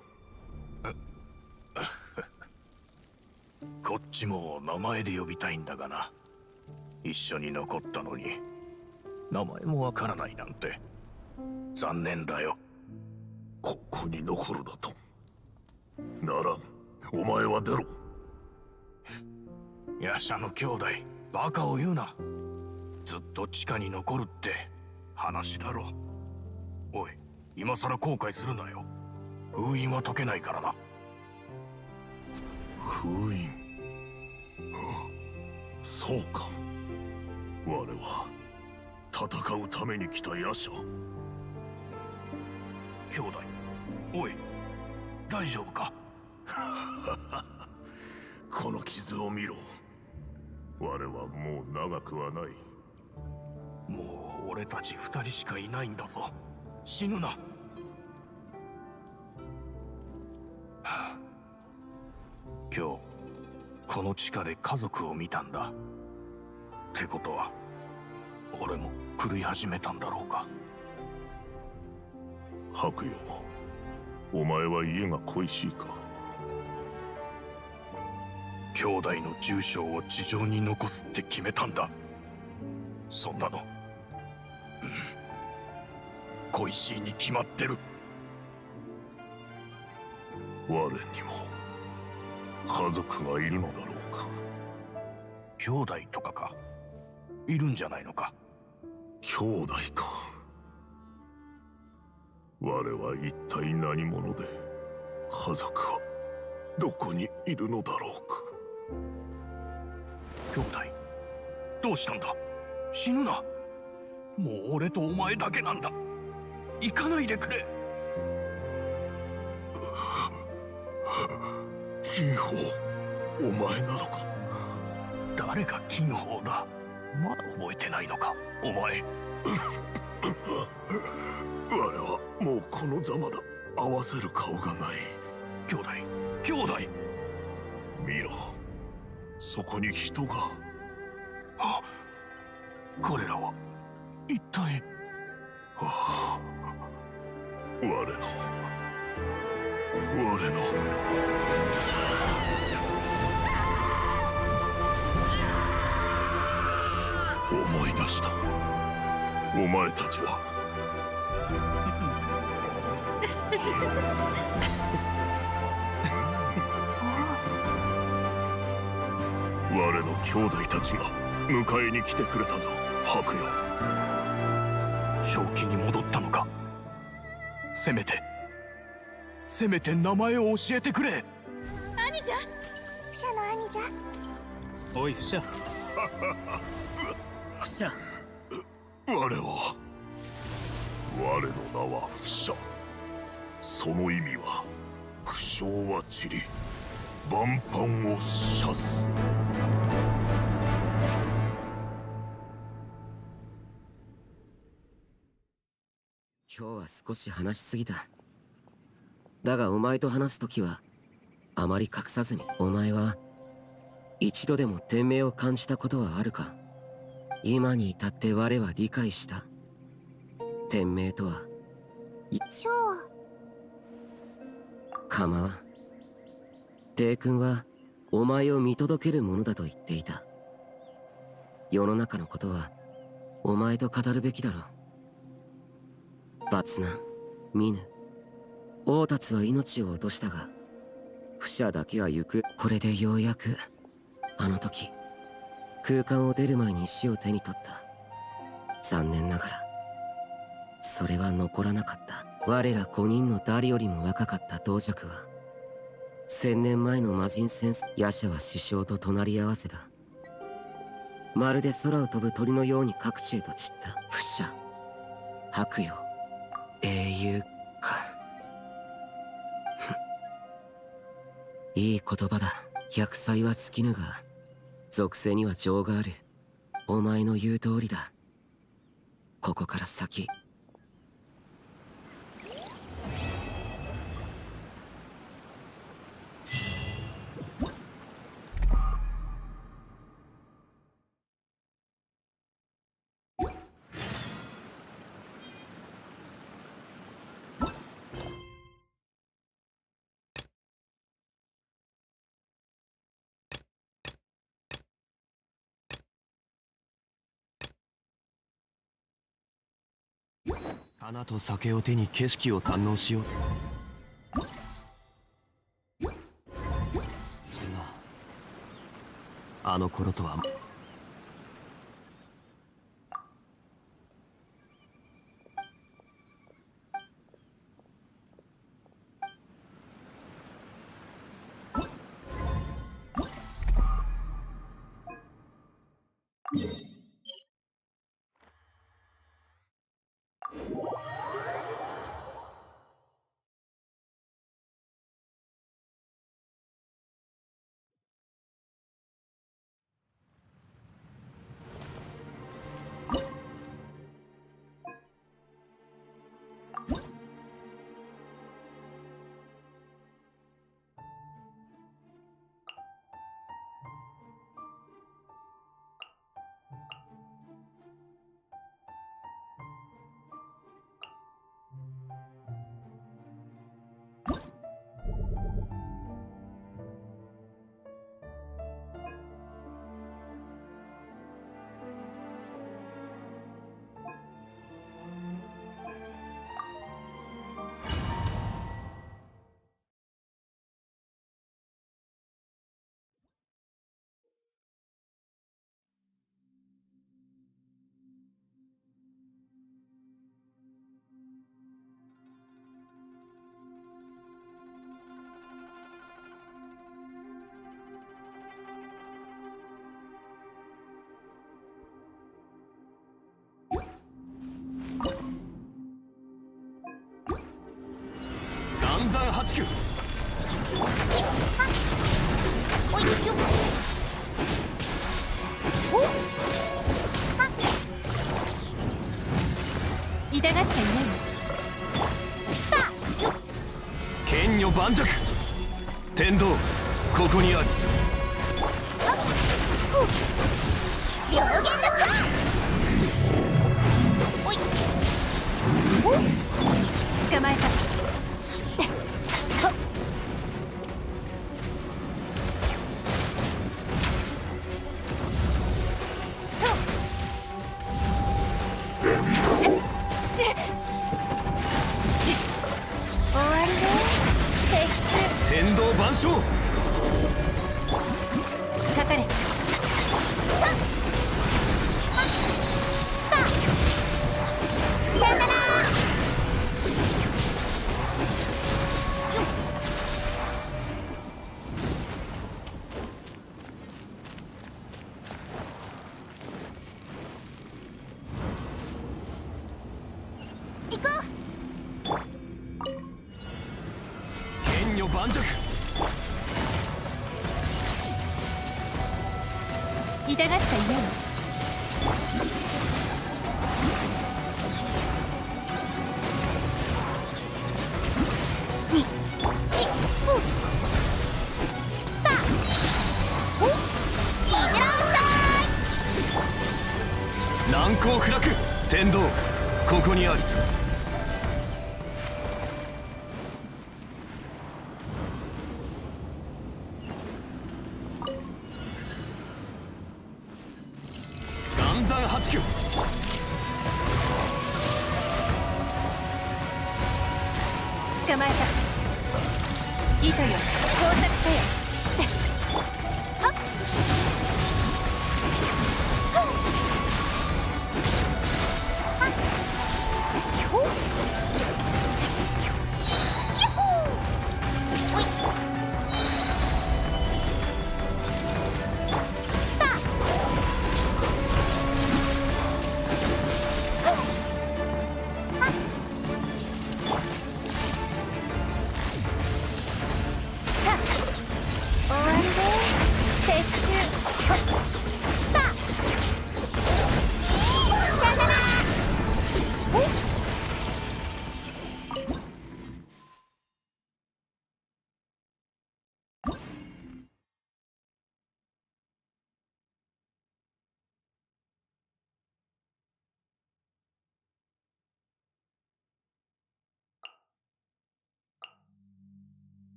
Speaker 14: こっちも名前で呼びたいんだがな。一緒に残ったのに名前もわからないなんて残念だよ。
Speaker 17: ここに残るだと？ならん、お前は出ろ。
Speaker 14: 夜叉の兄弟、バカを言うな。ずっと地下に残るって話だろ。おい、今さら後悔するなよ。封印は解けないからな。
Speaker 17: 封印？そうか。我は戦うために来た夜叉。
Speaker 14: 兄弟、おい、大丈夫か？
Speaker 17: この傷を見ろ。我はもう長くはない。
Speaker 14: もう俺たち二人しかいないんだぞ。死ぬな。今日この地下で家族を見たんだ。ってことは俺も狂い始めたんだろうか。
Speaker 17: 白よ、お前は家が恋しいか？
Speaker 14: 兄弟の住所を地上に残すって決めたんだ。そんなの、恋しいに決まってる。
Speaker 17: 我にも家族がいるのだろうか？
Speaker 14: 兄弟とかか？いるんじゃないのか？
Speaker 17: 兄弟か。我は一体何者で、家族はどこにいるのだろうか？
Speaker 14: 兄弟、どうしたんだ？死ぬな。もう俺とお前だけなんだ。行かないでくれ。
Speaker 17: 金宝、お前なのか？
Speaker 14: 誰が金宝だ？まだ覚えてないのか、お前。
Speaker 17: 我はもうこのざまだ。合わせる顔がない。
Speaker 14: 兄弟、兄弟。
Speaker 17: 見ろ、そこに人が。
Speaker 14: あ、これらは一体。
Speaker 17: 我の思い出した。お前たちは我の兄弟たちが迎えに来てくれたぞ、白夜。
Speaker 14: 正気に戻ったのか。せめて名前を教えてくれ。
Speaker 1: 兄者、フシャの兄者。
Speaker 11: おいフシャ。フシャ。
Speaker 17: 我の名はフシャ。その意味は不祥は散り、万般を射す。
Speaker 16: 今日は少し話しすぎた。だがお前と話すときはあまり隠さずに。お前は一度でも天命を感じたことはあるか。今に至って我は理解した。天命とは
Speaker 1: そう。
Speaker 16: 構わん。帝君はお前を見届けるものだと言っていた。世の中のことはお前と語るべきだろう。罰難、見ぬ。王達は命を落としたが、フシャだけは行く。これでようやく、あの時、空間を出る前に石を手に取った。残念ながら、それは残らなかった。我ら5人の誰よりも若かった同族は、1000年前の魔人戦争、夜叉は師匠と隣り合わせだ。まるで空を飛ぶ鳥のように各地へと散った。フシャ、白夜、英雄か。いい言葉だ。100歳は尽きぬが、属性には情がある。お前の言う通りだ。ここから先。
Speaker 9: 花と酒を手に景色を堪能しよう。してな、あの頃とは。暗算8九。
Speaker 1: おいよっ。
Speaker 10: 痛がっちゃいないの。
Speaker 9: 剣女盤石。天道ここにあり。
Speaker 1: 両弦のチャン。おい。
Speaker 10: 捕まえた。終わ
Speaker 9: 残照。
Speaker 10: かかれ。
Speaker 1: さよなら。行こう。
Speaker 9: 剣女盤石。
Speaker 10: 痛がっちゃいないの。
Speaker 9: 難攻不落。天道ここにあり。岩山八九。
Speaker 10: 捕まえた。糸よ、工作せよ。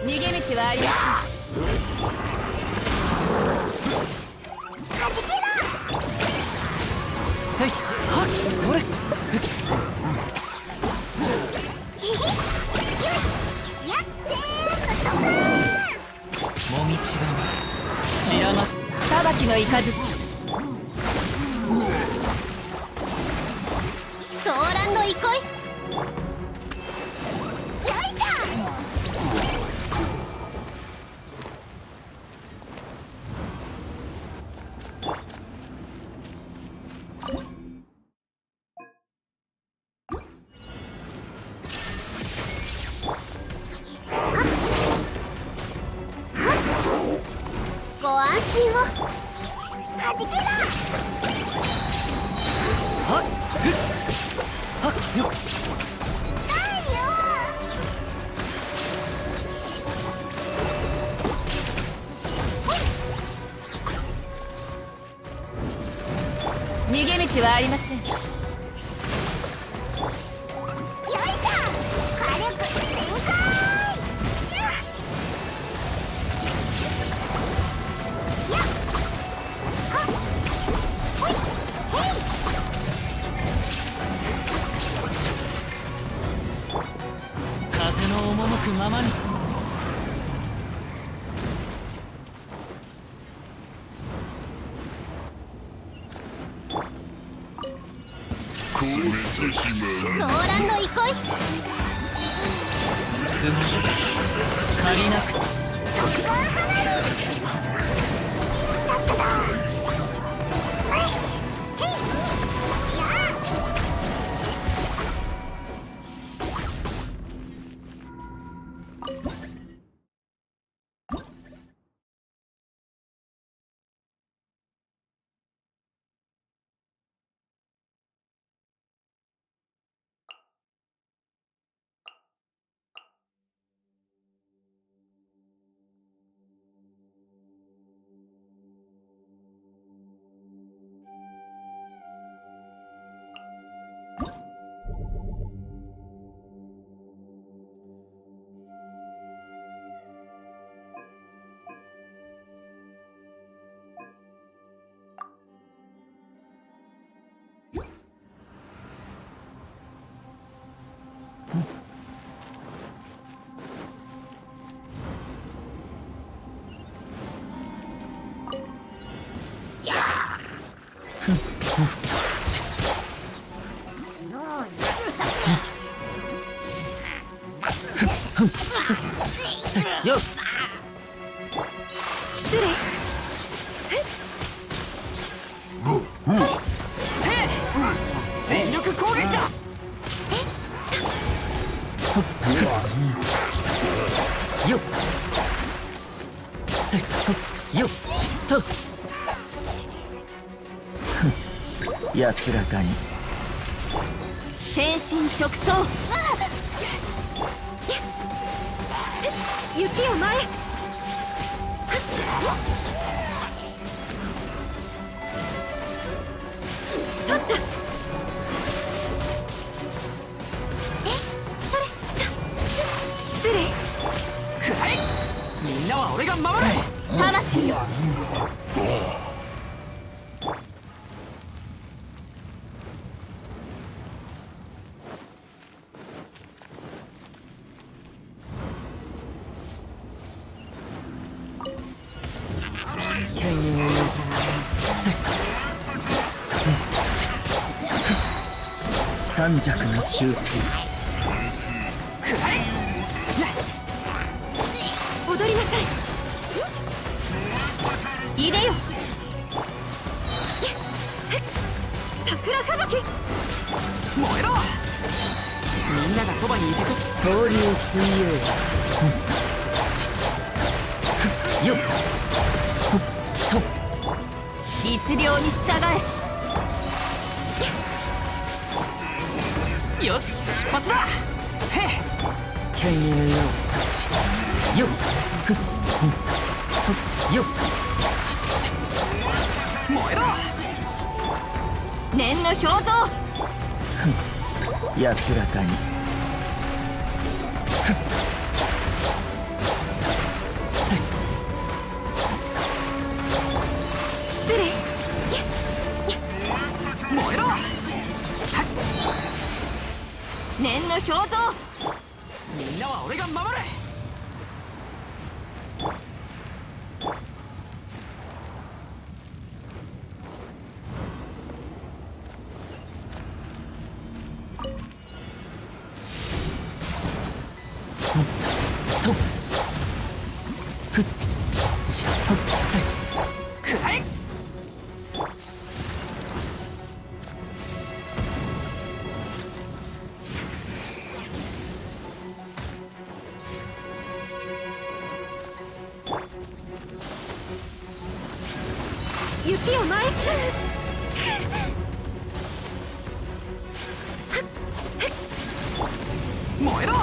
Speaker 10: 逃げ道はありま
Speaker 9: せい。はっ、これ。もみちが散らま。
Speaker 10: 裁きの雷。
Speaker 1: ソーランの憩い。よいしご安心を。はじけろ。
Speaker 9: はっ、ふっ、はっ、よっ。
Speaker 10: 逃げ道はありません。
Speaker 1: よいしょ。軽く全開。
Speaker 9: 風の赴くままに。
Speaker 1: ソーランの憩い。
Speaker 9: 借りなく。
Speaker 1: 特攻
Speaker 6: よっ
Speaker 15: 失礼
Speaker 2: 全力攻撃だ。
Speaker 6: よっせよっしっと安らかに
Speaker 15: 天心直送雪を前取った失礼
Speaker 2: くらえ。みんなは俺が守る。
Speaker 15: 魂よ
Speaker 6: 三尺の修正
Speaker 15: 踊りなさいいでよ桜吹雪
Speaker 2: 燃えろ。みんながそばにいてく。
Speaker 6: 総流水泳よっと
Speaker 15: 律令に従
Speaker 2: よし出発だ。へ
Speaker 6: 剣影よよっふっよっ
Speaker 2: 燃えろ。
Speaker 15: え念の表情
Speaker 6: 安らかに
Speaker 15: 失礼
Speaker 2: 燃えろ。
Speaker 15: 念の表情
Speaker 2: みんなは俺が守る。
Speaker 6: とふっしほっせ
Speaker 2: くらえ。
Speaker 15: 雪を前
Speaker 2: 燃えろ。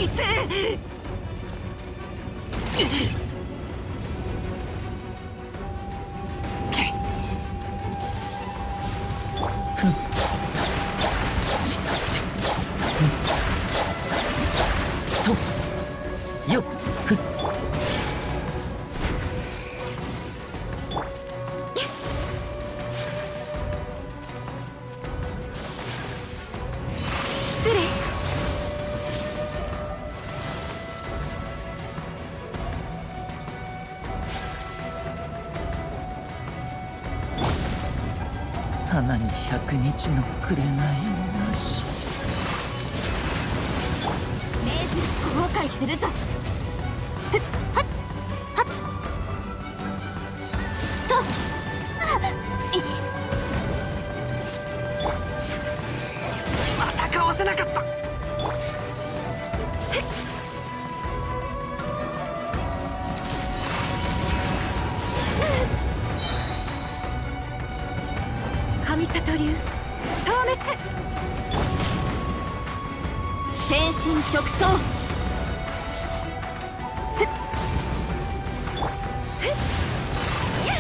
Speaker 2: いて
Speaker 6: とよっふっ
Speaker 15: 失礼
Speaker 6: 花に100日の紅なし
Speaker 15: 命ずる後悔するぞふっはっはっと
Speaker 2: またかわせなかった。
Speaker 15: 神里流消滅天心直送ふっふっやっやっ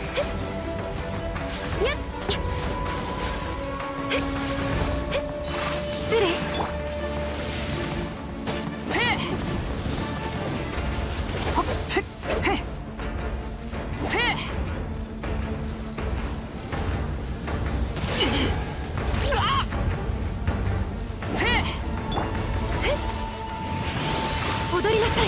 Speaker 15: ふっやっふっふっ失礼
Speaker 2: ほっへっへっ
Speaker 15: 踊りなさ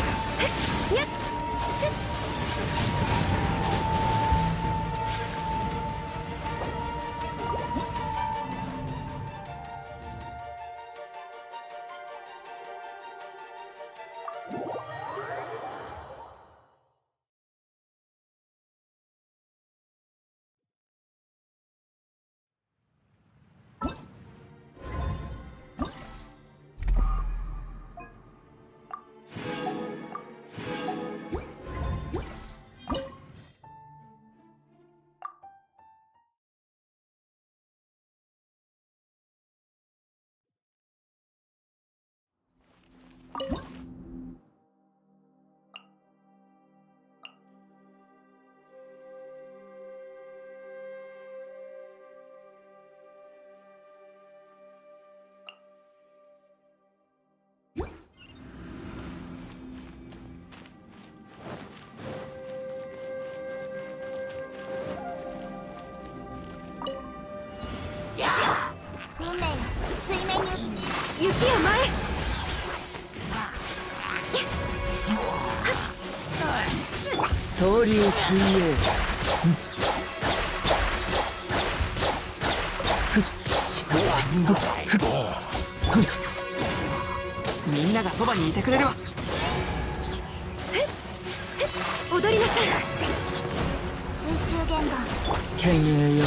Speaker 1: 運命が水面に
Speaker 3: 雪を前
Speaker 6: 総流水泳みんながそばにいてくれるわ。
Speaker 3: 踊りなさい。
Speaker 1: 水中言語
Speaker 6: 剣影よ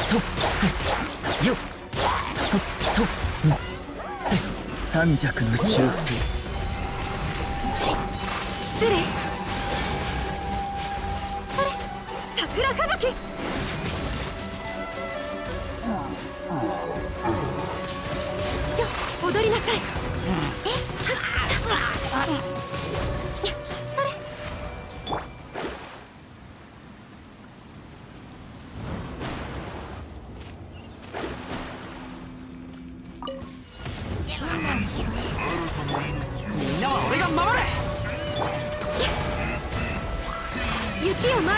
Speaker 6: とせよとせ三尺の修正。
Speaker 3: 失礼。それ桜吹雪。よ踊りなさい。それ
Speaker 6: みんなは俺が守れ。
Speaker 3: 雪を前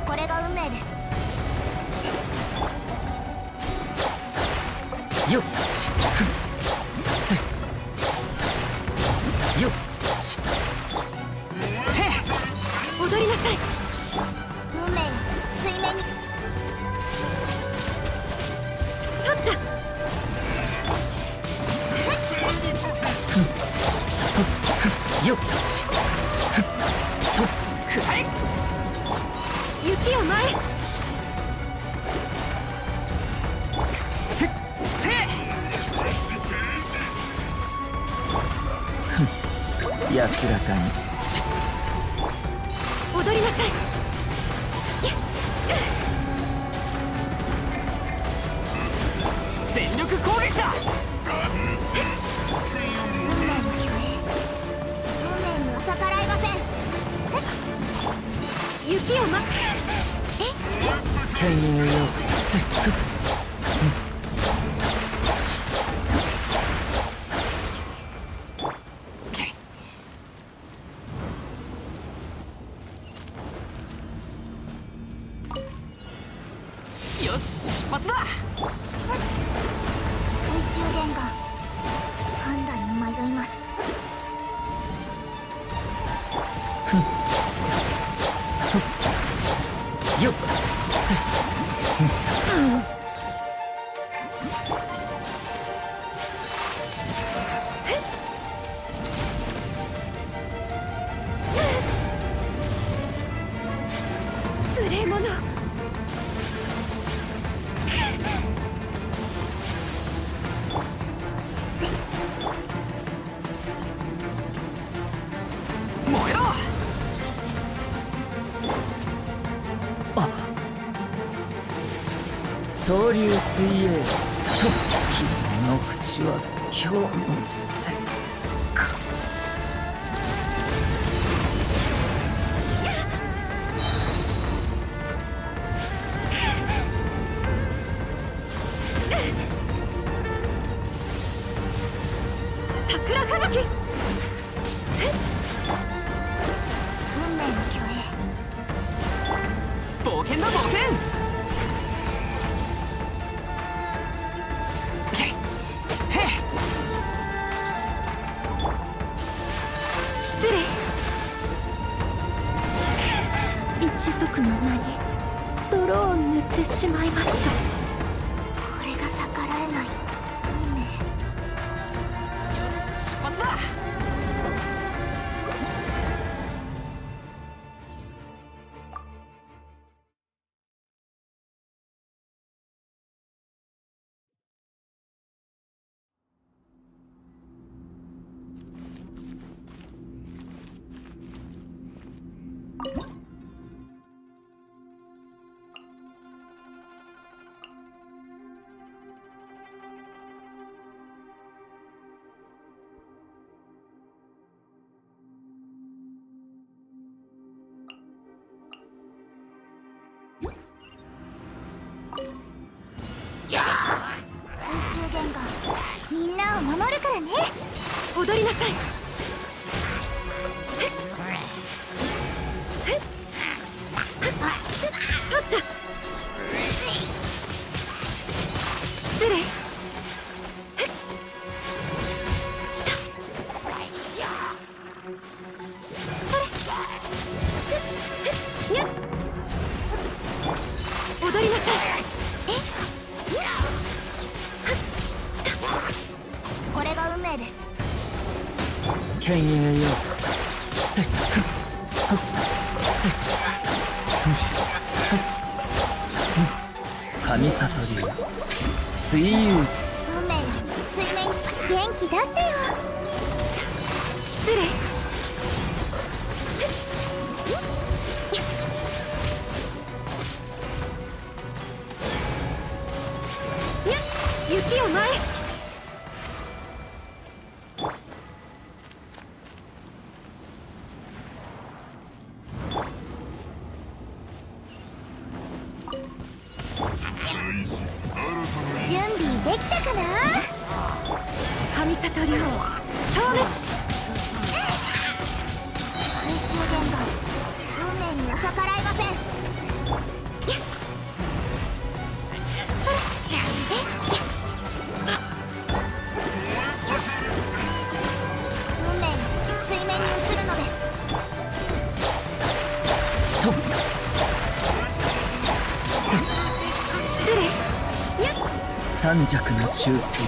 Speaker 1: これが運命です。
Speaker 6: よっしせよっし
Speaker 3: 踊りなさい。
Speaker 1: 運命が水面に
Speaker 3: 取った。
Speaker 6: よっしとくらえ。
Speaker 3: 雪を前
Speaker 6: 安らかに
Speaker 3: 踊りなさい。
Speaker 6: 全力攻撃だ。
Speaker 1: 運命の虚栄運命には逆らいません。
Speaker 3: 雪を
Speaker 6: 剣影よよし出発だ。
Speaker 1: 水中言語判断に迷います。
Speaker 6: よっ
Speaker 3: 無礼者。
Speaker 6: 燃えろ。あ総流水泳と君の口は今日のせいか。
Speaker 3: 桜吹雪。
Speaker 1: 運命の虚栄
Speaker 6: 冒険だ冒険。
Speaker 3: 失礼。一族の名に泥を塗ってしまいました。
Speaker 1: これが逆らえない運命。
Speaker 6: よし出発だ。
Speaker 1: 守るからね。
Speaker 10: 踊りなさい。失礼。踊りなさい。
Speaker 1: これが運命です。
Speaker 6: 犬猿よ。神悟りよ。水遊。
Speaker 1: 運命が水面に元気出してよ。
Speaker 10: 失礼。雪を前。
Speaker 1: 準備できたかな。
Speaker 10: 神悟りを消滅。
Speaker 1: 水中言語、運命には逆らいません。運命が水面に映るのです。
Speaker 10: 失礼。
Speaker 6: 三尺の修正。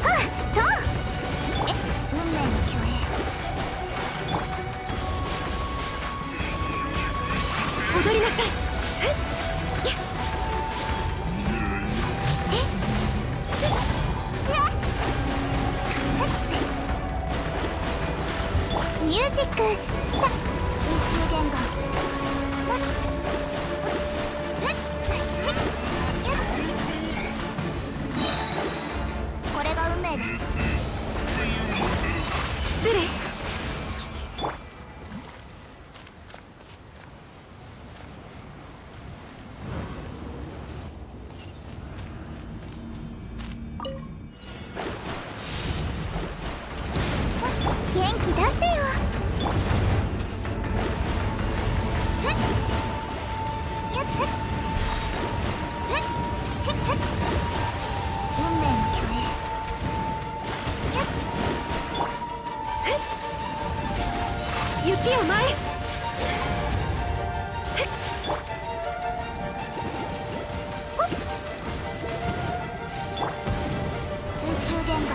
Speaker 1: はっと運命の虚栄。
Speaker 10: 踊りなさい。
Speaker 1: ミュージックスタ。水中言語。これが運命です。
Speaker 10: 失礼。
Speaker 1: 元気出してよ。運命の虚栄。
Speaker 10: 雪を前。
Speaker 1: 水中言語。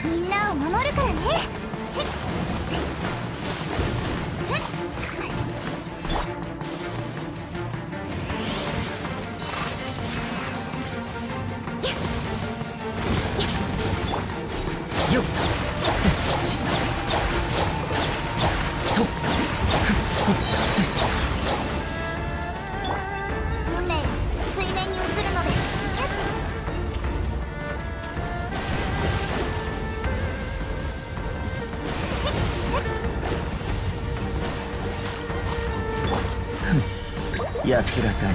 Speaker 1: みんなを守るからね。
Speaker 6: よっ。
Speaker 1: 運命が水面に映るのです。
Speaker 6: 安らかに。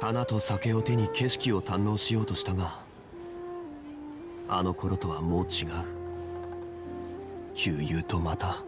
Speaker 9: 花と酒を手に景色を堪能しようとしたが、あの頃とはもう違う。悠々とまた。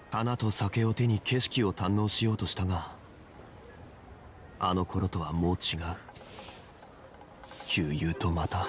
Speaker 9: 花と酒を手に景色を堪能しようとしたが、あの頃とはもう違う。悠々とまた。